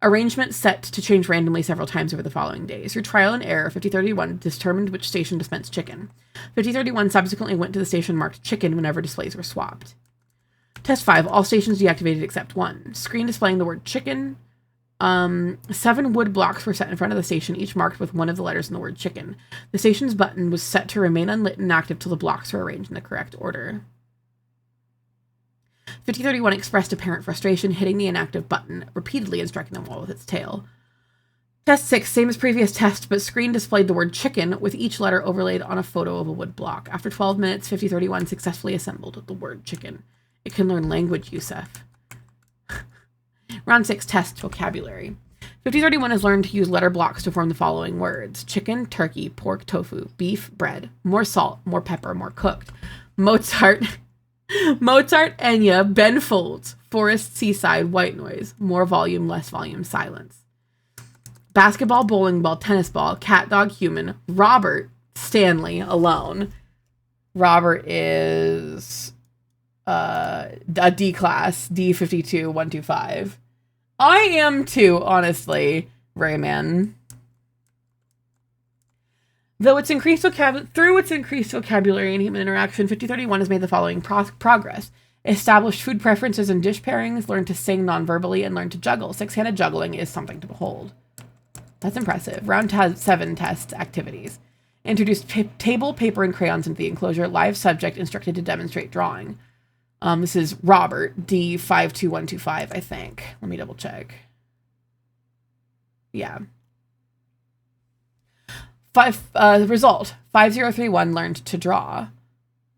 A: Arrangement set to change randomly several times over the following days. Through trial and error, 5031 determined which station dispensed chicken. 5031 subsequently went to the station marked chicken whenever displays were swapped. Test 5, all stations deactivated except 1. Screen displaying the word chicken. 7 wood blocks were set in front of the station, each marked with one of the letters in the word chicken. The station's button was set to remain unlit and active till the blocks were arranged in the correct order. 5031 expressed apparent frustration, hitting the inactive button repeatedly and striking the wall with its tail. Test 6, same as previous test, but screen displayed the word chicken with each letter overlaid on a photo of a wood block. After 12 minutes, 5031 successfully assembled the word chicken. It can learn language, Yusef. Round 6, test vocabulary. 5031 has learned to use letter blocks to form the following words: chicken, turkey, pork, tofu, beef, bread, more salt, more pepper, more cooked. Mozart, Enya, Ben Folds, forest, seaside, white noise, more volume, less volume, silence. Basketball, bowling ball, tennis ball, cat, dog, human, Robert, Stanley, alone. Robert is a D class, D52, 125. I am too, honestly, Rayman. Through its increased vocabulary and human interaction, 5031 has made the following progress. Established food preferences and dish pairings, learned to sing non-verbally, and learned to juggle. 6-handed juggling is something to behold. That's impressive. Round 7 test activities. Introduced table, paper, and crayons into the enclosure. Live subject instructed to demonstrate drawing. This is Robert, D52125, I think. Let me double check. Yeah. Result, 5031 learned to draw.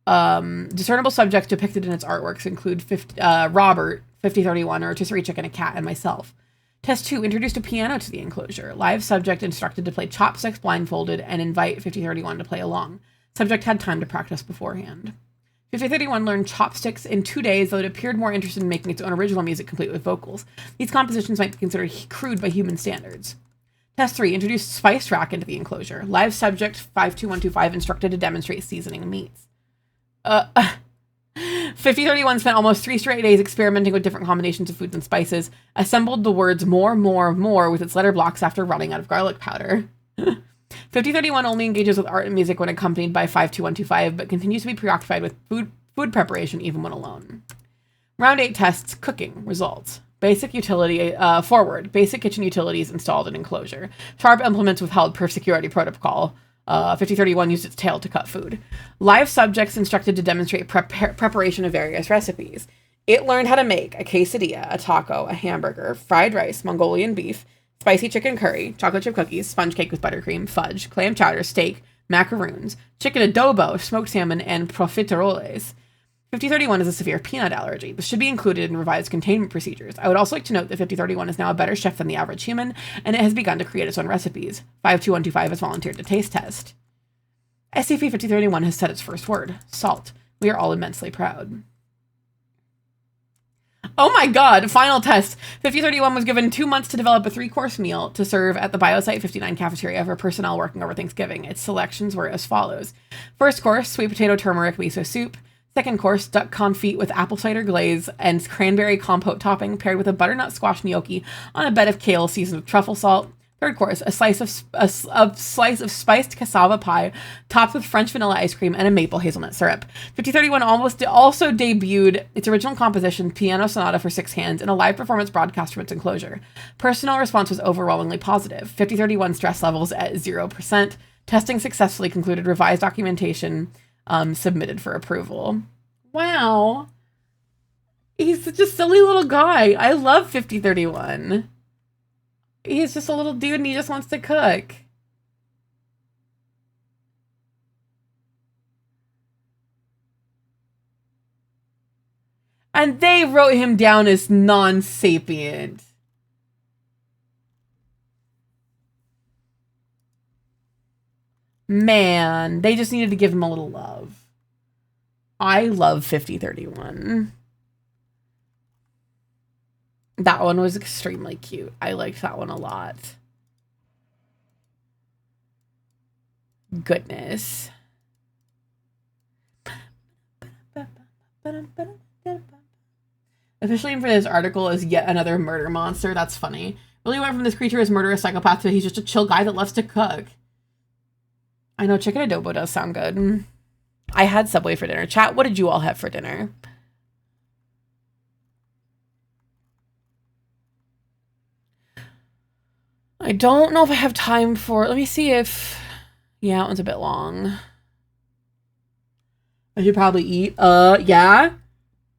A: Discernible subjects depicted in its artworks include Robert, 5031, a rotisserie chicken, a cat, and myself. Test 2, introduced a piano to the enclosure. Live subject instructed to play chopsticks blindfolded and invite 5031 to play along. Subject had time to practice beforehand. 5031 learned chopsticks in 2 days, though it appeared more interested in making its own original music complete with vocals. These compositions might be considered crude by human standards. Test 3, introduced spice rack into the enclosure. Live subject 52125 instructed to demonstrate seasoning meats. Uh, 5031 spent almost 3 straight days experimenting with different combinations of foods and spices, assembled the words more, more with its letter blocks after running out of garlic powder. 5031 only engages with art and music when accompanied by 52125, but continues to be preoccupied with food preparation even when alone. Round 8 tests cooking results. Basic utility forward. Basic kitchen utilities installed in enclosure. Sharp implements withheld per security protocol. 5031 used its tail to cut food. Live subjects instructed to demonstrate preparation of various recipes. It learned how to make a quesadilla, a taco, a hamburger, fried rice, Mongolian beef, spicy chicken curry, chocolate chip cookies, sponge cake with buttercream, fudge, clam chowder, steak, macaroons, chicken adobo, smoked salmon, and profiteroles. 5031 has a severe peanut allergy. This should be included in revised containment procedures. I would also like to note that 5031 is now a better chef than the average human, and it has begun to create its own recipes. 52125 has volunteered to taste test. SCP-5031 has said its first word, salt. We are all immensely proud. Oh my god, final test. 5031 was given 2 months to develop a 3-course meal to serve at the Biosite 59 cafeteria for personnel working over Thanksgiving. Its selections were as follows. First course, sweet potato turmeric miso soup. Second course, duck confit with apple cider glaze and cranberry compote topping paired with a butternut squash gnocchi on a bed of kale seasoned with truffle salt. Third course, a slice of spiced cassava pie topped with French vanilla ice cream and a maple hazelnut syrup. 5031 also debuted its original composition, Piano Sonata for 6 Hands, in a live performance broadcast from its enclosure. Personal response was overwhelmingly positive. 5031 stress levels at 0%. Testing successfully concluded. Revised documentation submitted for approval. Wow. He's such a silly little guy. I love 5031. He's just a little dude and he just wants to cook. And they wrote him down as non-sapient. Man, they just needed to give him a little love. I love 5031. That one was extremely cute. I liked that one a lot. Goodness. Officially for this article is yet another murder monster. That's funny. Really went from this creature as murderous psychopath to he's just a chill guy that loves to cook. I know chicken adobo does sound good. I had Subway for dinner. Chat, what did you all have for dinner? I don't know if I have time for... Let me see if... Yeah, that one's a bit long. I should probably eat. Yeah?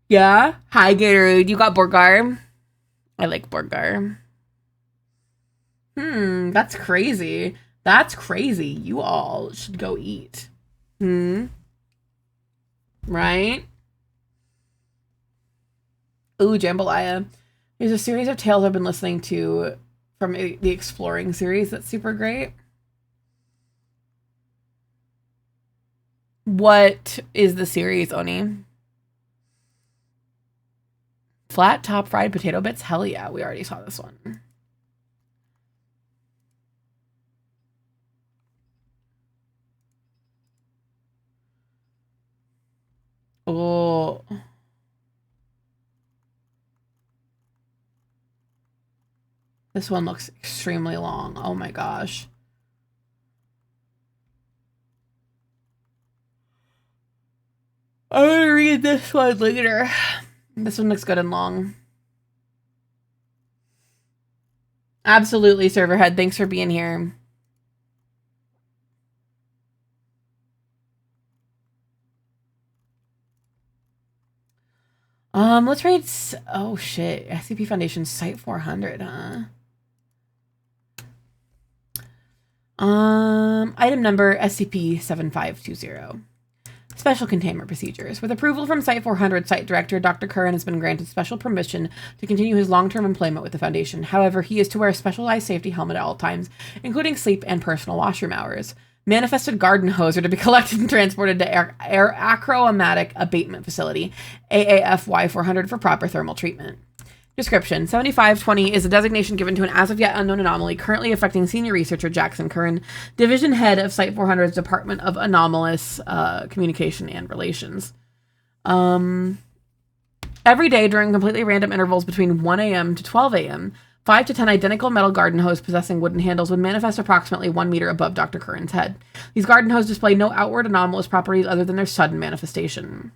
A: Yeah? Hi, Gatorade. You got burger? I like burger. That's crazy. That's crazy. You all should go eat. Right? Ooh, jambalaya. There's a series of tales I've been listening to from the Exploring series that's super great. What is the series, Oni? Flat top fried potato bits? Hell yeah, we already saw this one. Oh. This one looks extremely long. Oh my gosh. I'm gonna read this one later. This one looks good and long. Absolutely, Serverhead. Thanks for being here. Let's read... Oh, shit. SCP Foundation Site 400, huh? Item number SCP-7520. Special Containment Procedures. With approval from Site 400 Site Director, Dr. Curran has been granted special permission to continue his long-term employment with the Foundation. However, he is to wear a specialized safety helmet at all times, including sleep and personal washroom hours. Manifested garden hose are to be collected and transported to Achromatic Abatement Facility, AAFY 400, for proper thermal treatment. Description: 7520 is a designation given to an as-of-yet unknown anomaly currently affecting senior researcher Jackson Curran, division head of Site-400's Department of Anomalous Communication and Relations. Every day during completely random intervals between 1 a.m. to 12 a.m., 5 to 10 identical metal garden hose possessing wooden handles would manifest approximately 1 meter above Dr. Curran's head. These garden hose display no outward anomalous properties other than their sudden manifestation.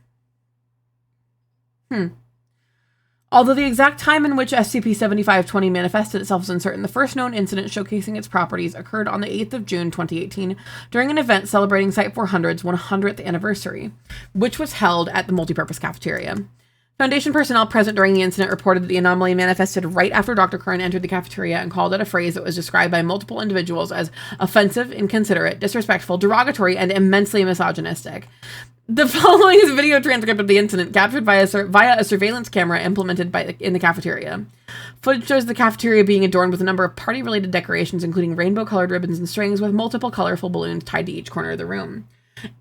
A: Although the exact time in which SCP-7520 manifested itself is uncertain, the first known incident showcasing its properties occurred on the 8th of June 2018 during an event celebrating Site-400's 100th anniversary, which was held at the multipurpose cafeteria. Foundation personnel present during the incident reported that the anomaly manifested right after Dr. Curran entered the cafeteria and called it a phrase that was described by multiple individuals as offensive, inconsiderate, disrespectful, derogatory, and immensely misogynistic. The following is a video transcript of the incident captured via a surveillance camera implemented in the cafeteria. Footage shows the cafeteria being adorned with a number of party-related decorations, including rainbow-colored ribbons and strings with multiple colorful balloons tied to each corner of the room.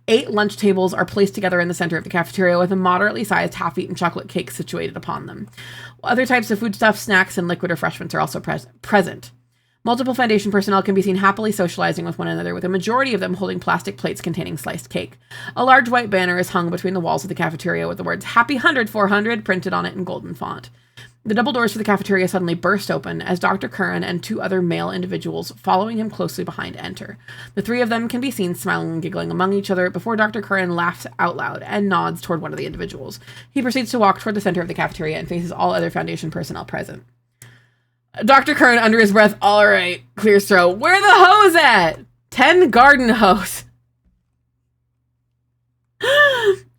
A: 8 lunch tables are placed together in the center of the cafeteria with a moderately sized half-eaten chocolate cake situated upon them. Other types of foodstuffs, snacks, and liquid refreshments are also present. Multiple Foundation personnel can be seen happily socializing with one another, with a majority of them holding plastic plates containing sliced cake. A large white banner is hung between the walls of the cafeteria with the words Happy 100 400 printed on it in golden font. The double doors to the cafeteria suddenly burst open as Dr. Curran and 2 other male individuals following him closely behind enter. The 3 of them can be seen smiling and giggling among each other before Dr. Curran laughs out loud and nods toward one of the individuals. He proceeds to walk toward the center of the cafeteria and faces all other Foundation personnel present. Dr. Curran, under his breath, all right, clears throat. Where the hose at? 10 garden hose.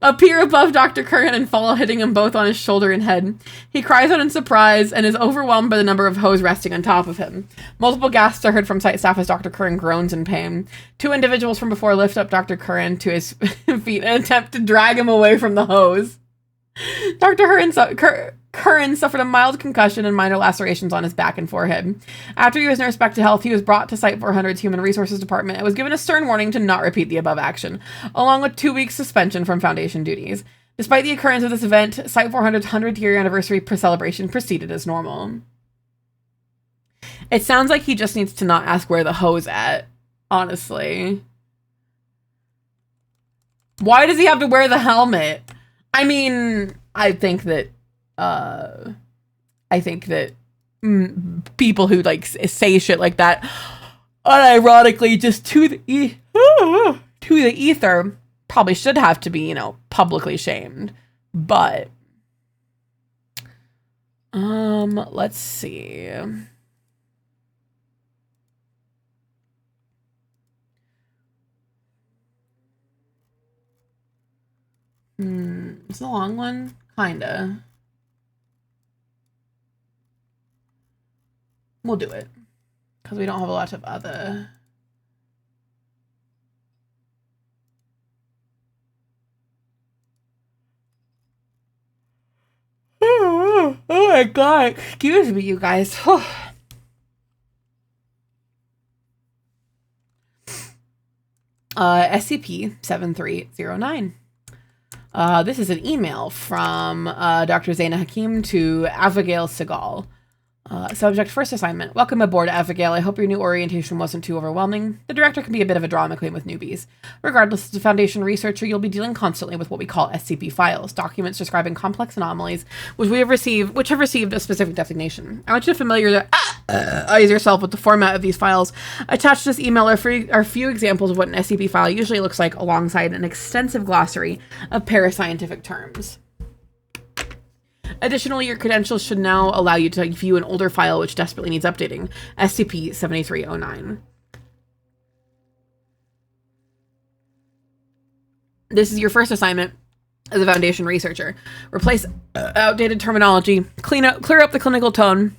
A: Appear above Dr. Curran and fall, hitting him both on his shoulder and head. He cries out in surprise and is overwhelmed by the number of hose resting on top of him. Multiple gasps are heard from site staff as Dr. Curran groans in pain. 2 individuals from before lift up Dr. Curran to his feet and attempt to drag him away from the hose. Dr. Curran suffered a mild concussion and minor lacerations on his back and forehead. After he was nursed back to health, he was brought to Site-400's Human Resources Department and was given a stern warning to not repeat the above action, along with 2 weeks suspension from Foundation duties. Despite the occurrence of this event, Site-400's 100th-year anniversary celebration proceeded as normal. It sounds like he just needs to not ask where the hose at, honestly. Why does he have to wear the helmet? I mean, I think that people who like say shit like that unironically just to the ether probably should have to be, publicly shamed. But let's see. It's a long one, kinda. We'll do it because we don't have a lot of other. Oh my god! Excuse me, you guys. SCP-7309. This is an email from Dr. Zaina Hakim to Abigail Segal. Subject: first assignment. Welcome aboard, Abigail. I hope your new orientation wasn't too overwhelming. The director can be a bit of a drama queen with newbies. Regardless, as a Foundation researcher, you'll be dealing constantly with what we call SCP files, documents describing complex anomalies which have received a specific designation. I want you to familiarize yourself with the format of these files. Attached to this email are a few examples of what an SCP file usually looks like, alongside an extensive glossary of parascientific terms. Additionally, your credentials should now allow you to view an older file which desperately needs updating, SCP-7309. This is your first assignment as a Foundation researcher. Replace outdated terminology, clear up the clinical tone,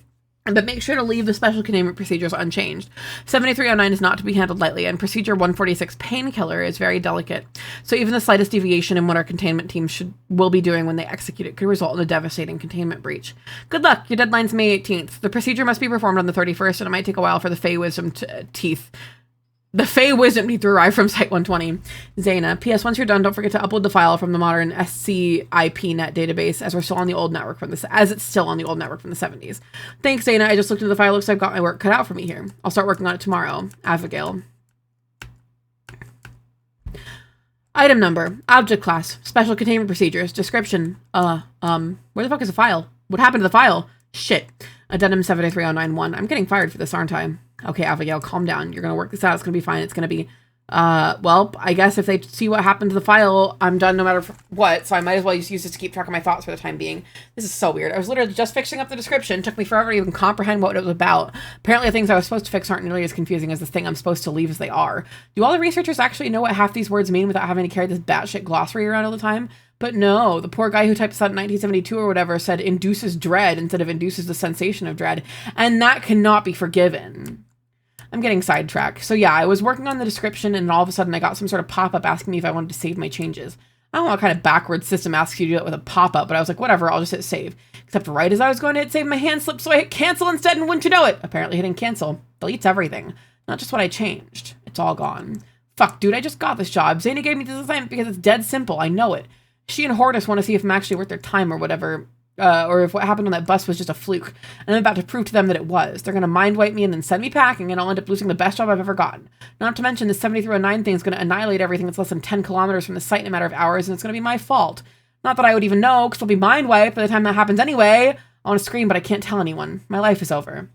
A: but make sure to leave the special containment procedures unchanged. 7309 is not to be handled lightly, and Procedure 146 Painkiller is very delicate, so even the slightest deviation in what our containment team will be doing when they execute it could result in a devastating containment breach. Good luck. Your deadline's May 18th. The procedure must be performed on the 31st, and it might take a while for the Fey Wisdom teeth The Fey Wisdom needs to arrive from Site 120. Zaina. P.S. Once you're done, don't forget to upload the file from the modern SCIP net database as it's still on the old network from the 70s. Thanks, Zaina. I just looked into the file. Looks like I've got my work cut out for me here. I'll start working on it tomorrow. Abigail. Item number. Object class. Special containment procedures. Description. Where the fuck is the file? What happened to the file? Shit. Addendum 73091. I'm getting fired for this, aren't I? Okay, Abigail, calm down. You're going to work this out. It's going to be fine. It's going to be, well, I guess if they see what happened to the file, I'm done no matter what. So I might as well just use this to keep track of my thoughts for the time being. This is so weird. I was literally just fixing up the description. It took me forever to even comprehend what it was about. Apparently the things I was supposed to fix aren't nearly as confusing as the thing I'm supposed to leave as they are. Do all the researchers actually know what half these words mean without having to carry this batshit glossary around all the time? But no, the poor guy who typed this out in 1972 or whatever said induces dread instead of induces the sensation of dread. And that cannot be forgiven. I'm getting sidetracked. So yeah, I was working on the description and all of a sudden I got some sort of pop-up asking me if I wanted to save my changes. I don't know what kind of backwards system asks you to do it with a pop-up, but I was like, whatever, I'll just hit save. Except right as I was going to hit save, my hand slipped, so I hit cancel instead, and wouldn't you know it? Apparently hitting cancel deletes everything. Not just what I changed. It's all gone. Fuck, dude, I just got this job. Zaina gave me this assignment because it's dead simple. I know it. She and Hortus want to see if I'm actually worth their time or whatever. Or if what happened on that bus was just a fluke. And I'm about to prove to them that it was. They're going to mind wipe me and then send me packing, and I'll end up losing the best job I've ever gotten. Not to mention the 7309 thing is going to annihilate everything that's less than 10 kilometers from the site in a matter of hours, and it's going to be my fault. Not that I would even know, because I'll be mind wiped by the time that happens anyway. I want to scream, but I can't tell anyone. My life is over.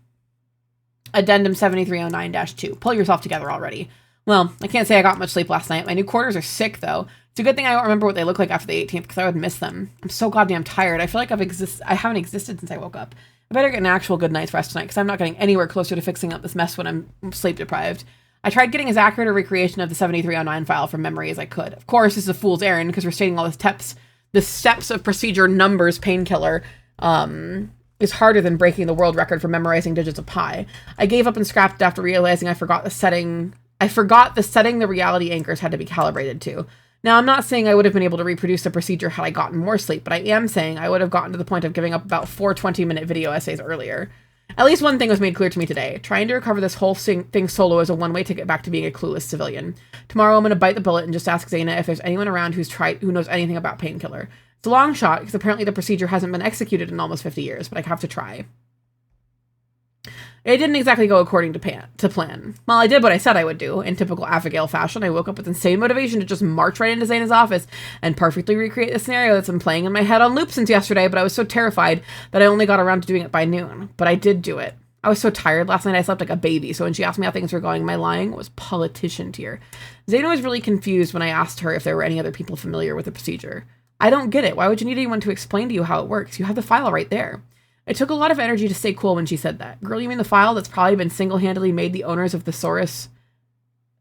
A: Addendum 7309-2. Pull yourself together already. Well, I can't say I got much sleep last night. My new quarters are sick, though. It's a good thing I don't remember what they look like after the 18th, because I would miss them. I'm so goddamn tired. I feel like I haven't existed since I woke up. I better get an actual good night's rest tonight, because I'm not getting anywhere closer to fixing up this mess when I'm sleep deprived. I tried getting as accurate a recreation of the 7309 file from memory as I could. Of course, this is a fool's errand, because we're stating all the steps of procedure numbers painkiller is harder than breaking the world record for memorizing digits of pi. I gave up and scrapped it after realizing I forgot the setting the reality anchors had to be calibrated to. Now, I'm not saying I would have been able to reproduce the procedure had I gotten more sleep, but I am saying I would have gotten to the point of giving up about 4 20-minute video essays earlier. At least one thing was made clear to me today. Trying to recover this whole thing solo is a one-way ticket back to being a clueless civilian. Tomorrow I'm going to bite the bullet and just ask Zaina if there's anyone around who knows anything about painkiller. It's a long shot, because apparently the procedure hasn't been executed in almost 50 years, but I have to try. It didn't exactly go according to plan. Well, I did what I said I would do. In typical Abigail fashion, I woke up with insane motivation to just march right into Zaina's office and perfectly recreate the scenario that's been playing in my head on loop since yesterday, but I was so terrified that I only got around to doing it by noon. But I did do it. I was so tired last night I slept like a baby, so when she asked me how things were going, my lying was politician tier. Zaina was really confused when I asked her if there were any other people familiar with the procedure. I don't get it. Why would you need anyone to explain to you how it works? You have the file right there. It took a lot of energy to stay cool when she said that. Girl, you mean the file that's probably been single-handedly made the owners of Thesaurus...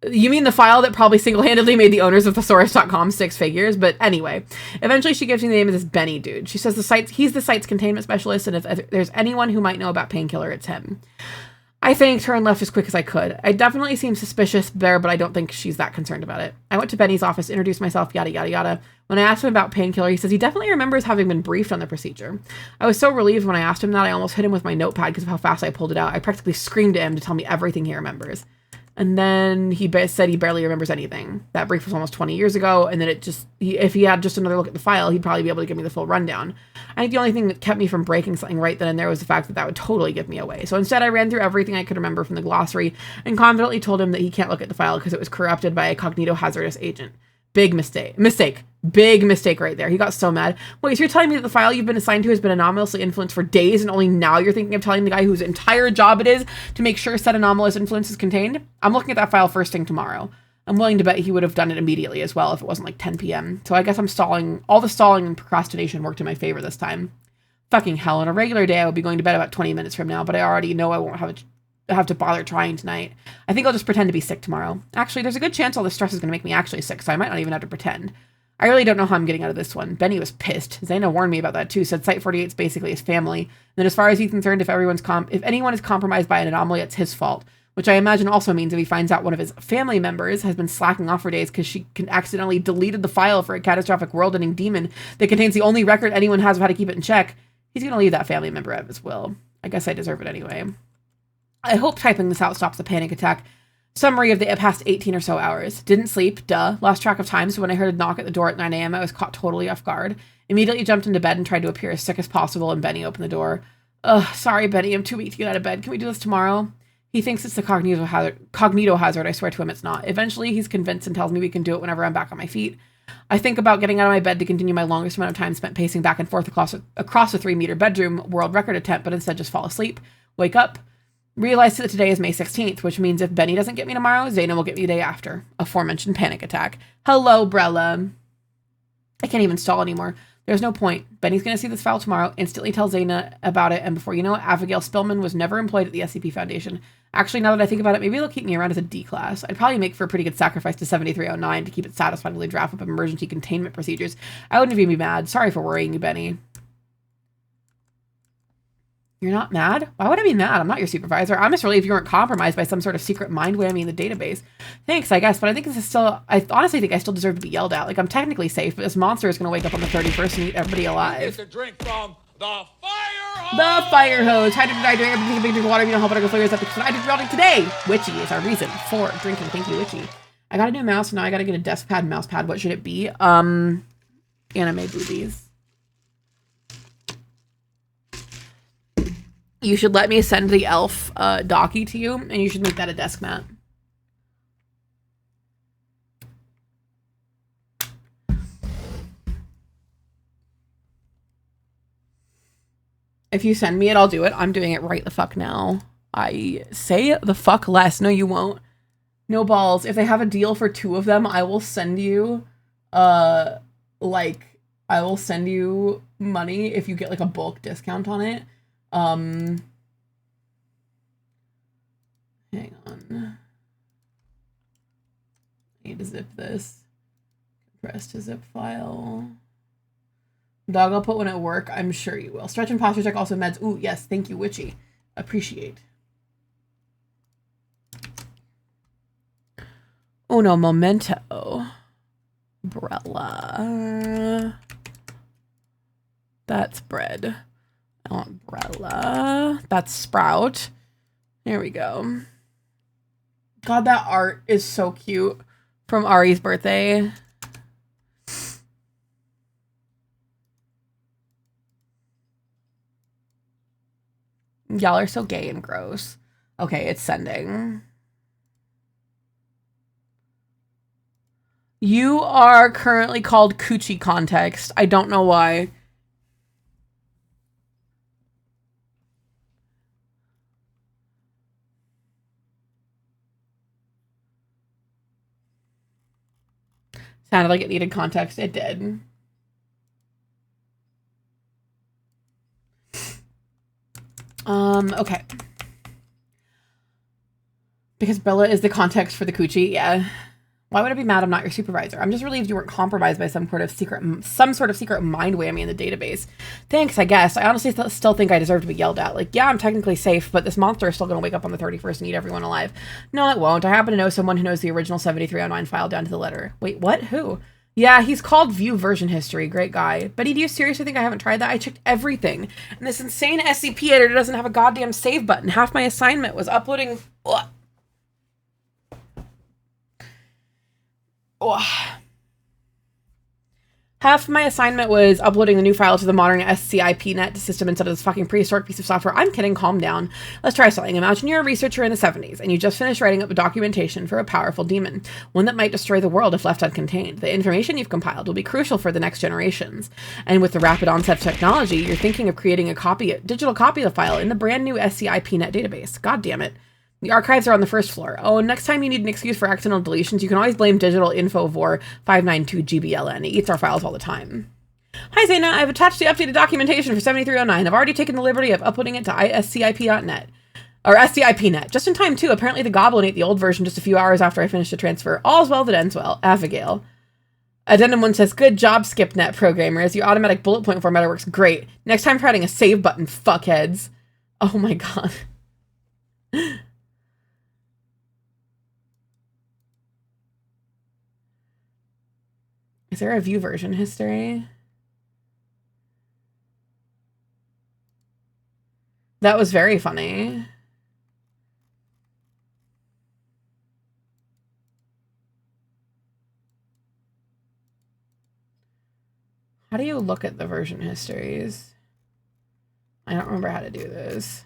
A: You mean the file that probably single-handedly made the owners of Thesaurus.com 6 figures? But anyway, eventually she gives me the name of this Benny dude. She says he's the site's containment specialist, and if there's anyone who might know about painkiller, it's him. I thanked her and left as quick as I could. I definitely seemed suspicious there, but I don't think she's that concerned about it. I went to Benny's office, introduced myself, yada, yada, yada. When I asked him about painkiller, he says he definitely remembers having been briefed on the procedure. I was so relieved when I asked him that I almost hit him with my notepad because of how fast I pulled it out. I practically screamed at him to tell me everything he remembers. And then he said he barely remembers anything. That brief was almost 20 years ago, and then if he had just another look at the file, he'd probably be able to give me the full rundown. I think the only thing that kept me from breaking something right then and there was the fact that that would totally give me away. So instead, I ran through everything I could remember from the glossary and confidently told him that he can't look at the file because it was corrupted by a cognitohazardous agent. Big mistake. Big mistake right there. He got so mad. Wait, so you're telling me that the file you've been assigned to has been anomalously influenced for days and only now you're thinking of telling the guy whose entire job it is to make sure said anomalous influence is contained? I'm looking at that file first thing tomorrow. I'm willing to bet he would have done it immediately as well if it wasn't like 10 p.m. So I guess I'm stalling. All the stalling and procrastination worked in my favor this time. Fucking hell. On a regular day, I would be going to bed about 20 minutes from now, but I already know I won't have to bother trying tonight. I think I'll just pretend to be sick tomorrow. Actually, there's a good chance all this stress is going to make me actually sick, so I might not even have to pretend. I really don't know how I'm getting out of this one. Benny was pissed. Zaina warned me about that too, said Site 48 is basically his family. And then as far as he's concerned, if anyone is compromised by an anomaly, it's his fault. Which I imagine also means if he finds out one of his family members has been slacking off for days because she accidentally deleted the file for a catastrophic world-ending demon that contains the only record anyone has of how to keep it in check, he's going to leave that family member at his will. I guess I deserve it anyway. I hope typing this out stops the panic attack. Summary of the past 18 or so hours. Didn't sleep, duh. Lost track of time, so when I heard a knock at the door at 9 a.m., I was caught totally off guard. Immediately jumped into bed and tried to appear as sick as possible, and Benny opened the door. Ugh, sorry, Benny, I'm too weak to get out of bed. Can we do this tomorrow? He thinks it's the cognito hazard. I swear to him it's not. Eventually, he's convinced and tells me we can do it whenever I'm back on my feet. I think about getting out of my bed to continue my longest amount of time spent pacing back and forth across a 3-meter bedroom world record attempt, but instead just fall asleep, wake up, realize that today is May 16th, which means if Benny doesn't get me tomorrow, Zaina will get me the day after. Aforementioned panic attack. Hello, Brella. I can't even stall anymore. There's no point. Benny's going to see this file tomorrow, instantly tell Zaina about it, and before you know it, Abigail Spillman was never employed at the SCP Foundation. Actually, now that I think about it, maybe they'll keep me around as a D class. I'd probably make for a pretty good sacrifice to 7309 to keep it satisfied while they draft up emergency containment procedures. I wouldn't even be mad. Sorry for worrying you, Benny. You're not mad? Why would I be mad? I'm not your supervisor. I'm just relieved you weren't compromised by some sort of secret mind whammy in the database. Thanks, I guess, but I think this is still... I honestly think I still deserve to be yelled at. Like, I'm technically safe, but this monster is going to wake up on the 31st and eat everybody alive.
C: Get the drink from the fire hose!
A: The fire hose! Hydrated, everybody take a big drink of water if you don't help it, I go flavors up because I did routing today! Witchy is our reason for drinking. Thank you, Witchy. I got a new mouse, and now I got to get a desk pad and mouse pad. What should it be? Anime boobies. You should let me send the elf docky to you, and you should make that a desk mat. If you send me it, I'll do it. I'm doing it right the fuck now. I say the fuck less. No, you won't. No balls. If they have a deal for 2 of them, I will send you, I will send you money if you get, like, a bulk discount on it. Hang on. I need to zip this. Compress to zip file. Dog, I'll put one at work. I'm sure you will. Stretch and posture check, also meds. Ooh, yes. Thank you, Witchy. Appreciate. Uno momento. Brella. That's bread. I want umbrella. That's Sprout. There we go. God, that art is so cute from Ari's birthday. Y'all are so gay and gross. Okay, it's sending. You are currently called Coochie Context. I don't know why. Sounded like it needed context. It did. Okay. Because Bella is the context for the coochie, yeah. Why would I be mad I'm not your supervisor? I'm just relieved you weren't compromised by some sort of secret mind whammy in the database. Thanks, I guess. I honestly still think I deserve to be yelled at. Like, yeah, I'm technically safe, but this monster is still going to wake up on the 31st and eat everyone alive. No, it won't. I happen to know someone who knows the original 7309 file down to the letter. Wait, what? Who? Yeah, he's called View Version History. Great guy. Betty, do you seriously think I haven't tried that? I checked everything. And this insane SCP editor doesn't have a goddamn save button. Half my assignment was uploading... Ugh. Oh. Half my assignment was uploading the new file to the modern SCIP system instead of this fucking prehistoric piece of software. I'm kidding, calm down. Let's try something. Imagine you're a researcher in the 70s, and you just finished writing up a documentation for a powerful demon, one that might destroy the world if left uncontained. The information you've compiled will be crucial for the next generations. And with the rapid onset of technology, you're thinking of creating a digital copy of the file in the brand new SCIP database. God damn it. The archives are on the first floor. Oh, next time you need an excuse for accidental deletions, you can always blame Digital Info Vor 592GBLN. It eats our files all the time. Hi, Zaina. I've attached the updated documentation for 7309. I've already taken the liberty of uploading it to iscip.net. Or SCIP.net. Just in time, too. Apparently the Goblin ate the old version just a few hours after I finished the transfer. All's well that ends well. Abigail. Addendum 1 says, good job, SCIPnet programmers. Your automatic bullet point formatter works great. Next time, try adding a save button, fuckheads. Oh my god. Is there a View Version History? That was very funny. How do you look at the version histories? I don't remember how to do this.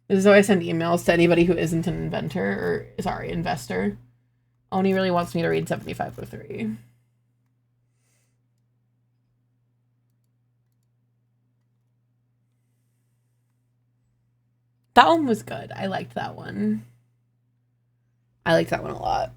A: This is how I send emails to anybody who isn't an investor. Oni really wants me to read 7503. That one was good. I liked that one. I liked that one a lot.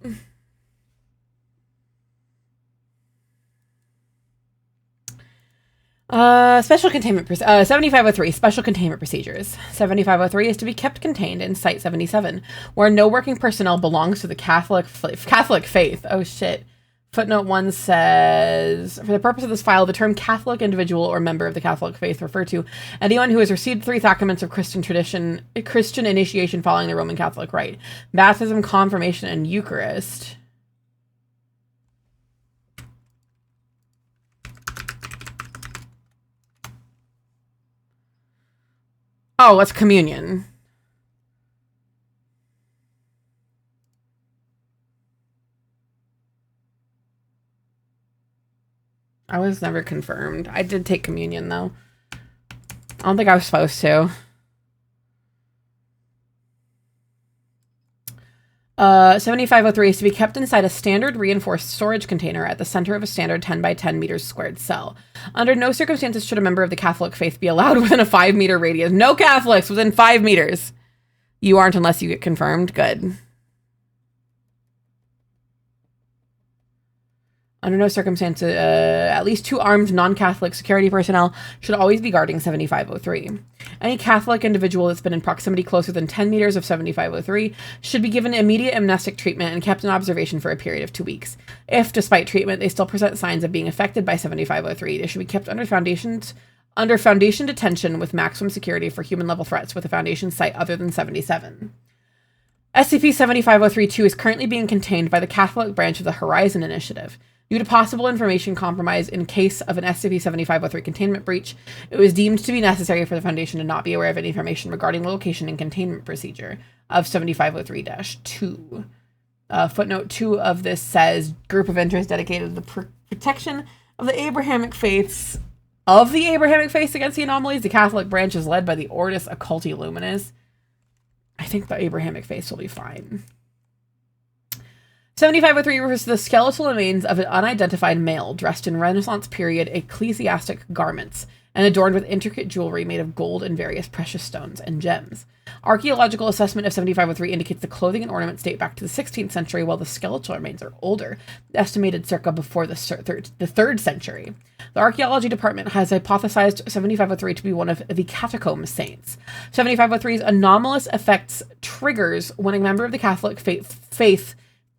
A: Special containment 7503 special containment procedures. 7503 is to be kept contained in Site 77, where no working personnel belongs to the Catholic faith. Oh shit. Footnote 1 says, for the purpose of this file, the term Catholic individual or member of the Catholic faith refer to anyone who has received 3 sacraments of Christian initiation following the Roman Catholic rite: baptism, confirmation, and Eucharist. Oh, what's communion? I was never confirmed. I did take communion, though. I don't think I was supposed to. 7503 is to be kept inside a standard reinforced storage container at the center of a standard 10 by 10 meters squared cell. Under no circumstances should a member of the Catholic faith be allowed within a 5-meter radius. No Catholics within 5 meters. You aren't unless you get confirmed. Good. Under no circumstances, at least 2 armed non-Catholic security personnel should always be guarding 7503. Any Catholic individual that's been in proximity closer than 10 meters of 7503 should be given immediate amnestic treatment and kept in observation for a period of 2 weeks. If, despite treatment, they still present signs of being affected by 7503, they should be kept under Foundation detention with maximum security for human-level threats with a Foundation site other than 77. SCP-7503-2 is currently being contained by the Catholic branch of the Horizon Initiative. Due to possible information compromise in case of an SCP-7503 containment breach, it was deemed to be necessary for the Foundation to not be aware of any information regarding the location and containment procedure of 7503-2. Footnote 2 of this says, group of interest dedicated to the protection of the Abrahamic faiths against the anomalies. The Catholic branch is led by the Ordo Occulti Luminis. I think the Abrahamic faiths will be fine. 7503 refers to the skeletal remains of an unidentified male dressed in Renaissance period ecclesiastic garments and adorned with intricate jewelry made of gold and various precious stones and gems. Archaeological assessment of 7503 indicates the clothing and ornaments date back to the 16th century, while the skeletal remains are older, estimated circa before the 3rd century. The archaeology department has hypothesized 7503 to be one of the catacomb saints. 7503's anomalous effects triggers when a member of the Catholic faith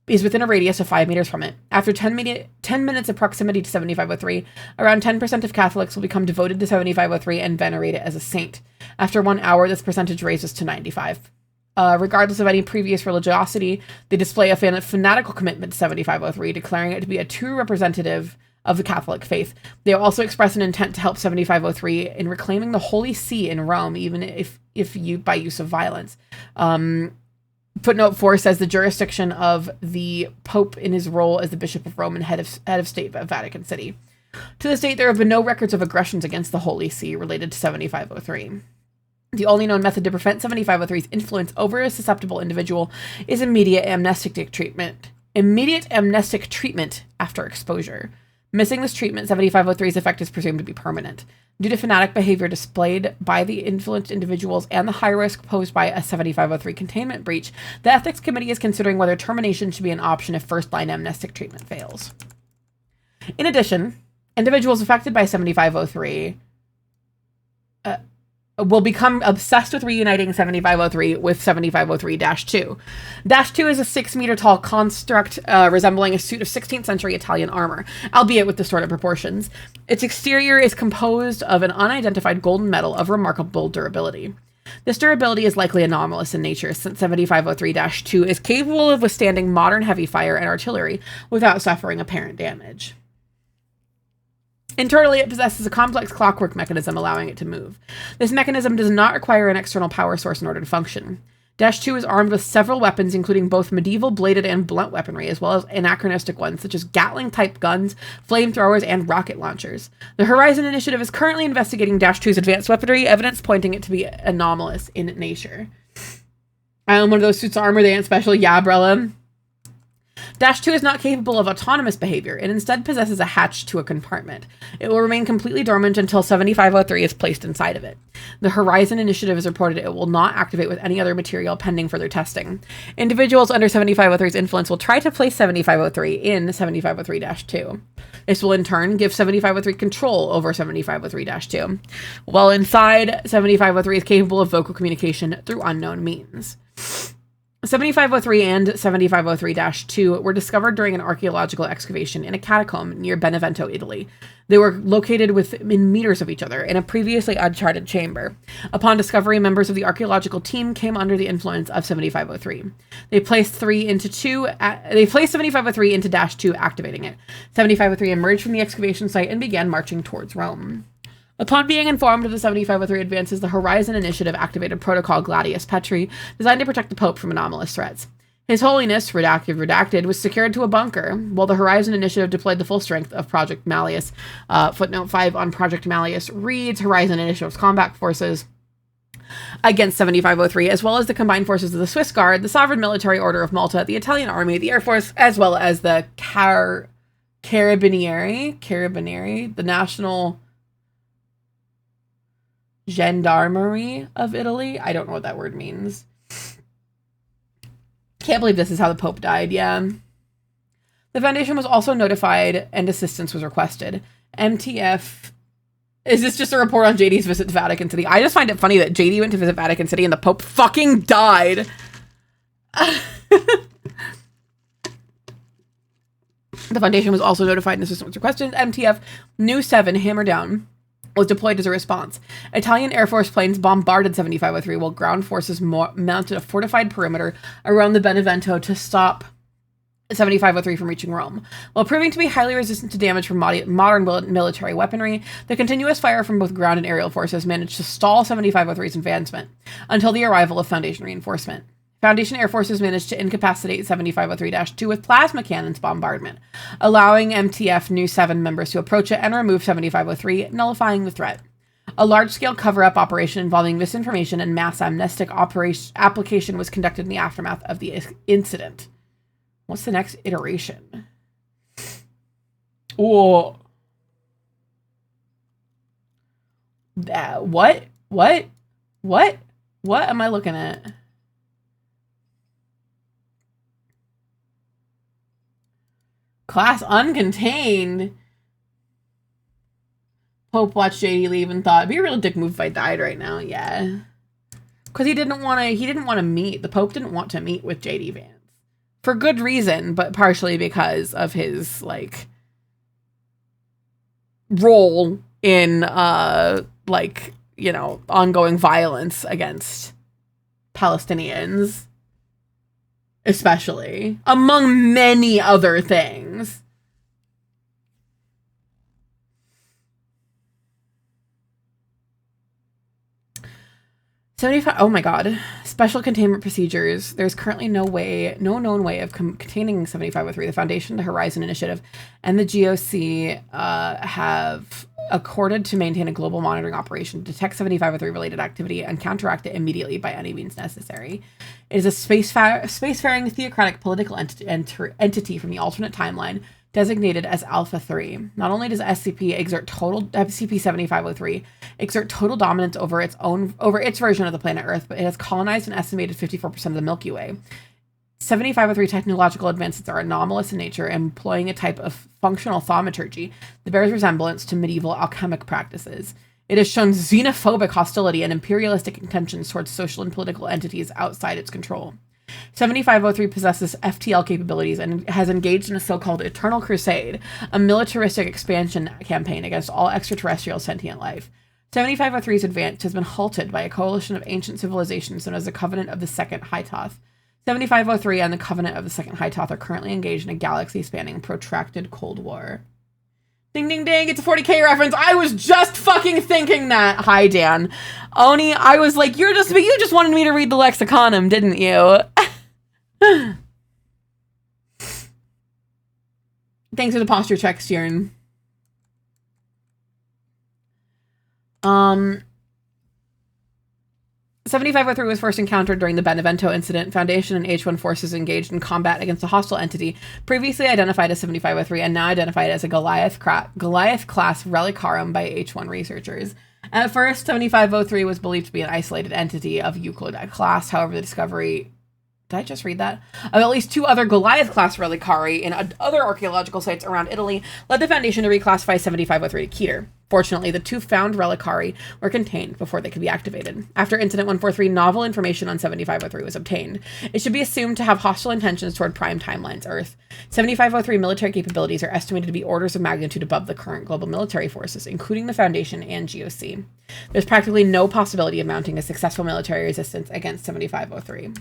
A: is within a radius of 5 meters from it. After 10 minutes of proximity to 7503, around 10% of Catholics will become devoted to 7503 and venerate it as a saint. After 1 hour, this percentage raises to 95. Regardless of any previous religiosity, they display a fanatical commitment to 7503, declaring it to be a true representative of the Catholic faith. They also express an intent to help 7503 in reclaiming the Holy See in Rome, even if by use of violence. Footnote 4 says the jurisdiction of the Pope in his role as the Bishop of Rome and head of state of Vatican City. To this date, there have been no records of aggressions against the Holy See related to 7503. The only known method to prevent 7503's influence over a susceptible individual is immediate amnestic treatment. Immediate amnestic treatment after exposure. Missing this treatment, 7503's effect is presumed to be permanent. Due to fanatic behavior displayed by the influenced individuals and the high risk posed by a 7503 containment breach, the Ethics Committee is considering whether termination should be an option if first-line amnestic treatment fails. In addition, individuals affected by 7503 will become obsessed with reuniting 7503 with 7503-2. -2 is a 6-meter tall construct resembling a suit of 16th century Italian armor, albeit with distorted proportions. Its exterior is composed of an unidentified golden metal of remarkable durability. This durability is likely anomalous in nature, since 7503-2 is capable of withstanding modern heavy fire and artillery without suffering apparent damage. Internally, it possesses a complex clockwork mechanism allowing it to move. This mechanism does not require an external power source in order to function. Dash-2 is armed with several weapons, including both medieval bladed and blunt weaponry, as well as anachronistic ones, such as Gatling-type guns, flamethrowers, and rocket launchers. The Horizon Initiative is currently investigating Dash-2's advanced weaponry, evidence pointing it to be anomalous in nature. One of those suits of armor, they ain't special. Yeah, Brella. Dash-2 is not capable of autonomous behavior. It instead possesses a hatch to a compartment. It will remain completely dormant until 7503 is placed inside of it. The Horizon Initiative has reported it will not activate with any other material pending further testing. Individuals under 7503's influence will try to place 7503 in 7503-2. This will in turn give 7503 control over 7503-2. While inside, 7503 is capable of vocal communication through unknown means. 7503 and 7503-2 were discovered during an archaeological excavation in a catacomb near Benevento, Italy. They were located within meters of each other in a previously uncharted chamber. Upon discovery, members of the archaeological team came under the influence of 7503. They placed 7503 into Dash-2, activating it. 7503 emerged from the excavation site and began marching towards Rome. Upon being informed of the 7503 advances, the Horizon Initiative activated Protocol Gladius Petri, designed to protect the Pope from anomalous threats. His Holiness, redacted, was secured to a bunker, while the Horizon Initiative deployed the full strength of Project Malleus. Footnote 5 on Project Malleus reads Horizon Initiative's combat forces against 7503, as well as the combined forces of the Swiss Guard, the Sovereign Military Order of Malta, the Italian Army, the Air Force, as well as the Carabinieri, the National Gendarmerie of Italy. I don't know what that word means. Can't believe this is how the Pope died, yeah. The Foundation was also notified and assistance was requested. MTF... Is this just a report on JD's visit to Vatican City? I just find it funny that JD went to visit Vatican City and the Pope fucking died. The Foundation was also notified and assistance was requested. MTF New 7 Hammer Down was deployed as a response. Italian Air Force planes bombarded 7503 while ground forces mounted a fortified perimeter around the Benevento to stop 7503 from reaching Rome. While proving to be highly resistant to damage from modern military weaponry, the continuous fire from both ground and aerial forces managed to stall 7503's advancement until the arrival of Foundation reinforcement. Foundation Air Forces managed to incapacitate 7503-2 with plasma cannons bombardment, allowing MTF New 7 members to approach it and remove 7503, nullifying the threat. A large-scale cover-up operation involving misinformation and mass amnestic application was conducted in the aftermath of the incident. What's the next iteration? Oh. What? What am I looking at? Class uncontained. Pope watched JD leave and thought it'd be a real dick move if I died right now. Yeah. Because he didn't want to meet. The Pope didn't want to meet with JD Vance. For good reason, but partially because of his, like, role in, like, you know, ongoing violence against Palestinians. Especially. Among many other things. Oh my god. Special containment procedures. There's currently no known way of containing 7503. The Foundation, the Horizon Initiative, and the GOC have accorded to maintain a global monitoring operation to detect 7503 related activity and counteract it immediately by any means necessary. It is a spacefaring theocratic political entity from the alternate timeline designated as Alpha 3. Not only does SCP-7503 exert total dominance over its version of the planet Earth, but it has colonized an estimated 54% of the Milky Way. 7503 technological advances are anomalous in nature, employing a type of functional thaumaturgy that bears resemblance to medieval alchemic practices. It has shown xenophobic hostility and imperialistic intentions towards social and political entities outside its control. 7503 possesses FTL capabilities and has engaged in a so-called Eternal Crusade, a militaristic expansion campaign against all extraterrestrial sentient life. 7503's advance has been halted by a coalition of ancient civilizations known as the Covenant of the Second High Toth. 7503 and the Covenant of the Second High Toth are currently engaged in a galaxy-spanning protracted Cold War. Ding, ding, ding. It's a 40K reference. I was just fucking thinking that. Hi, Dan. Oni, I was like, you just wanted me to read the Lexiconum, didn't you? Thanks for the posture check, Stern. 7503 was first encountered during the Benevento incident. Foundation and H1 forces engaged in combat against a hostile entity previously identified as 7503 and now identified as a Goliath class relicarum by H1 researchers. At first, 7503 was believed to be an isolated entity of Euclid class. However, the discovery... Did I just read that? Of at least 2 other Goliath-class relicari in other archaeological sites around Italy led the Foundation to reclassify 7503 to Keter. Fortunately, the 2 found relicari were contained before they could be activated. After Incident 143, novel information on 7503 was obtained. It should be assumed to have hostile intentions toward prime timelines Earth. 7503 military capabilities are estimated to be orders of magnitude above the current global military forces, including the Foundation and GOC. There's practically no possibility of mounting a successful military resistance against 7503.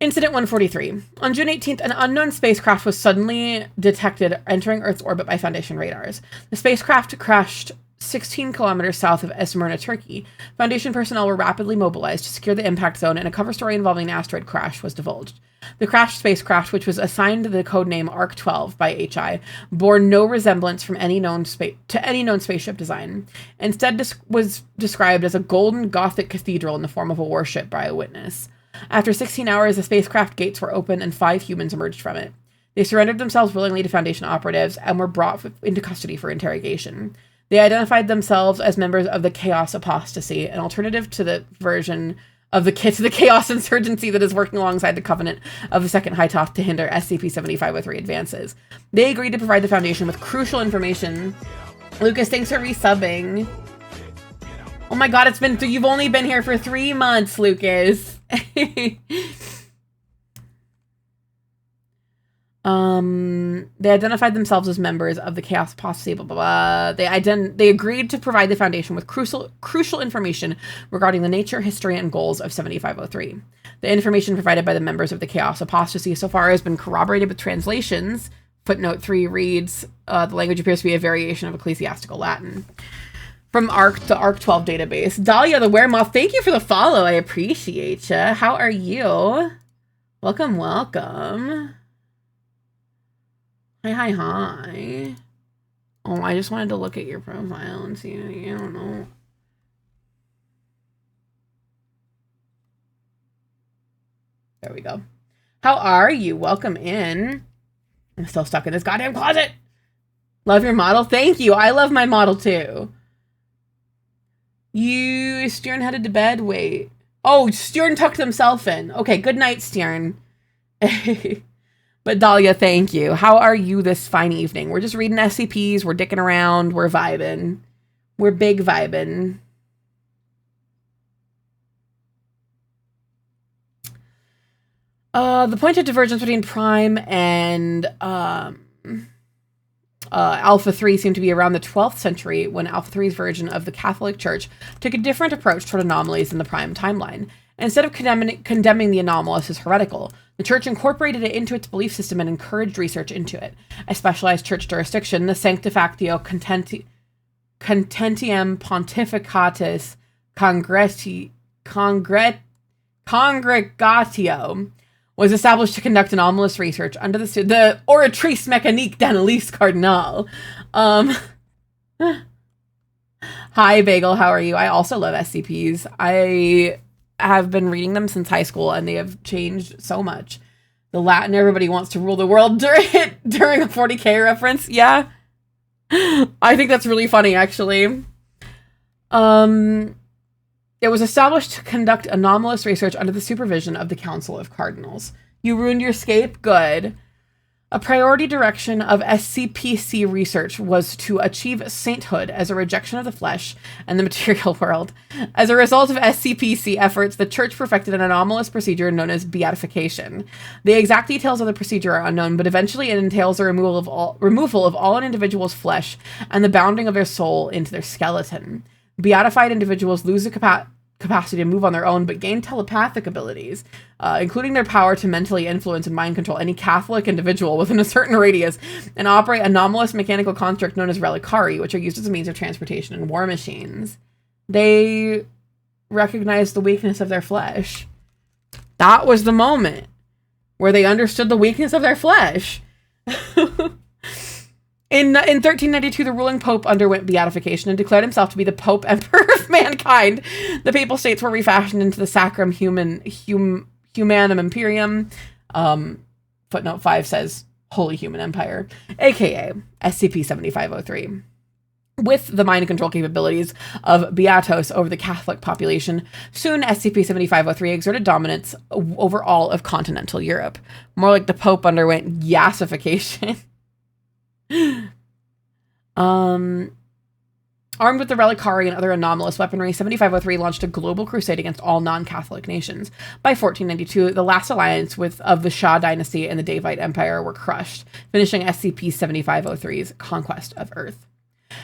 A: Incident 143. On June 18th, an unknown spacecraft was suddenly detected entering Earth's orbit by Foundation radars. The spacecraft crashed 16 kilometers south of Esmirna, Turkey. Foundation personnel were rapidly mobilized to secure the impact zone, and a cover story involving an asteroid crash was divulged. The crashed spacecraft, which was assigned the codename ARC-12 by HI, bore no resemblance from any known spaceship design. Instead, was described as a golden Gothic cathedral in the form of a warship by a witness. After 16 hours, the spacecraft gates were open and 5 humans emerged from it. They surrendered themselves willingly to Foundation operatives and were brought into custody for interrogation. They identified themselves as members of the Chaos Apostasy, an alternative to the version of the Chaos Insurgency that is working alongside the Covenant of the Second High Toth to hinder SCP-7503 advances. They agreed to provide the Foundation with crucial information. Lucas, thanks for resubbing. Oh my god, you've only been here for 3 months, Lucas. They identified themselves as members of the Chaos Apostasy, blah, blah, blah. They agreed to provide the Foundation with crucial information regarding the nature, history, and goals of 7503. The information provided by the members of the Chaos Apostasy so far has been corroborated with translations. Footnote 3 reads, the language appears to be a variation of ecclesiastical Latin. From the ARC-12 database. Dahlia the Weremoth, thank you for the follow. I appreciate you. How are you? Welcome, welcome. Hi. Oh, I just wanted to look at your profile and see. I don't know. There we go. How are you? Welcome in. I'm still stuck in this goddamn closet. Love your model. Thank you. I love my model too. Stern headed to bed? Wait. Oh, Stern tucked himself in. Okay, good night, Stern. But Dahlia, thank you. How are you this fine evening? We're just reading SCPs. We're dicking around. We're vibing. We're big vibing. The point of divergence between Prime and Alpha 3 seemed to be around the 12th century, when Alpha 3's version of the Catholic Church took a different approach toward anomalies in the Prime timeline. Instead of condemning the anomalous as heretical, the Church incorporated it into its belief system and encouraged research into it. A specialized Church jurisdiction, the Sanctifactio Contentium Pontificatus Congregatio, was established to conduct anomalous research under the Oratrice Mécanique d'Analyse Cardinal. Hi, Bagel. How are you? I also love SCPs. I have been reading them since high school, and they have changed so much. The Latin, everybody wants to rule the world during a 40K reference. Yeah. I think that's really funny, actually. It was established to conduct anomalous research under the supervision of the Council of Cardinals. You ruined your scape? Good. A priority direction of SCPC research was to achieve sainthood as a rejection of the flesh and the material world. As a result of SCPC efforts, the Church perfected an anomalous procedure known as beatification. The exact details of the procedure are unknown, but eventually it entails the removal of all an individual's flesh and the bounding of their soul into their skeleton. Beatified individuals lose the capacity to move on their own, but gain telepathic abilities, including their power to mentally influence and mind control any Catholic individual within a certain radius, and operate anomalous mechanical construct known as reliquari, which are used as a means of transportation in war machines. They recognize the weakness of their flesh. That was the moment where they understood the weakness of their flesh. In 1392, the ruling pope underwent beatification and declared himself to be the Pope Emperor of mankind. The papal states were refashioned into the Sacrum Humanum Imperium. Footnote 5 says Holy Human Empire, aka SCP-7503. With the mind control capabilities of Beatos over the Catholic population, soon SCP-7503 exerted dominance over all of continental Europe. More like the Pope underwent yassification. Armed with the reliquari and other anomalous weaponry, 7503 launched a global crusade against all non-Catholic nations. By 1492, the last alliance of the Shah dynasty and the Daevite Empire were crushed, finishing SCP-7503's conquest of Earth.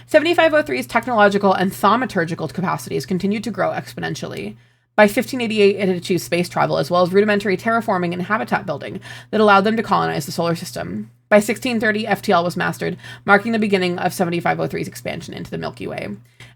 A: 7503's technological and thaumaturgical capacities continued to grow exponentially. By 1588, it had achieved space travel as well as rudimentary terraforming and habitat building that allowed them to colonize the solar system. By 1630, FTL was mastered, marking the beginning of 7503's expansion into the Milky Way.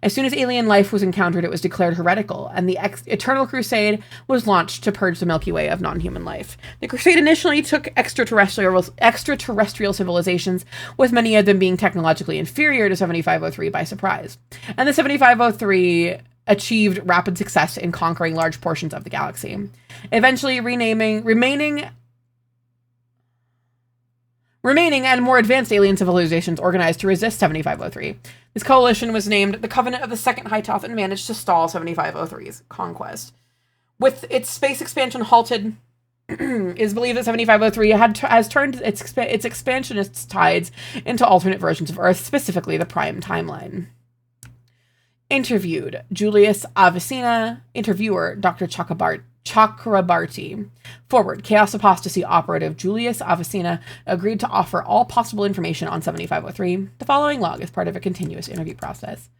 A: As soon as alien life was encountered, it was declared heretical, and the Eternal Crusade was launched to purge the Milky Way of non-human life. The crusade initially took extraterrestrial civilizations, with many of them being technologically inferior to 7503 by surprise. And the 7503 achieved rapid success in conquering large portions of the galaxy, eventually remaining and more advanced alien civilizations organized to resist 7503. This coalition was named the Covenant of the Second Hightoth and managed to stall 7503's conquest. With its space expansion halted, it is believed that 7503 has turned its expansionist tides into alternate versions of Earth, specifically the Prime Timeline. Interviewed, Julius Avicena. Interviewer, Dr. Chakrabarti. Forward, Chaos Apostasy operative Julius Avicena agreed to offer all possible information on 7503. The following log is part of a continuous interview process.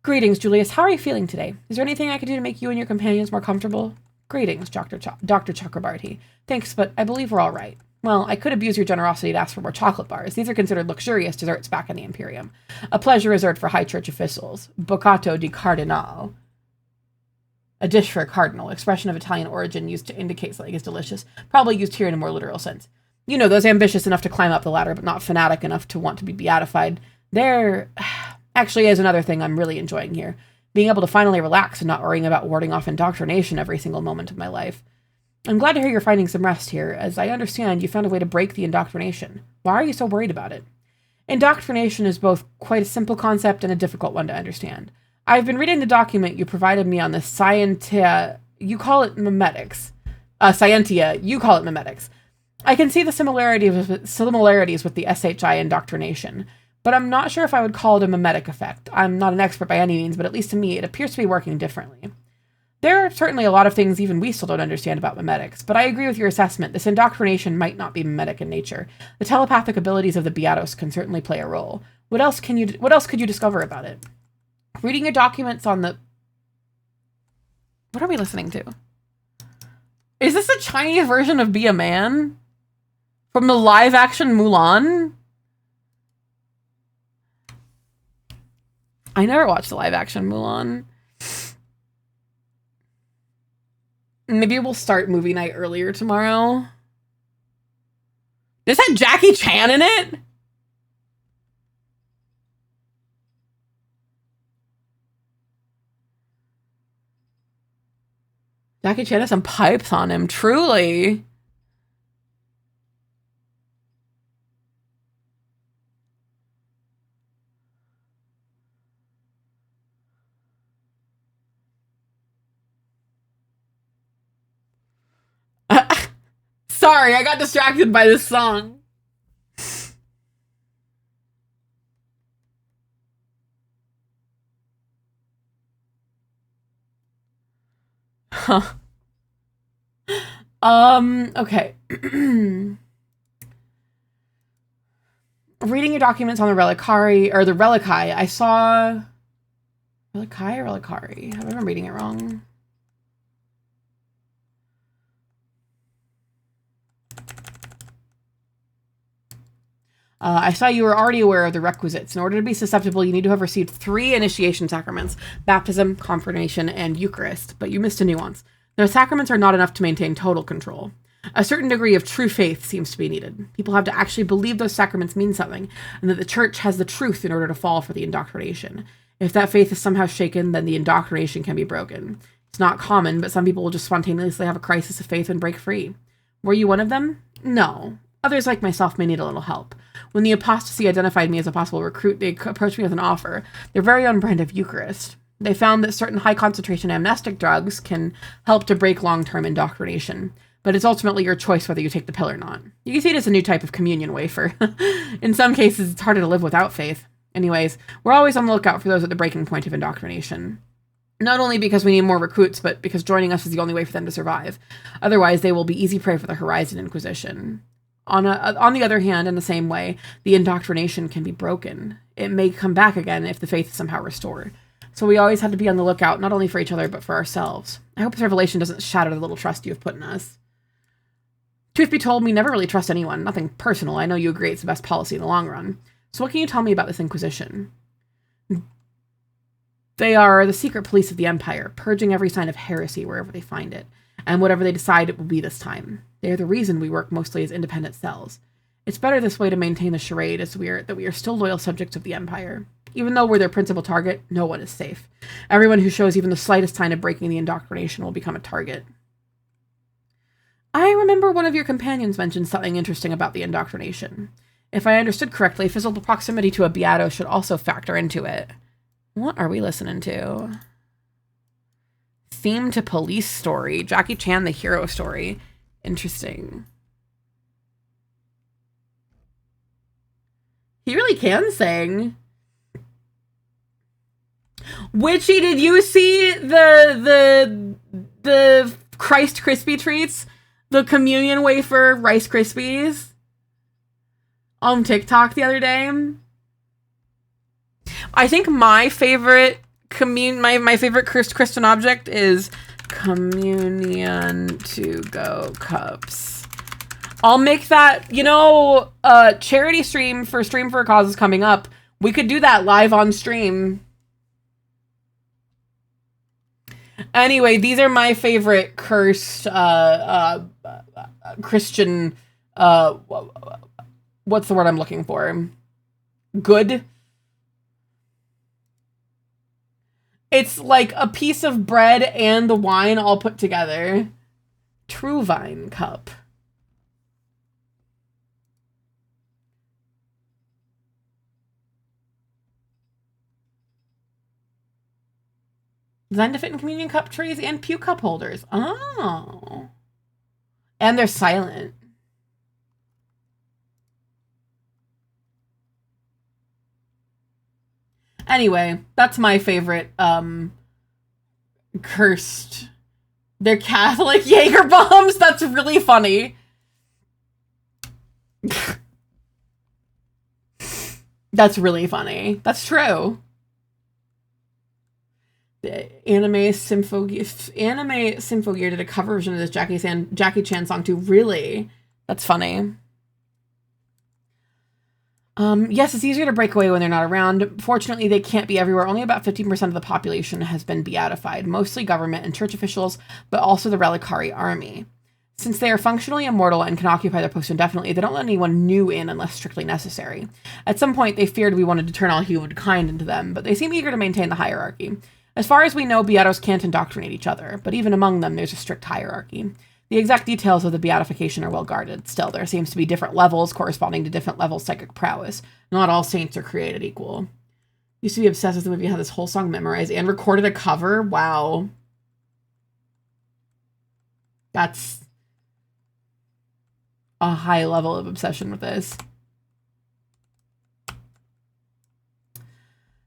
A: Greetings, Julius. How are you feeling today? Is there anything I could do to make you and your companions more comfortable? Greetings, Dr. Chakrabarti. Thanks, but I believe we're all right. Well, I could abuse your generosity to ask for more chocolate bars. These are considered luxurious desserts back in the Imperium. A pleasure reserved for high church officials. Boccato di Cardinal. A dish for a cardinal. Expression of Italian origin used to indicate something is delicious. Probably used here in a more literal sense. You know, those ambitious enough to climb up the ladder, but not fanatic enough to want to be beatified. There actually is another thing I'm really enjoying here. Being able to finally relax and not worrying about warding off indoctrination every single moment of my life. I'm glad to hear you're finding some rest here. As I understand, you found a way to break the indoctrination. Why are you so worried about it? Indoctrination is both quite a simple concept and a difficult one to understand. I've been reading the document you provided me on the Scientia. You call it memetics. Scientia. You call it memetics. I can see the similarities with the SHI indoctrination, but I'm not sure if I would call it a memetic effect. I'm not an expert by any means, but at least to me, it appears to be working differently. There are certainly a lot of things even we still don't understand about memetics, but I agree with your assessment. This indoctrination might not be memetic in nature. The telepathic abilities of the Beatos can certainly play a role. What else could you discover about it? Reading your documents on the... What are we listening to? Is this a Chinese version of Be a Man? From the live-action Mulan? I never watched the live-action Mulan. Maybe we'll start movie night earlier tomorrow. This had Jackie Chan in it? Jackie Chan has some pipes on him, truly. Sorry, I got distracted by this song. Huh. Okay. Reading your documents on the reliquari, or the relici, I saw... Relici or relicari? Have I been reading it wrong? I saw you were already aware of the requisites. In order to be susceptible, you need to have received 3 initiation sacraments: baptism, confirmation, and Eucharist. But you missed a nuance. The sacraments are not enough to maintain total control. A certain degree of true faith seems to be needed. People have to actually believe those sacraments mean something, and that the church has the truth in order to fall for the indoctrination. If that faith is somehow shaken, then the indoctrination can be broken. It's not common, but some people will just spontaneously have a crisis of faith and break free. Were you one of them? No. Others like myself may need a little help. When the apostasy identified me as a possible recruit, they approached me with an offer, their very own brand of Eucharist. They found that certain high-concentration amnestic drugs can help to break long-term indoctrination, but it's ultimately your choice whether you take the pill or not. You can see it as a new type of communion wafer. In some cases, it's harder to live without faith. Anyways, we're always on the lookout for those at the breaking point of indoctrination. Not only because we need more recruits, but because joining us is the only way for them to survive. Otherwise, they will be easy prey for the Horizon Inquisition. On the other hand, in the same way, the indoctrination can be broken. It may come back again if the faith is somehow restored. So we always have to be on the lookout, not only for each other, but for ourselves. I hope this revelation doesn't shatter the little trust you have put in us. Truth be told, we never really trust anyone. Nothing personal. I know you agree it's the best policy in the long run. So what can you tell me about this Inquisition? They are the secret police of the Empire, purging every sign of heresy wherever they find it, and whatever they decide it will be this time. They are the reason we work mostly as independent cells. It's better this way to maintain the charade that we are still loyal subjects of the Empire. Even though we're their principal target, no one is safe. Everyone who shows even the slightest sign of breaking the indoctrination will become a target. I remember one of your companions mentioned something interesting about the indoctrination. If I understood correctly, physical proximity to a Beato should also factor into it. What are we listening to? Theme to police story. Jackie Chan, the hero story. Interesting. He really can sing. Witchy, did you see the Christ Krispy treats? The communion wafer Rice Krispies? On TikTok the other day? I think my favorite my favorite cursed Christian object is communion to go cups. I'll make that, charity stream for a Cause is coming up. We could do that live on stream. Anyway, these are my favorite cursed Christian what's the word I'm looking for? Good. It's like a piece of bread and the wine all put together. True Vine cup. Designed to fit in communion cup trays and pew cup holders. Oh. And they're silent. Anyway, that's my favorite, cursed. They're Catholic Jaeger bombs. That's really funny. That's really funny. That's true. The anime Symphogear did a cover version of this Jackie Chan song too. Really? That's funny. Yes, it's easier to break away when they're not around. Fortunately, they can't be everywhere. Only about 15% of the population has been beatified, mostly government and church officials, but also the Relicari army. Since they are functionally immortal and can occupy their post indefinitely, they don't let anyone new in unless strictly necessary. At some point, they feared we wanted to turn all humankind into them, but they seem eager to maintain the hierarchy. As far as we know, Beatos can't indoctrinate each other, but even among them, there's a strict hierarchy. The exact details of the beatification are well guarded. Still, there seems to be different levels corresponding to different levels of psychic prowess. Not all saints are created equal. Used to be obsessed with the movie, had this whole song memorized and recorded a cover. Wow. That's a high level of obsession with this.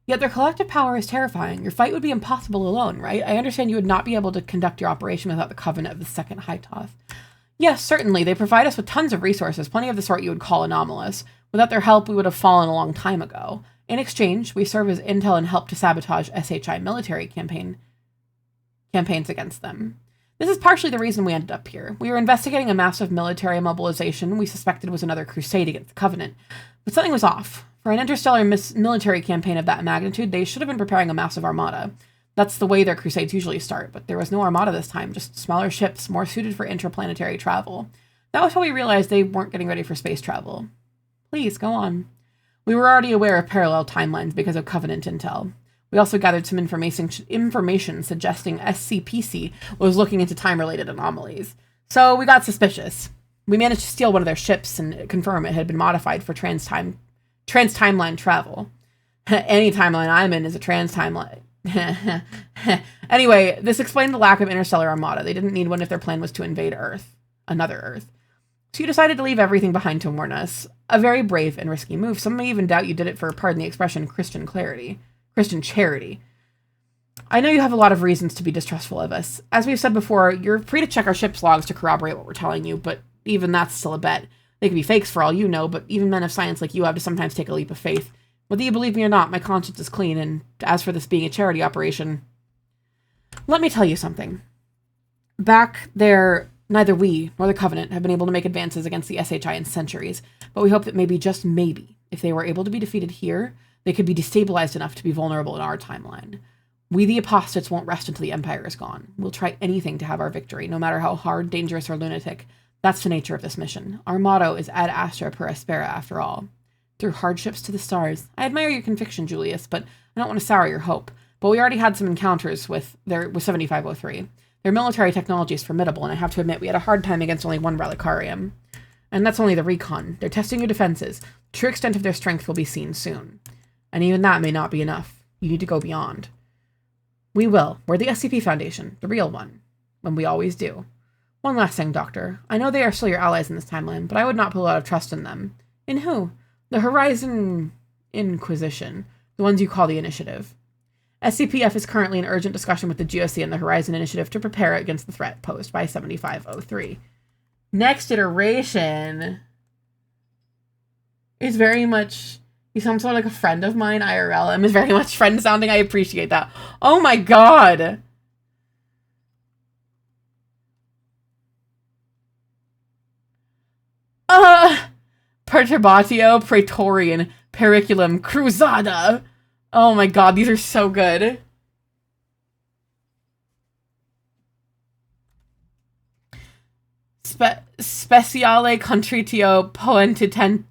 A: Yet their collective power is terrifying. Your fight would be impossible alone, right? I understand you would not be able to conduct your operation without the covenant of the second High Toth. Yes, certainly. They provide us with tons of resources, plenty of the sort you would call anomalous. Without their help, we would have fallen a long time ago. In exchange, we serve as intel and help to sabotage SHI military campaigns against them. This is partially the reason we ended up here. We were investigating a massive military mobilization we suspected was another crusade against the Covenant. But something was off. For an interstellar military campaign of that magnitude, they should have been preparing a massive armada. That's the way their crusades usually start, but there was no armada this time, just smaller ships, more suited for interplanetary travel. That was how we realized they weren't getting ready for space travel. Please, go on. We were already aware of parallel timelines because of Covenant intel. We also gathered some information suggesting SCPs was looking into time-related anomalies. So we got suspicious. We managed to steal one of their ships and confirm it had been modified for trans-timeline travel. Any timeline I'm in is a trans-timeline. Anyway, this explained the lack of interstellar armada. They didn't need one if their plan was to invade Earth. Another Earth. So you decided to leave everything behind to warn us. A very brave and risky move. Some may even doubt you did it for, pardon the expression, Christian charity. I know you have a lot of reasons to be distrustful of us. As we've said before, you're free to check our ship's logs to corroborate what we're telling you, but even that's still a bet. They could be fakes for all you know, but even men of science like you have to sometimes take a leap of faith. Whether you believe me or not, my conscience is clean, and as for this being a charity operation, let me tell you something. Back there, neither we nor the Covenant have been able to make advances against the SHI in centuries, but we hope that maybe, just maybe, if they were able to be defeated here, they could be destabilized enough to be vulnerable in our timeline. We, the apostates, won't rest until the Empire is gone. We'll try anything to have our victory, no matter how hard, dangerous, or lunatic. That's the nature of this mission. Our motto is Ad Astra per Aspera, after all. Through hardships to the stars. I admire your conviction, Julius, but I don't want to sour your hope. But we already had some encounters with 7503. Their military technology is formidable, and I have to admit we had a hard time against only one Relicarium. And that's only the recon. They're testing your defenses. The true extent of their strength will be seen soon. And even that may not be enough. You need to go beyond. We will. We're the SCP Foundation, the real one. When we always do. One last thing, Doctor. I know they are still your allies in this timeline, but I would not put a lot of trust in them. In who? The Horizon Inquisition. The ones you call the Initiative. SCPF is currently in urgent discussion with the GOC and the Horizon Initiative to prepare against the threat posed by 7503. Next iteration is very much... He sounds sort of like a friend of mine, IRL. I'm very much friend sounding. I appreciate that. Oh my god! Perturbatio, Praetorian, Periculum, Cruzada. Oh my god, these are so good. Speciale Contritio Poenitentium.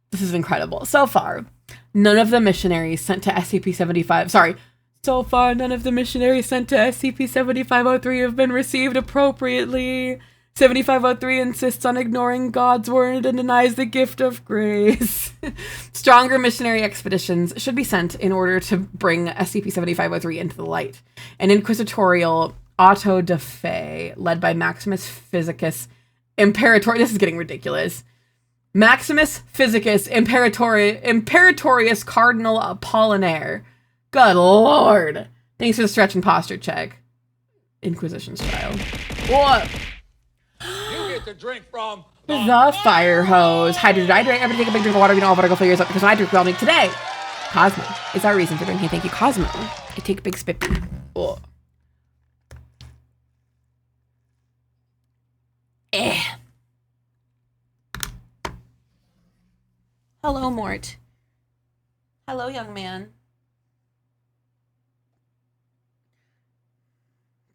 A: This is incredible. So far, none of the missionaries sent to SCP-75... Sorry. So far, none of the missionaries sent to SCP-7503 have been received appropriately. 7503 insists on ignoring God's word and denies the gift of grace. Stronger missionary expeditions should be sent in order to bring SCP-7503 into the light. An inquisitorial auto de fe led by Maximus Physicus Imperator... This is getting ridiculous. Maximus Physicus Imperatorius Cardinal Apollinaire. Good lord. Thanks for the stretch and posture check. Inquisition style. What?
C: You get to drink from
A: The fire hose. Hydrate. Everybody take a big drink of water. You know, water go fill yours up because when I drink well today. Cosmo is our reason for drinking. Thank you, Cosmo. I take a big spippy. Oh. Hello, Mort. Hello, young man.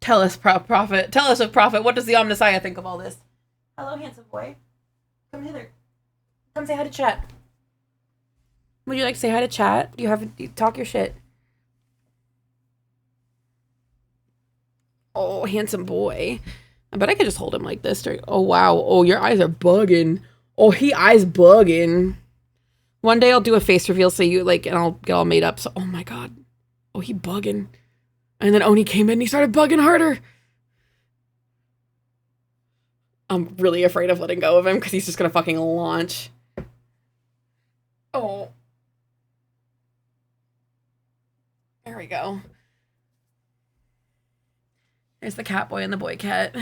A: Tell us, Prophet. Tell us, Prophet. What does the Omnissiah think of all this? Hello, handsome boy. Come hither. Come say hi to chat. Would you like to say hi to chat? You talk your shit. Oh, handsome boy. I bet I could just hold him like this. Oh, wow. Oh, your eyes are bugging. Oh, eyes bugging. One day I'll do a face reveal so you like, and I'll get all made up. So, oh my god. Oh, he bugging. And then Oni came in and he started bugging harder. I'm really afraid of letting go of him because he's just gonna fucking launch. Oh. There we go. There's the cat boy and the boy cat.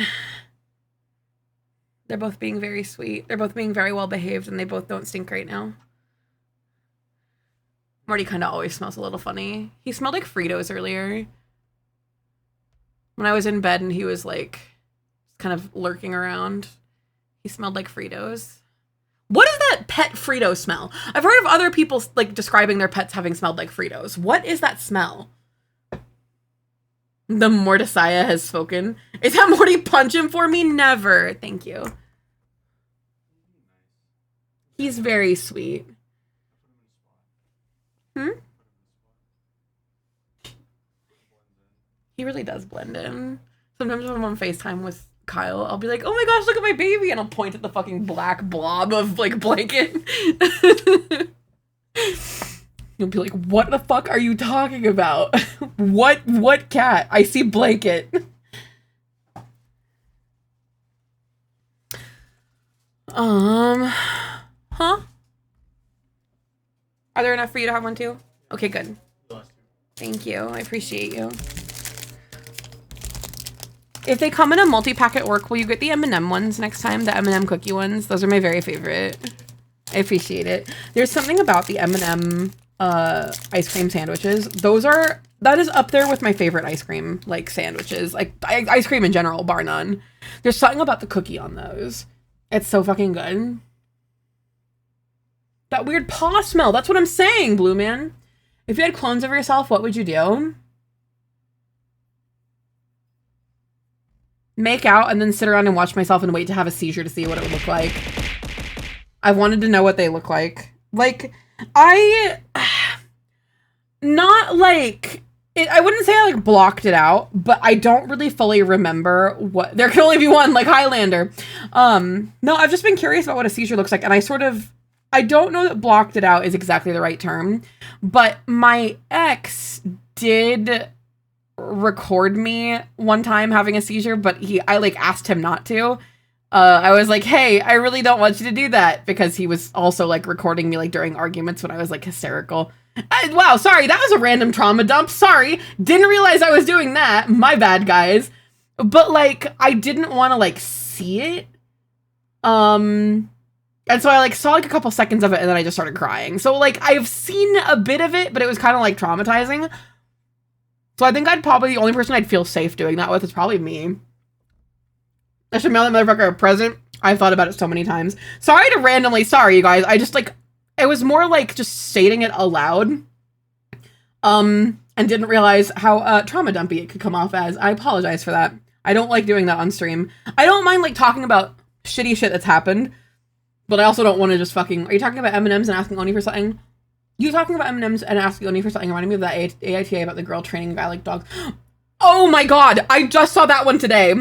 A: They're both being very sweet. They're both being very well behaved and they both don't stink right now. Morty kind of always smells a little funny. He smelled like Fritos earlier. When I was in bed and he was like kind of lurking around. He smelled like Fritos. What is that pet Frito smell? I've heard of other people like describing their pets having smelled like Fritos. What is that smell? The Morticiah has spoken. Is that Morty punching for me? Never. Thank you. He's very sweet. He really does blend in. Sometimes when I'm on FaceTime with Kyle, I'll be like, oh my gosh, look at my baby. And I'll point at the fucking black blob of like blanket. You'll be like, what the fuck are you talking about? What cat? I see blanket. Huh? Are there enough for you to have one too? Okay, good. Thank you. I appreciate you. If they come in a multi-pack at work, will you get the M&M ones next time? The M&M cookie ones? Those are my very favorite. I appreciate it. There's something about the M&M ice cream sandwiches. That is up there with my favorite ice cream, like, sandwiches. Like, ice cream in general, bar none. There's something about the cookie on those. It's so fucking good. That weird paw smell. That's what I'm saying, Blue Man. If you had clones of yourself, what would you do? Make out and then sit around and watch myself and wait to have a seizure to see what it would look like. I wanted to know what they look like. Like, not like, I wouldn't say I like blocked it out, but I don't really fully remember what, there can only be one, like Highlander. No, I've just been curious about what a seizure looks like, and I don't know that blocked it out is exactly the right term, but my ex did record me one time having a seizure, but I like asked him not to. I was like, hey, I really don't want you to do that, because he was also like recording me like during arguments when I was like hysterical. Wow, sorry, that was a random trauma dump. Sorry, didn't realize I was doing that. My bad, guys. But like, I didn't want to like see it. And so I like saw like a couple seconds of it and then I just started crying. So like, I've seen a bit of it, but it was kind of like traumatizing. So I think the only person I'd feel safe doing that with is probably me. I should mail that motherfucker a present. I've thought about it so many times. Sorry, you guys. I just like, it was more like just stating it aloud. And didn't realize how trauma dumpy it could come off as. I apologize for that. I don't like doing that on stream. I don't mind like talking about shitty shit that's happened, but I also don't want to just fucking, are you talking about M&Ms and asking Oni for something? You talking about M&Ms and asking Oni for something reminded me of that AITA about the girl training a guy like dogs. Oh my god, I just saw that one today,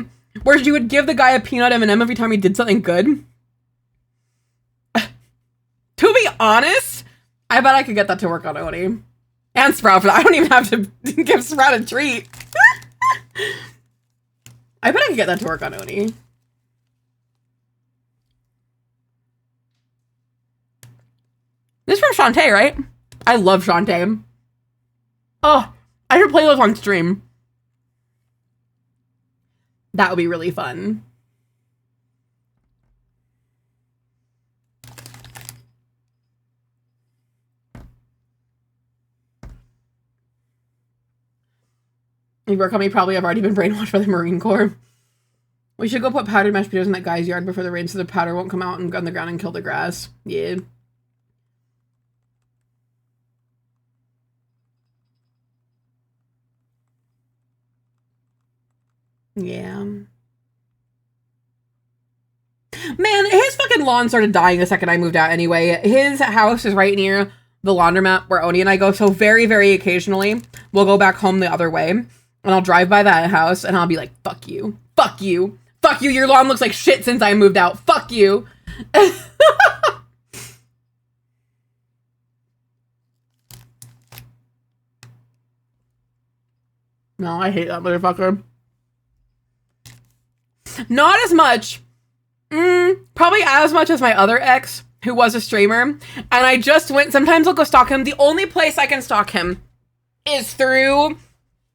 A: where you would give the guy a peanut M&M every time he did something good. To be honest, I bet I could get that to work on Oni. And Sprout for that. I don't even have to give Sprout a treat. I bet I could get that to work on Oni. This is from Shantae, right? I love Shantae. Oh, I should play those on stream. That would be really fun. You work on me, probably have already been brainwashed by the Marine Corps. We should go put powdered mashed potatoes in that guy's yard before the rain so the powder won't come out and go on the ground and kill the grass. Yeah. Yeah. Man, his fucking lawn started dying the second I moved out anyway. His house is right near the laundromat where Oni and I go, so very, very occasionally we'll go back home the other way, and I'll drive by that house, and I'll be like, fuck you. Fuck you. Fuck you. Your lawn looks like shit since I moved out. Fuck you. No, I hate that motherfucker. Not as much. Probably as much as my other ex, who was a streamer. And I just went, sometimes I'll go stalk him. The only place I can stalk him is through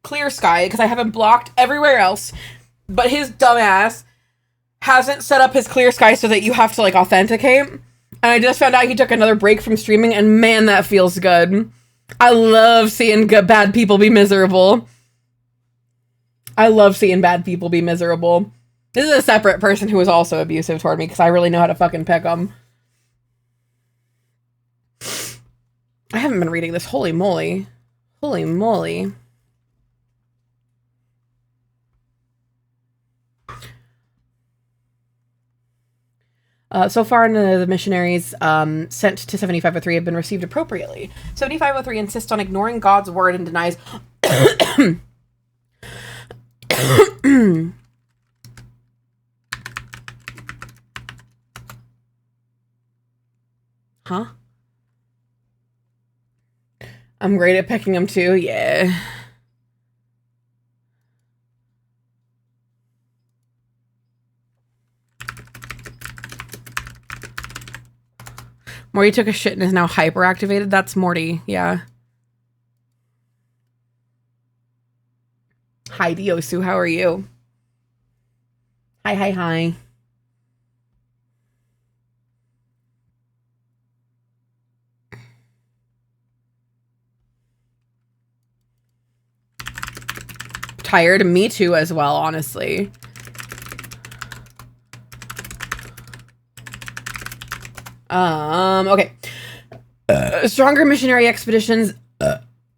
A: Clear Sky, because I have him blocked everywhere else. But his dumbass hasn't set up his Clear Sky so that you have to like authenticate. And I just found out he took another break from streaming, and man, that feels good. I love seeing bad people be miserable. I love seeing bad people be miserable. This is a separate person who was also abusive toward me because I really know how to fucking pick them. I haven't been reading this. Holy moly. Holy moly. So far, none of the missionaries sent to 7503 have been received appropriately. 7503 insists on ignoring God's word and denies... Huh? I'm great at picking them too, yeah. Morty took a shit and is now hyperactivated. That's Morty, yeah. Hi, Diosu, how are you? Hi, hi, hi. Tired? Me too as well, honestly. Okay. Stronger missionary expeditions.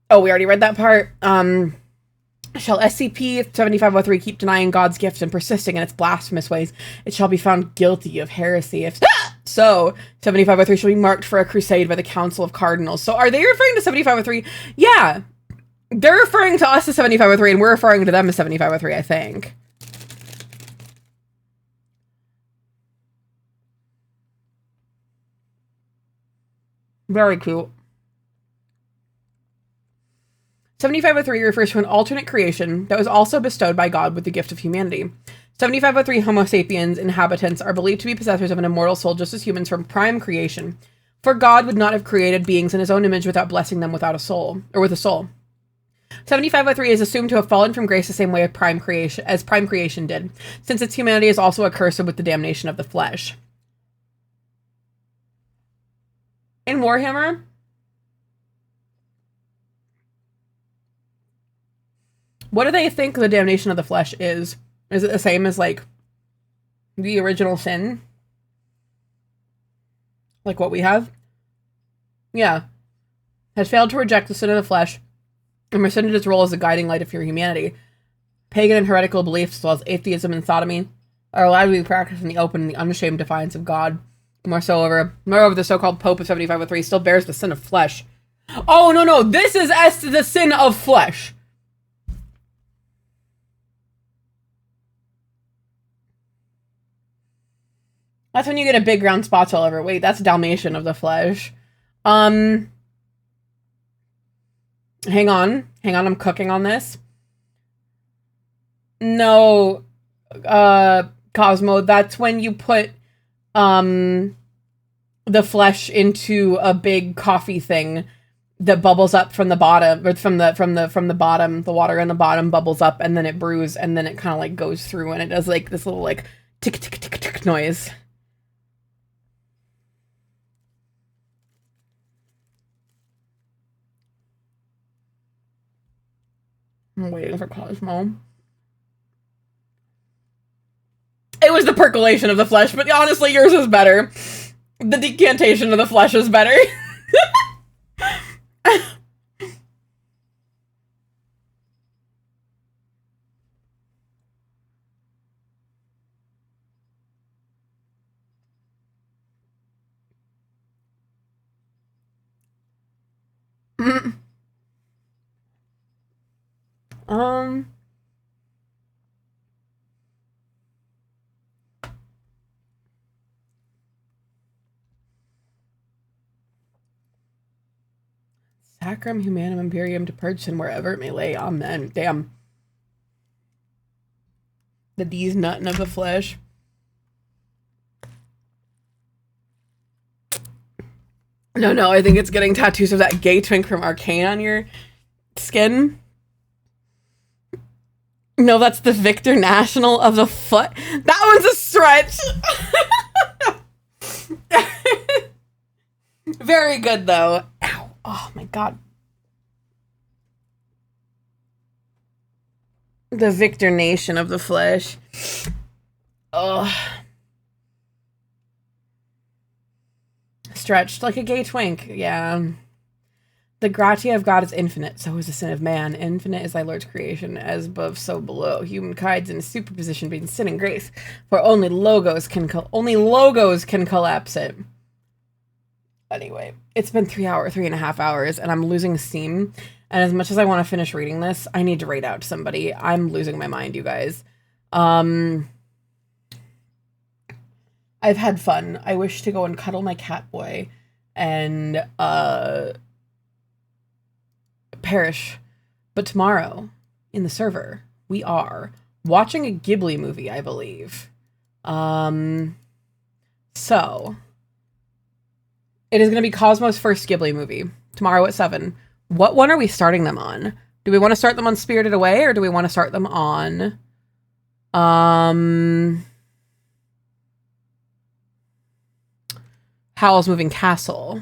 A: Oh, we already read that part. Shall SCP 7503 keep denying God's gift and persisting in its blasphemous ways, it shall be found guilty of heresy. If so, 7503 shall be marked for a crusade by the Council of Cardinals. So are they referring to 7503? Yeah. They're referring to us as 7503, and we're referring to them as 7503, I think. Very cute. 7503 refers to an alternate creation that was also bestowed by God with the gift of humanity. 7503 Homo sapiens inhabitants are believed to be possessors of an immortal soul just as humans from prime creation, for God would not have created beings in his own image without blessing them without a soul, or with a soul. 7503 is assumed to have fallen from grace the same way as prime creation did, since its humanity is also accursed with the damnation of the flesh. In Warhammer, what do they think the damnation of the flesh is? Is it the same as, like, the original sin? Like what we have? Yeah. Has failed to reject the sin of the flesh and rescinded its role as a guiding light of pure humanity. Pagan and heretical beliefs, as well as atheism and sodomy, are allowed to be practiced in the open in the unashamed defiance of God. Moreover, the so-called Pope of 7503 still bears the sin of flesh. Oh, no, this is the sin of flesh. That's when you get a big round spots all over. Wait, that's Dalmatian of the flesh. Hang on, I'm cooking on this. No, Cosmo, that's when you put, the flesh into a big coffee thing that bubbles up from the bottom, or from the bottom, the water in the bottom bubbles up, and then it brews, and then it kind of, like, goes through, and it does, like, this little, like, tick, tick, tick, tick noise. I'm waiting for Cosmo. It was the percolation of the flesh, but honestly, yours is better. The decantation of the flesh is better. Sacrum Humanum Imperium to purge sin wherever it may lay. Amen. Damn. The D's nutting of the flesh. No, I think it's getting tattoos of that gay twink from Arcane on your skin. No, that's the Victor National of the foot. That one's a stretch. Very good, though. Ow. Oh, my God. The Victor Nation of the flesh. Ugh. Stretched like a gay twink. Yeah. The gratia of God is infinite, so is the sin of man. Infinite is thy Lord's creation, as above, so below. Humankind's in a superposition between sin and grace, for only logos can collapse it. Anyway, it's been 3.5 hours, and I'm losing steam. And as much as I want to finish reading this, I need to raid out to somebody. I'm losing my mind, you guys. I've had fun. I wish to go and cuddle my cat boy and perish. But tomorrow, in the server, we are watching a Ghibli movie, I believe. So it is going to be Cosmo's first Ghibli movie tomorrow at 7. What one are we starting them on? Do we want to start them on Spirited Away, or do we want to start them on Howl's Moving Castle?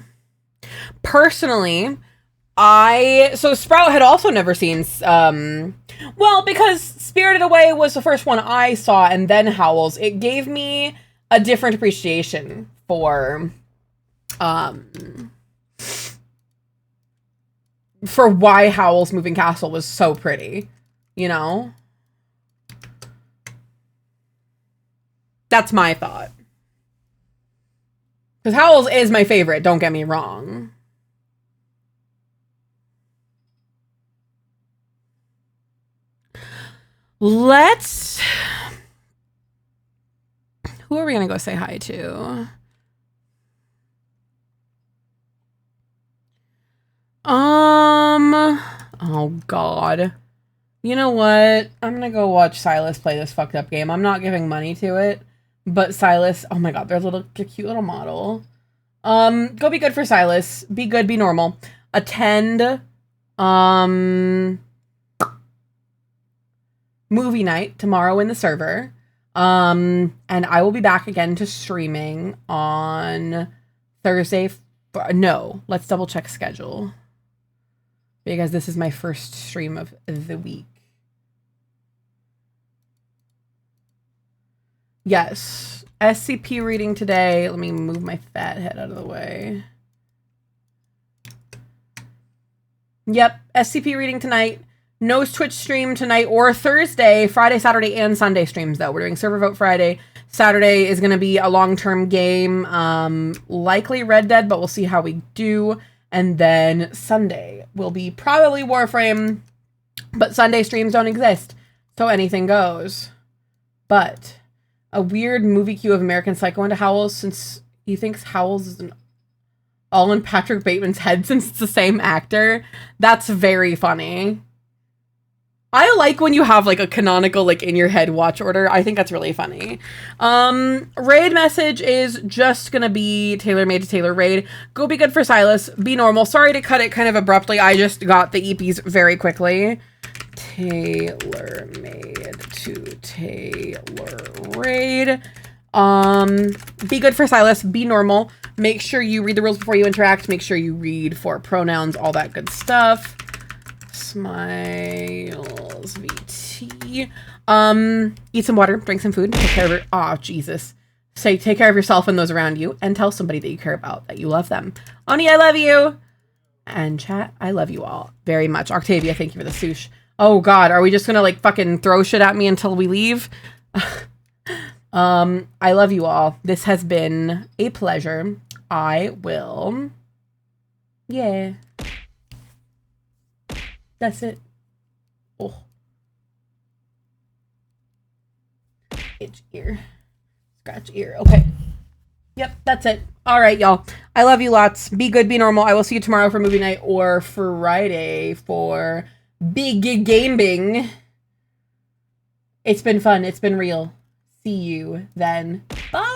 A: Personally, so Sprout had also never seen, well, because Spirited Away was the first one I saw, and then Howl's. It gave me a different appreciation for why Howl's Moving Castle was so pretty, you know? That's my thought. Because Howl's is my favorite, don't get me wrong. Who are we gonna go say hi to? Oh god. You know what? I'm gonna go watch Silas play this fucked up game. I'm not giving money to it, but Silas, oh my god, there's a cute little model. Go be good for Silas. Be good, be normal. Attend, movie night tomorrow in the server. And I will be back again to streaming on Thursday. No, let's double check schedule, because this is my first stream of the week. Yes, SCP reading today. Let me move my fat head out of the way. Yep, SCP reading tonight. No Twitch stream tonight or Thursday, Friday, Saturday, and Sunday streams, though. We're doing Server Vote Friday. Saturday is going to be a long-term game, likely Red Dead, but we'll see how we do. And then Sunday will be probably Warframe, but Sunday streams don't exist, so anything goes. But a weird movie queue of American Psycho into Howl's, since he thinks Howl's is all in Patrick Bateman's head since it's the same actor. That's very funny. I like when you have, like, a canonical, like, in your head watch order. I think that's really funny. Raid message is just gonna be tailor-made to Taylor Raid. Go be good for Silas. Be normal. Sorry to cut it kind of abruptly. I just got the EPs very quickly. Tailor-made to Taylor Raid. Be good for Silas. Be normal. Make sure you read the rules before you interact. Make sure you read for pronouns, all that good stuff. Smiles VT. Eat some water, drink some food, take care of your, oh Jesus. Take care of yourself and those around you, and tell somebody that you care about, that you love them. Oni, I love you. And chat, I love you all very much. Octavia, thank you for the sush. Oh god, are we just gonna like fucking throw shit at me until we leave? I love you all. This has been a pleasure. I will. Yeah. That's it. Oh. Itch ear. Scratch ear. Okay. Yep, that's it. All right, y'all. I love you lots. Be good, be normal. I will see you tomorrow for movie night or Friday for big gaming. It's been fun. It's been real. See you then. Bye.